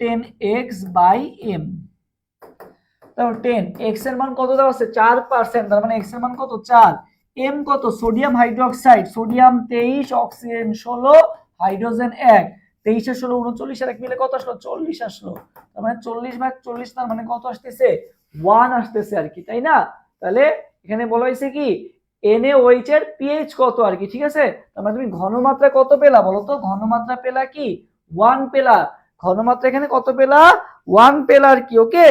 A: 10x/m, তারপর 10 x এর মান কত দেওয়া আছে 4%, তার মানে x এর মান কত 4, এম কত, sodium hydroxide, sodium 23, oxygen 16, hydrogen 1, 23 আর 16 39 আর 1 মিলে কত আসলো, 40 আসলো। তার মানে 40/40, তার মানে কত আসতেছে, 1 আসতেছে আর কি, তাই না? তাহলে এখানে বলা হয়েছে কি NaOH এর পিএইচ কত আর কি, ঠিক আছে? তার মানে তুমি ঘনমাত্রা কত পেলা বলো তো, ঘনমাত্রা পেলা কি 1 পেলা, ঘনমাত্রা এখানে কত পেলা 1 পেলা আর কি। ওকে,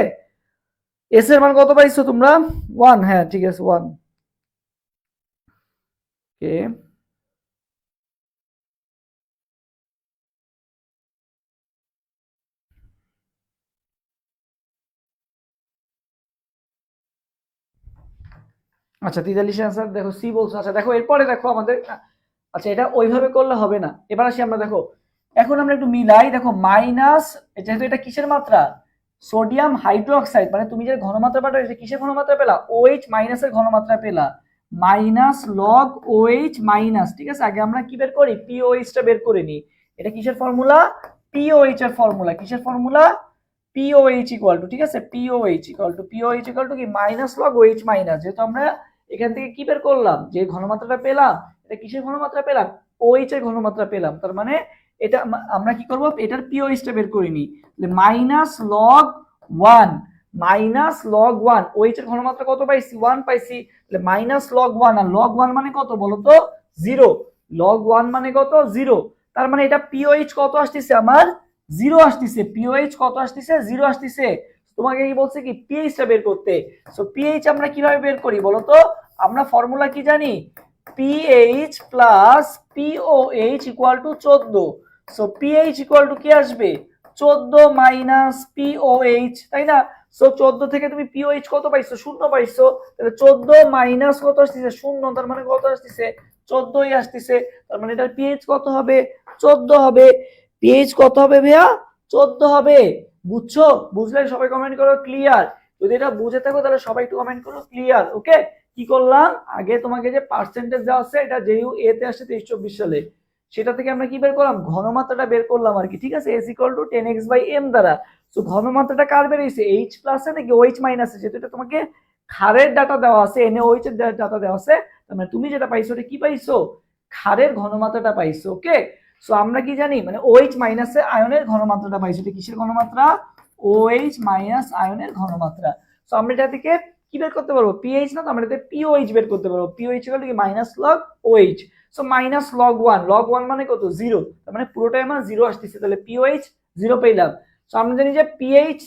A: এস এর মান কত পাইছো তোমরা 1, হ্যাঁ ঠিক আছে 1। ওকে, আচ্ছা 43 आंसर দেখো সি বলছো। আচ্ছা দেখো এরপরে দেখো আমাদের, আচ্ছা এটা ওইভাবে করলে হবে না, এবার আসি আমরা দেখো, এখন আমরা একটু মিলাই দেখো মাইনাস, যেহেতু এটা কিসের মাত্রা, সোডিয়াম হাইড্রোক্সাইড, মানে তুমি যে ঘনমাত্রা পাঠা এটা কিসের ঘনমাত্রা পেলা, OH মাইনাসের ঘনমাত্রা পেলা, মাইনাস লগ OH মাইনাস, ঠিক আছে? আগে আমরা কি বের করি, POH টা বের করে নিই। এটা কিসের ফর্মুলা, POH এর ফর্মুলা, কিসের ফর্মুলা, POH ইকুয়াল টু, ঠিক আছে, POH ইকুয়াল টু কি মাইনাস লগ OH মাইনাস, যেহেতু আমরা এখান থেকে কি বের করলাম, যে ঘনমাত্রাটা পেলাম এটা কিসের ঘনমাত্রা পেলাম, OH এর ঘনমাত্রা পেলাম, তার মানে এটা আমরা কি করব, এটার POH টা বের করে নিই, minus log 1, minus log 1, OH এর ঘনমাত্রা কত পাইছি 1 পাইছি, তাহলে মাইনাস লগ 1, আর লগ 1 মানে কত বলো তো 0, লগ 1 মানে কত 0, তার মানে এটা POH কত আসতেছে আমার 0 আসতেছে, POH কত আসতেছে 0 আসতেছে। তোমাকে কি বলছে কি পিএইচ টা বের করতে, সো পিএইচ আমরা কিভাবে বের করি বলো তো, আমরা ফর্মুলা কি জানি, pH plus pOH equal to 14, so pH equal to কি আসবে 14 মাইনাস পিওএইচ, তাই না? সো 14 থেকে তুমি পিওএইচ কত পাইছো 0 পাইছো, তাহলে 14 মাইনাস কত আসতেছে 0, তার মানে কত আসতেছে 14ই আসতেছে, তার মানে এটার পিএইচ কত হবে 14 হবে, পিএইচ কত হবে ভাইয়া 14 হবে। বুঝছো, বুঝলে সবাই কমেন্ট করো ক্লিয়ার, যদি এটা বুঝে থাকো তাহলে সবাই একটু কমেন্ট করো ক্লিয়ার। ওকে, কি করলাম, আগে তোমাকে যে পার্সেন্টেজ দেওয়া আছে এটা যেহেতু এ তে আসছে 23-24 সালে, সেটা থেকে আমরা কি বের করলাম, ঘনমাত্রাটা বের করলাম আর কি, ঠিক আছে, S ইকুয়াল টু 10x/m দ্বারা। সো ঘনমাত্রাটা কার বের হইছে, H প্লাস এ নাকি OH মাইনাস এ, যেহেতু এটা তোমাকে ক্ষারের ডাটা দেওয়া আছে, NaOH এর ডাটা দেওয়া আছে, তার মানে তুমি যেটা পাইছো এটা কি পাইছো, ক্ষারের ঘনমাত্রাটা পাইছো। ওকে, সো আমরা কি জানি, মানে OH মাইনাস এ আয়নের ঘনমাত্রাটা পাইছো, এটা কিসের ঘনমাত্রা, OH মাইনাস আয়নের ঘনমাত্রা। সো আমরা এটা থেকে কি বের করতে পারবো, পিএইচ না, তো আমরা এটাতে পিওএইচ বের করতে পারবো, pOH equal to minus log OH, so minus log 1, log 1 মানে কত 0, তার মানে পুরোটাই আমার 0 আসতেছে, তাহলে পিওএইচ 0 পেলাম। সো আমরা জানি যে পিএইচ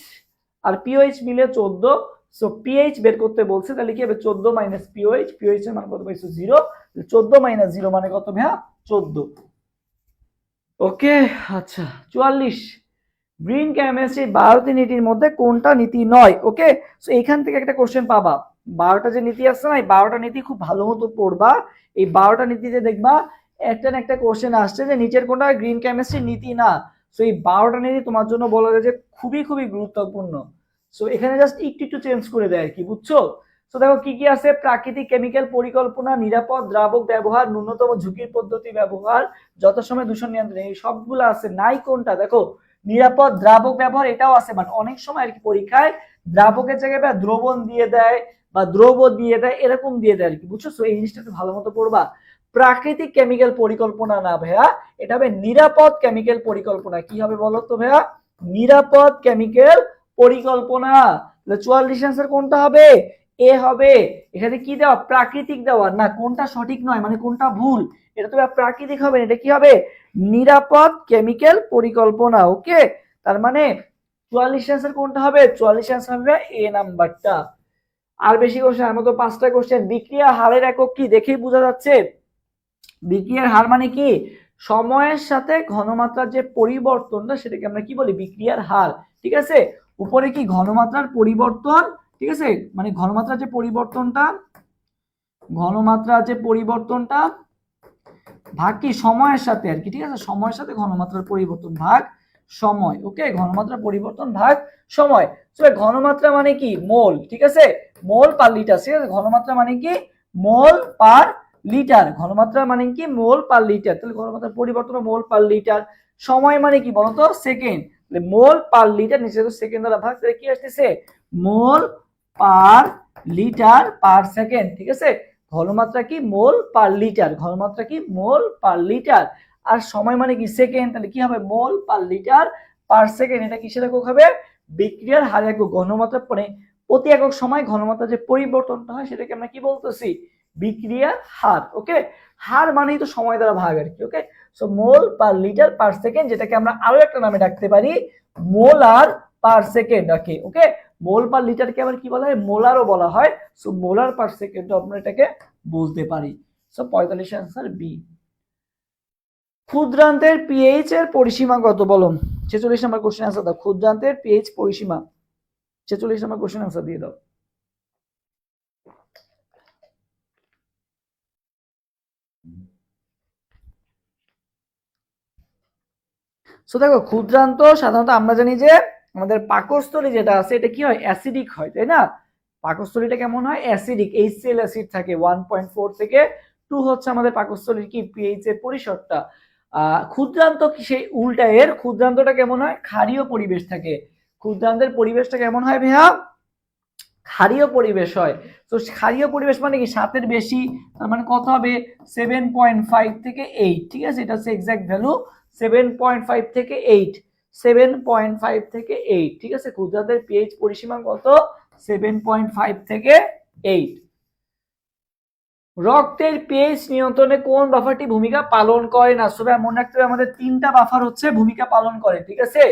A: আর পিওএইচ মিলে 14, সো পিএইচ বের করতে বলছে, তাহলে কি হবে 14 মাইনাস পিওএইচ, পিওএইচ এর মান কত পাইছো 0, 14 মাইনাস 0 মানে কত ভাইয়া 14। ওকে, আচ্ছা 44, গ্রিন কেমিস্ট্রি 12টি নীতির মধ্যে কোনটা নীতি নয়। ওকে, সো এইখান থেকে একটা কোশ্চেন পাবা, 12টা যে নীতি আছে না, এই 12টা নীতি খুব ভালো মতো পড়বা, এই 12টা নীতিতে দেখবা একটা না একটা কোশ্চেন আসছে যে নিচের কোনটা গ্রিন কেমিস্ট্রি নীতি না। সো এই 12টা নীতি তোমার জন্য বলা যায় যে খুবই খুবই গুরুত্বপূর্ণ। সো এখানে জাস্ট একটু একটু চেঞ্জ করে দেয় আর কি, বুঝছো? সো দেখো কি কি আছে, প্রাকৃতিক কেমিক্যাল পরিকল্পনা, নিরাপদ দ্রাবক ব্যবহার, ন্যূনতম ঝুঁকির পদ্ধতি ব্যবহার, যথাসময়ে দূষণ নিয়ন্ত্রণ, এই সবগুলো আছে, নাই কোনটা দেখো নিরাপদ দ্রাবক ব্যবহার, এটাও আছে, বাট অনেক সময় আর কি পরীক্ষায় দ্রাবকের জায়গায় বা দ্রবণ দিয়ে দেয় বা দ্রব দিয়ে দেয়, এরকম দিয়ে দেয় আর কি, বুঝছো? সো এই জিনিসটা একটু ভালো মতো পড়বা, প্রাকৃতিক কেমিক্যাল পরিকল্পনা না ভাইয়া, এটা হবে নিরাপদ কেমিক্যাল পরিকল্পনা। কি হবে বলো তো ভাইয়া, নিরাপদ কেমিক্যাল পরিকল্পনা। 44 আনসার কোনটা হবে, এ হবে। এখানে কি দেওয়া, প্রাকৃতিক দেওয়া না, কোনটা সঠিক নয় মানে কোনটা ভুল, এটা তো প্রাকৃতিক হবে, এটা কি হবে নিরাপদ কেমিক্যাল পরিকল্পনা। ওকে, তার মানে 44 আনসার কোনটা হবে, 44 আনসার হবে এ নাম্বারটা। আর বেশি কোশ্চেন, আমার তো 5টা কোশ্চেন। বিক্রিয়া হারের একক কি, দেখেই বোঝা যাচ্ছে, বিক্রিয়ার হার মানে কি, সময়ের সাথে ঘনমাত্রার যে পরিবর্তনটা সেটাকে আমরা কি বলি, বিক্রিয়ার হার, ঠিক আছে? উপরে কি ঘনমাত্রার পরিবর্তন, ঠিক আছে, মানে ঘনমাত্রার যে পরিবর্তনটা, ঘনমাত্রার যে পরিবর্তনটা ভাগ কি সময়ের সাথে আর কি, ঠিক আছে, সময়ের সাথে ঘনমাত্রার পরিবর্তন ভাগ সময়। ওকে, ঘনমাত্রার পরিবর্তন ভাগ সময়। তো ঘনমাত্রা মানে কি মোল, ঠিক আছে, মোল পার লিটার, ঠিক আছে, ঘনমাত্রা মানে কি মোল পার লিটার, ঘনমাত্রা মানে কি মোল পার লিটার, তাহলে ঘনমাত্রার পরিবর্তন মোল পার লিটার। সময় মানে কি বলতো সেকেন্ড, তাহলে মোল পার লিটার, নিচে তো সেকেন্ড দ্বারা ভাগ, তাহলে কি আসতেছে মোল পার লিটার পার সেকেন্ড, ঠিক আছে। ঘনমাত্রা কি মোল পার লিটার, ঘনমাত্রা কি মোল পার লিটার, আর সময় মানে কি সেকেন্ড, তাহলে কি হবে মোল পার লিটার পার সেকেন্ড। এটা কিসের একক হবে, বিক্রিয়ার হার একক। ঘনমাত্রা মানে প্রতি একক সময় ঘনমাত্রা যে পরিবর্তনটা হয় সেটাকে আমরা কি বলতেছি, বিক্রিয়ার হার। ওকে, হার মানেই তো সময় দ্বারা ভাগ আর কি। ওকে, সো মোল পার লিটার পার সেকেন্ড, যেটাকে আমরা আরো একটা নামে ডাকতে পারি মোলার পার সেকেন্ড। ওকে ওকে, মোল পার লিটারকে আবার কি বলা হয়, মোলারও বলা হয়। সো মোলার পার সেকেন্ড আমরা এটাকে বলতে পারি। So 45 answer B. ক্ষুদ্রান্তের পিএইচ এর পরিসীমা কত বলো, 46 নম্বর কোশ্চেন आंसर দাও। ক্ষুদ্রান্তের পিএইচ পরিসীমা 46 নম্বর কোশ্চেন आंसर দিয়ে দাও। সো দেখো ক্ষুদ্রান্ত সাধারণত আমরা জানি যে আমাদের পাকস্থলী যেটা আছে এটা কি হয়, অ্যাসিডিক হয়, তাই না? পাকস্থলীটা কেমন হয়, অ্যাসিডিক, HCl অ্যাসিড থাকে। 1.4 থেকে 2 হচ্ছে আমাদের পাকস্থলীর কি পিএইচ এর পরিসরটা। ক্ষুদ্রান্ত কি সেই উল্টা, এর ক্ষুদ্রান্তটা কেমন হয়, ক্ষারীয় পরিবেশ থাকে। ক্ষুদ্রান্তের পরিবেশটা কেমন হয় ভাইয়া, ক্ষারীয় পরিবেশ হয়। তো ক্ষারীয় পরিবেশ মানে কি 7 এর বেশি, তার মানে কত হবে 7.5 থেকে 8। ঠিক আছে, এটা হচ্ছে এক্সাক্ট ভ্যালু 7.5 থেকে 8, 7.5 থেকে 8। ঠিক আছে, ক্ষুদ্রান্তের পিএইচ পরিসীমা কত, 7.5 থেকে 8। রক্তের পিএইচ নিয়ন্ত্রণে কোন বাফারটি ভূমিকা পালন করে না? সবাই মনে রাখতে হবে আমাদের 3টা বাফার হচ্ছে ভূমিকা পালন করে। ঠিক আছে,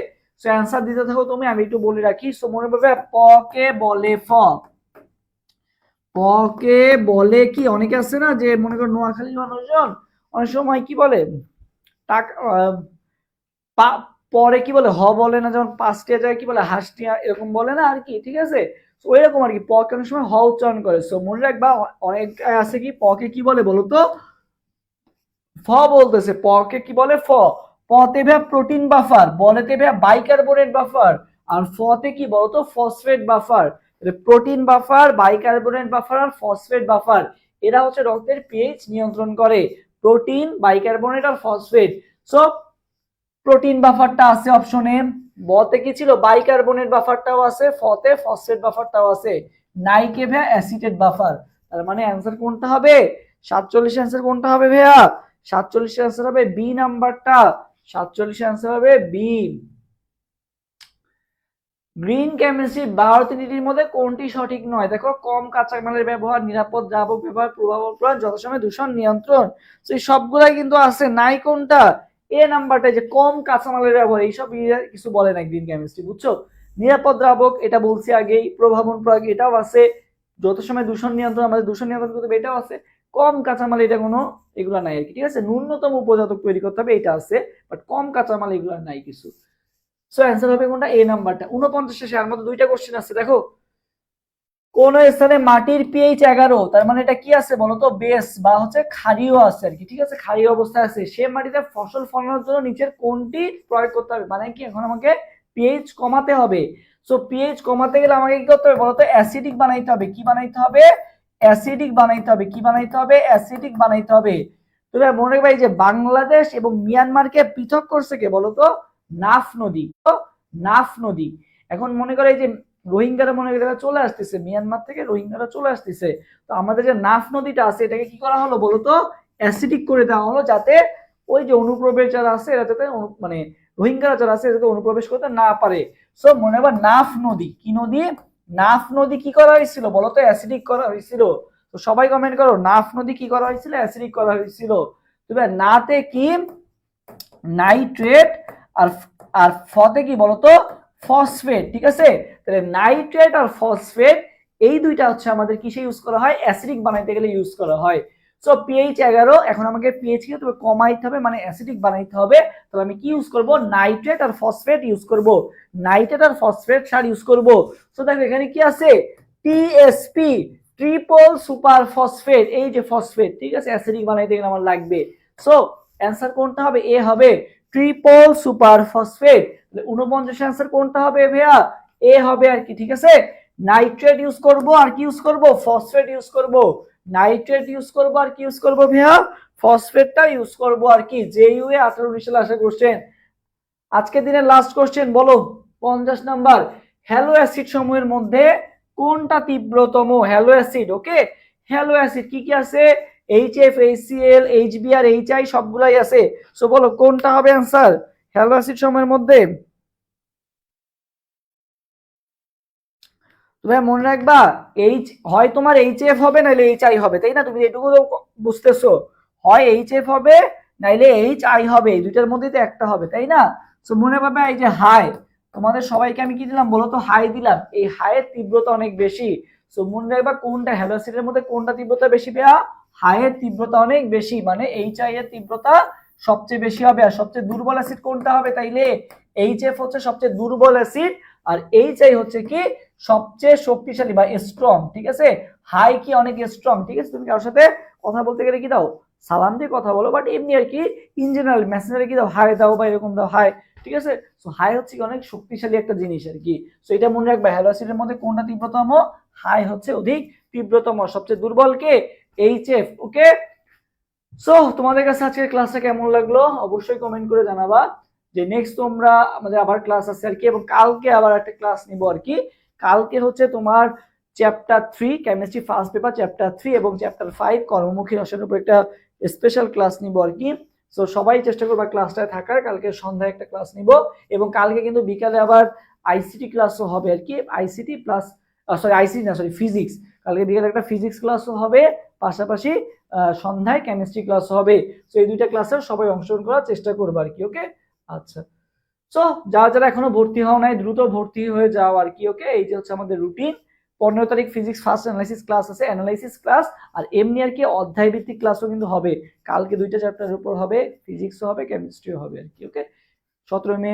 A: সো অ্যানসার দিতে থাকো তুমি, আমি একটু বলে রাখি। সো মনে রাখবে প কে বলে প, প কে বলে কি, অনেকে আছে না যে মনে করো নোয়াখালীর মানুষজন অনেক সময় কি বলে টাকা পরে কি বলে হ বলে না, যেমন পাঁচটিয়া যায় কি বলে হাসটিয়া, এরকম বলে না আর কি। ঠিক আছে, ওই রকম আর কি, প কে অনেক সময় হ উচ্চারণ করে। সো মনে রাখবা অনেক আছে কি প কে কি বলে বলো তো, ফ বলতেছে, প কে কি বলে ফ। পতে ভ্যা প্রোটিন বাফার, বলেতে ভ্যা বাইকার্বনেট বাফার, আর ফতে কি বলতো phosphate buffer. Protein buffer, bicarbonate buffer আর ফসফেট বাফার, এরা হচ্ছে রক্তের পিএইচ নিয়ন্ত্রণ করে। প্রোটিন, বাইকার্বনেট আর ফসফেট। সো প্রোটিন বাফারটা আছে অপশনে, বতে কি ছিল বাইকার্বনেট বাফারটাও আছে, ফতে ফসফেট বাফারটাও আছে, নাইকে ভাইয়া অ্যাসিটেট বাফার। তার মানে অ্যান্সার কোনটা হবে, 47 অ্যান্সার কোনটা হবে ভাইয়া, 47 অ্যান্সার হবে বি নাম্বারটা, 47 অ্যান্সার হবে বি। গ্রিন কেমিস্ট্রি 12টির মধ্যে কোনটি সঠিক নয়? দেখো কম কাঁচামালের ব্যবহার, নিরাপদ দ্রাবক ব্যবহার, প্রভাবক প্রয়োগ, যথাসময়ে দূষণ নিয়ন্ত্রণ, সেই সবগুলাই কিন্তু আছে, নাই কোনটা, এ নাম্বারটা, যে কম কাঁচামালের ব্যবহার, এইসব কিছু বলে না গ্রিন কেমিস্ট্রি, বুঝছো? নিরাপদ দ্রাবক এটা বলছি আগেই, প্রভাবন প্রয়োগ এটাও আছে, যথাসময়ে দূষণ নিয়ন্ত্রণ, আমাদের দূষণ নিয়ন্ত্রণ করতে হবে এটাও আছে, কম কাঁচামাল এটা কোনো এগুলা নাই আর কি। ঠিক আছে, ন্যূনতম উপজাতক তৈরি করতে হবে এটা আছে, বাট কম কাঁচামাল এগুলা নাই কিছু। সো অ্যান্সার হবে কোনটা, এ নাম্বারটা। 49 শেষে আর মধ্যে 2টা কোশ্চেন আছে, দেখো কোন স্থানে মাটির পিএইচ 11, তার মানে এটা কি আছে বলতো, বেস বা হচ্ছে ক্ষারীয় আছে আর কি। ঠিক আছে, ক্ষারীয় অবস্থায় আছে, সে মাটিতে ফসল ফলানোর জন্য নিচের কোনটি প্রয়োগ করতে হবে, মানে কি এখন আমাকে পিএইচ কমাতে হবে। সো পিএইচ কমাতে গেলে আমাকে কি করতে হবে বলতো, অ্যাসিডিক বানাইতে হবে। কি বানাইতে হবে, অ্যাসিডিক বানাইতে হবে। কি বানাইতে হবে, অ্যাসিডিক বানাইতে হবে। তবে মনে রাখবে যে বাংলাদেশ এবং মিয়ানমারকে পৃথক করছে কে বলতো, নাফ নদী। নাফ নদী। এখন মনে করে এই যে রোহিঙ্গারা মনে করে চলে আসতেছে, মিয়ানমার থেকে রোহিঙ্গারা চলে আসতেছে, তো আমাদের যে নাফ নদীটা আছে এটাকে কি করা হলো বলতো, অ্যাসিডিক করে দেওয়া হলো, যাতে ওই যে অনুপ্রবেশ যারা আছে এরা যাতে মানে রোহিঙ্গারা যারা আছে যাতে অনুপ্রবেশ করতে না পারে। সো মনে হবে নাফ নদী, কি নদী, নাফ নদী কি করা হয়েছিল বলতো, অ্যাসিডিক করা হয়েছিল। তো সবাই কমেন্ট করো, নাফ নদী কি করা হয়েছিল, অ্যাসিডিক করা হয়েছিল। তবে নাতে কি নাইট্রেট, আর আর ফতে কি বলতো ফসফেট। ঠিক আছে, তাহলে নাইট্রেট আর ফসফেট এই দুইটা হচ্ছে আমাদের কিসে ইউজ করা হয়, অ্যাসিডিক বানাইতে গেলে ইউজ করা হয়। সো পিএইচ 11, এখন আমাকে পিএইচ কে তবে কমাইতে হবে, মানে অ্যাসিডিক বানাইতে হবে। তাহলে আমি কি ইউজ করব, নাইট্রেট আর ফসফেট ইউজ করব, নাইট্রেট আর ফসফেট সার ইউজ করব। সো দেখো এখানে কি আছে, টিএসপি, ট্রিপল সুপার ফসফেট, এই যে ফসফেট। ঠিক আছে, অ্যাসিডিক বানাইতে গেলে আমার লাগবে। সো অ্যান্সার কোনটা হবে, এ হবে ট্রিপল সুপার ফসফেট। 49 অ্যান্সার কোনটা হবে ভাইয়া, এ হবে আর কি। ঠিক আছে, নাইট্রেট ইউজ করব আর কি ইউজ করব, ফসফেট ইউজ করব, নাইট্রেট ইউজ করব আর কি ইউজ করব ভাইয়া, ফসফেটটা ইউজ করব আর কি। জেইউ এ 18-19 সালে আসা কোশ্চেন। আজকে দিনের লাস্ট কোশ্চেন বলো, 50 নাম্বার। হ্যালো অ্যাসিড সমূহের মধ্যে কোনটা তীব্রতম, হ্যালো অ্যাসিড। ওকে, হ্যালো অ্যাসিড কি কি আছে, HF, HCl, HBr, HI সবগুলাই আছে। সো বলো কোনটা হবে অ্যান্সার হ্যালো অ্যাসিড সময়ের মধ্যে? তুমি মনে রাখবা হয় তোমার HF হবে নাইলে HI হবে, তাই না? তুমি এটুকু তো বুঝতেছো, হয় HF হবে নাইলে HI হবে, এই দুইটার মধ্যেই তো একটা হবে, তাই না? সো মনে রাখবা এই যে হাই, তোমাদের সবাইকে আমি কি দিলাম বলো তো, হাই দিলাম। এই হাইয়ের তীব্রতা অনেক বেশি। সো মনে রাখবা কোনটা হ্যালো অ্যাসিডের মধ্যে কোনটা তীব্রতা বেশি বেয়া, হাইয়ের তীব্রতা অনেক বেশি, মানে HI এর তীব্রতা সবচেয়ে বেশি হবে। আর সবচেয়ে দুর্বল অ্যাসিড কোনটা হবে তাইলে? HF হচ্ছে সবচেয়ে দুর্বল অ্যাসিড, আর HI হচ্ছে কি সবচেয়ে শক্তিশালী বা স্ট্রং, ঠিক আছে? হাই কি অনেক স্ট্রং, ঠিক আছে? তুমি কারোর সাথে কথা বলতে গেলে কি দাও, সালাম দিয়ে কথা বলো, বাট এমনি আর কি ইন জেনারেল মেসেঞ্জারে কি দাও, হাই দাও বা এরকম দাও, হাই, ঠিক আছে? সো হাই হচ্ছে কি অনেক শক্তিশালী একটা জিনিস আর কি। সো এটা মনে রাখবে, হ্যালো অ্যাসিডের মধ্যে কোনটা তীব্রতম? হাই হচ্ছে অধিক তীব্রতম। সবচেয়ে দুর্বল কে? HF। ওকে, সো তোমাদের কাছে আজকের ক্লাসটা কেমন লাগলো অবশ্যই কমেন্ট করে জানাবা। যে নেক্সট তোমরা আমাদের আবার ক্লাস আছে আর কি, এবং কালকে আবার একটা ক্লাস নিব আর কি। কালকে হচ্ছে তোমার chapter 3 chemistry first paper chapter 3 এবং চ্যাপ্টার 5 কর্মমুখী রসায়নের উপর একটা স্পেশাল ক্লাস নিব আর কি। সো সবাই চেষ্টা করবা ক্লাসটায় থাকার। কালকে সন্ধ্যায় একটা ক্লাস নিব, এবং কালকে কিন্তু বিকালে আবার আইসিটি ক্লাসও হবে আর কি। আইসিটি প্লাস আইসিটি না, ফিজিক্স। কালকে বিকালে একটা ফিজিক্স ক্লাসও হবে, পাশাপাশি সন্ধ্যায় কেমিস্ট্রি ক্লাস হবে। তো এই দুইটা ক্লাসে সবাই অংশগ্রহণ করার চেষ্টা করবো আর কি। ওকে, আচ্ছা। সো যারা যারা এখনো ভর্তি হও নাই দ্রুত ভর্তি হয়ে যাও আর কি। ওকে, এই যে হচ্ছে আমাদের রুটিন। 15 তারিখ ফিজিক্স ফার্স্ট অ্যানালাইসিস ক্লাস আছে, অ্যানালাইসিস ক্লাস। আর এমনি আর কি অধ্যায় ভিত্তিক ক্লাসও কিন্তু হবে। কালকে দুইটা চ্যাপ্টারের উপর হবে, ফিজিক্সও হবে কেমিস্ট্রিও হবে আর কি। ওকে, 17 মে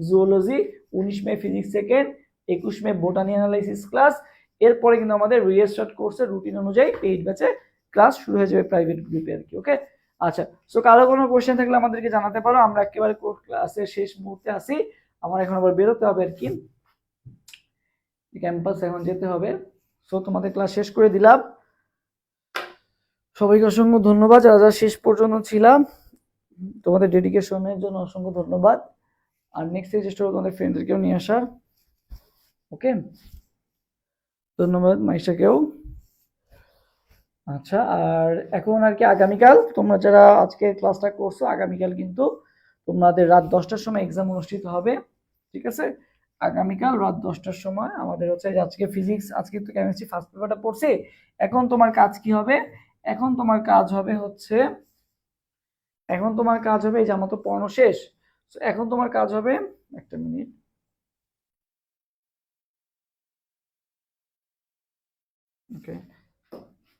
A: জুওলজি, 19 মে ফিজিক্স সেকেন্ড, 21 মে বোটানি অ্যানালাইসিস ক্লাস। এরপরে কিন্তু আমাদের রিস্টার্ট কোর্সের রুটিন অনুযায়ী পেইড ব্যাচে ক্লাস শুরু হয়ে যাবে প্রাইভেট গ্রুপে আর কি। ওকে, আচ্ছা। সো কারো কোনো কোশ্চেন থাকলে আমাদেরকে জানাতে পারো, আমরা একেবারে ক্লাসের শেষ মুহূর্তে আসি। আমার এখন আবার বেরোতে হবে আর কি, ক্যাম্পাস এখন যেতে হবে। সো তোমাদের ক্লাস শেষ করে দিলাম। সবাইকে অসংখ্য ধন্যবাদ যারা যারা শেষ পর্যন্ত ছিলাম, তোমাদের ডেডিকেশনের জন্য অসংখ্য ধন্যবাদ। আর নেক্সট থেকে চেষ্টা করবো তোমাদের ফ্রেন্ডদেরকেও নিয়ে আসার। ওকে, ধন্যবাদ মাইশাকেও। আচ্ছা, আর এখন আর কি আগামীকাল তোমরা যারা আজকে ক্লাসটা করছো, আগামীকাল কিন্তু তোমাদের রাত 10টার সময় এক্সাম অনুষ্ঠিত হবে, ঠিক আছে? আগামীকাল রাত 10টার সময় আমাদের হচ্ছে আজকে ফিজিক্স, আজকে তো কেমিস্ট্রি ফার্স্ট পেপারটা পড়ছি। এখন তোমার কাজ কি হবে? এখন তোমার কাজ হবে হচ্ছে, এখন তোমার কাজ হবে, এই যে আমার তো পড়ানো শেষ। এখন তোমার কাজ হবে, একটা মিনিট। ওকে,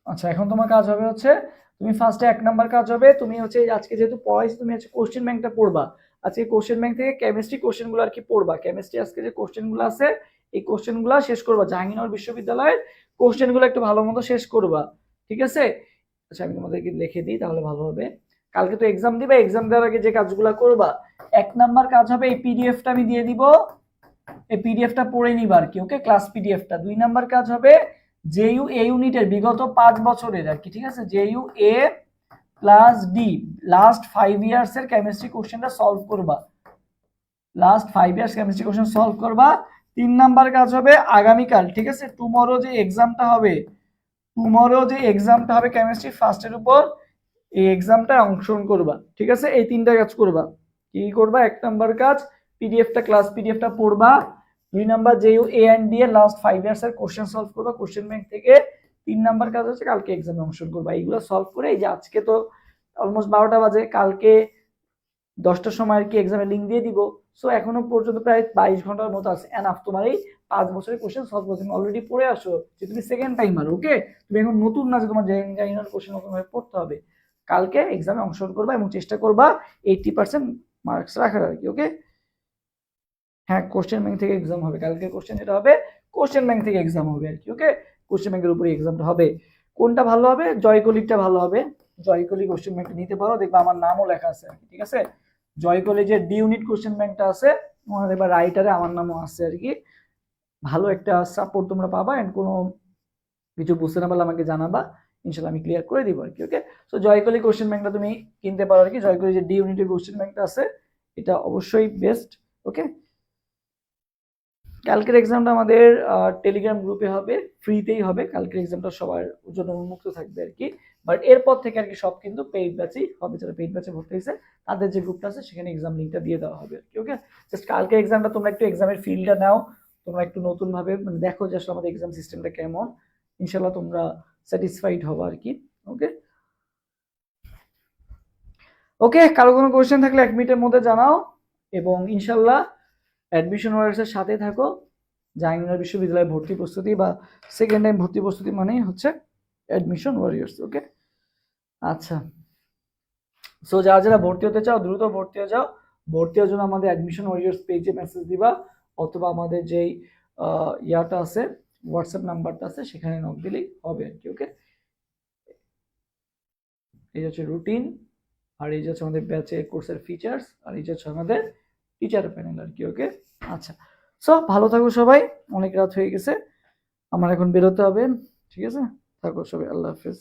A: আচ্ছা, এখন তোমার কাজ হবে হচ্ছে, তুমি ফার্স্টে 1 নাম্বার কাজ হবে, তুমি হচ্ছে আজকে যেহেতু পড়াইছো, তুমি হচ্ছে কোশ্চেন ব্যাংকটা পড়বা। আজকে কোশ্চেন ব্যাংক থেকে কেমিস্ট্রি কোশ্চেনগুলো আর কি পড়বা। কেমিস্ট্রি আজকে যে কোশ্চেনগুলো আছে এই কোশ্চেনগুলো শেষ করবা, জাহাঙ্গীরনগর বিশ্ববিদ্যালয়ের কোশ্চেনগুলো একটু ভালো মতো শেষ করবা, ঠিক আছে? আচ্ছা, আমি তোমাদেরকে লিখে দিই তাহলে ভালো হবে। কালকে তো এক্সাম দিবা, এক্সাম দেওয়ার আগে যে কাজগুলো করবা, 1 নাম্বার কাজ হবে এই পিডিএফটা আমি দিয়ে দিব, এই পিডিএফটা পড়ে নিবা আর কি। ওকে, ক্লাস পিডিএফটা। 2 নাম্বার কাজ হবে জেইউ এ ইউনিটের বিগত 5 বছরের আর কি, ঠিক আছে? জেইউ এ প্লাস ডি লাস্ট 5 ইয়ার্স এর কেমিস্ট্রি কোশ্চেনটা সলভ করবা, last 5 years chemistry question solve করবা। 3 নাম্বার কাজ হবে আগামীকাল, ঠিক আছে? টুমরো যে এক্সামটা হবে, টুমরো যে এক্সামটা হবে কেমিস্ট্রি ফার্স্টের উপর, এই এক্সামটা অংশগ্রহণ করবা, ঠিক আছে? এই 3টা কাজ করবা। কি করবা? 1 নাম্বার কাজ পিডিএফটা, ক্লাস পিডিএফটা পড়বা। 2 number JU A and D এর লাস্ট 5 ইয়ার্স এর কোশ্চেন সলভ করবা কোশ্চেন ব্যাংক থেকে। 3 নাম্বার কাজ হচ্ছে কালকে এক্সামে অংশগ্রহণ করবা। এইগুলো সলভ করে এই যে আজকে তো অলমোস্ট 12টা বাজে, কালকে 10টার সময় আর কি এক্সামের লিঙ্ক দিয়ে দিব। সো এখনো পর্যন্ত প্রায় 22 ঘন্টার মতো আছে, এনাফ তোমার এই 5 বছরের কোশ্চেন সলভ করতে। তুমি অলরেডি পড়ে আসো, যে তুমি সেকেন্ড টাইমার। ওকে, তুমি এখন নতুন না যে তোমার জাইনার কোশ্চেন নতুন ভাবে পড়তে হবে। কালকে এক্সামে অংশগ্রহণ করবা এবং চেষ্টা করবা 80% মার্কস রাখার আর কি। ওকে, হ্যাঁ, কোশ্চেন ব্যাংক থেকে এক্সাম হবে কালকে। কোশ্চেন যেটা হবে কোশ্চেন ব্যাংক থেকে এক্সাম হবে আর কি। ওকে, কোশ্চেন ব্যাংকের উপরে এক্সামটা হবে। কোনটা ভালো হবে? জয়কলিকটা ভালো হবে। জয়কলি কোশ্চেন ব্যাংকটা নিতে পারো, দেখবা আমার নামও লেখা আছে, ঠিক আছে? জয়কলি যে ডি ইউনিট কোশ্চেন ব্যাংকটা আছে, ওখানে দেখবা রাইটারে আমার নামও আছে আর কি। ভালো একটা সাপোর্ট তোমরা পাবা, এন্ড কোনো কিছু বুঝতে না পারলে আমাকে জানাবা, ইনশাল্লাহ আমি ক্লিয়ার করে দিব আর কি। ওকে, সো জয়কলি কোশ্চেন ব্যাংকটা তুমি কিনতে পারো আর কি। জয়কলি যে ডি ইউনিটের কোশ্চেন ব্যাংকটা আছে এটা অবশ্যই বেস্ট। ওকে, কালকের এক্সামটা আমাদের টেলিগ্রাম গ্রুপে হবে, ফ্রিতেই হবে। কালকের এক্সামটা সবার জন্য উন্মুক্ত থাকবে আর কি। বাট এরপর থেকে আর কি সব কিন্তু পেইড ব্যাচই হবে। যারা পেইড ব্যাচে ভর্তি হয়েছে তাদের যে গ্রুপটা আছে সেখানে এক্সাম লিঙ্কটা দিয়ে দেওয়া হবে আর কি। ওকে, জাস্ট কালকের এক্সামটা তোমরা একটু এক্সামের ফিলটা নাও, তোমরা একটু নতুন ভাবে মানে দেখো যে আসলে আমাদের এক্সাম সিস্টেমটা কেমন। ইনশাল্লাহ তোমরা স্যাটিসফাইড হবো আর কি। ওকে ওকে, কারো কোনো কোয়েশ্চেন থাকলে 1 মিনিটের মধ্যে জানাও, এবং ইনশাল্লাহ অ্যাডমিশন ওয়ার্সের সাথে থাকো। জাহাঙ্গীরনগর বিশ্ববিদ্যালয়ে ভর্তি প্রস্তুতি বা সেকেন্ড টাইম ভর্তি প্রস্তুতি মানেই হচ্ছে অ্যাডমিশন ওয়ারিয়ার্স। ওকে, আচ্ছা, সো যারা যারা ভর্তি হতে চাও দ্রুত ভর্তি হয়ে যাও। ভর্তি হওয়ার জন্য আমাদের অ্যাডমিশন ওয়ারিয়ার্স পেজে মেসেজ দিবা, অথবা আমাদের যেই ইয়াটা আছে, হোয়াটসঅ্যাপ নাম্বারটা আছে, সেখানে নক দিলেই হবে আর কি। ওকে, এই হচ্ছে রুটিন, আর এই হচ্ছে আমাদের ব্যাচের কোর্সের ফিচার্স, আর এই হচ্ছে আমাদের টিচার প্যানেল আর কি। ওকে, আচ্ছা, সো ভালো থাকো সবাই, অনেক রাত হয়ে গেছে, আমার এখন বেরোতে হবে। ঠিক আছে, থাকো সবাই, আল্লাহ হাফেজ।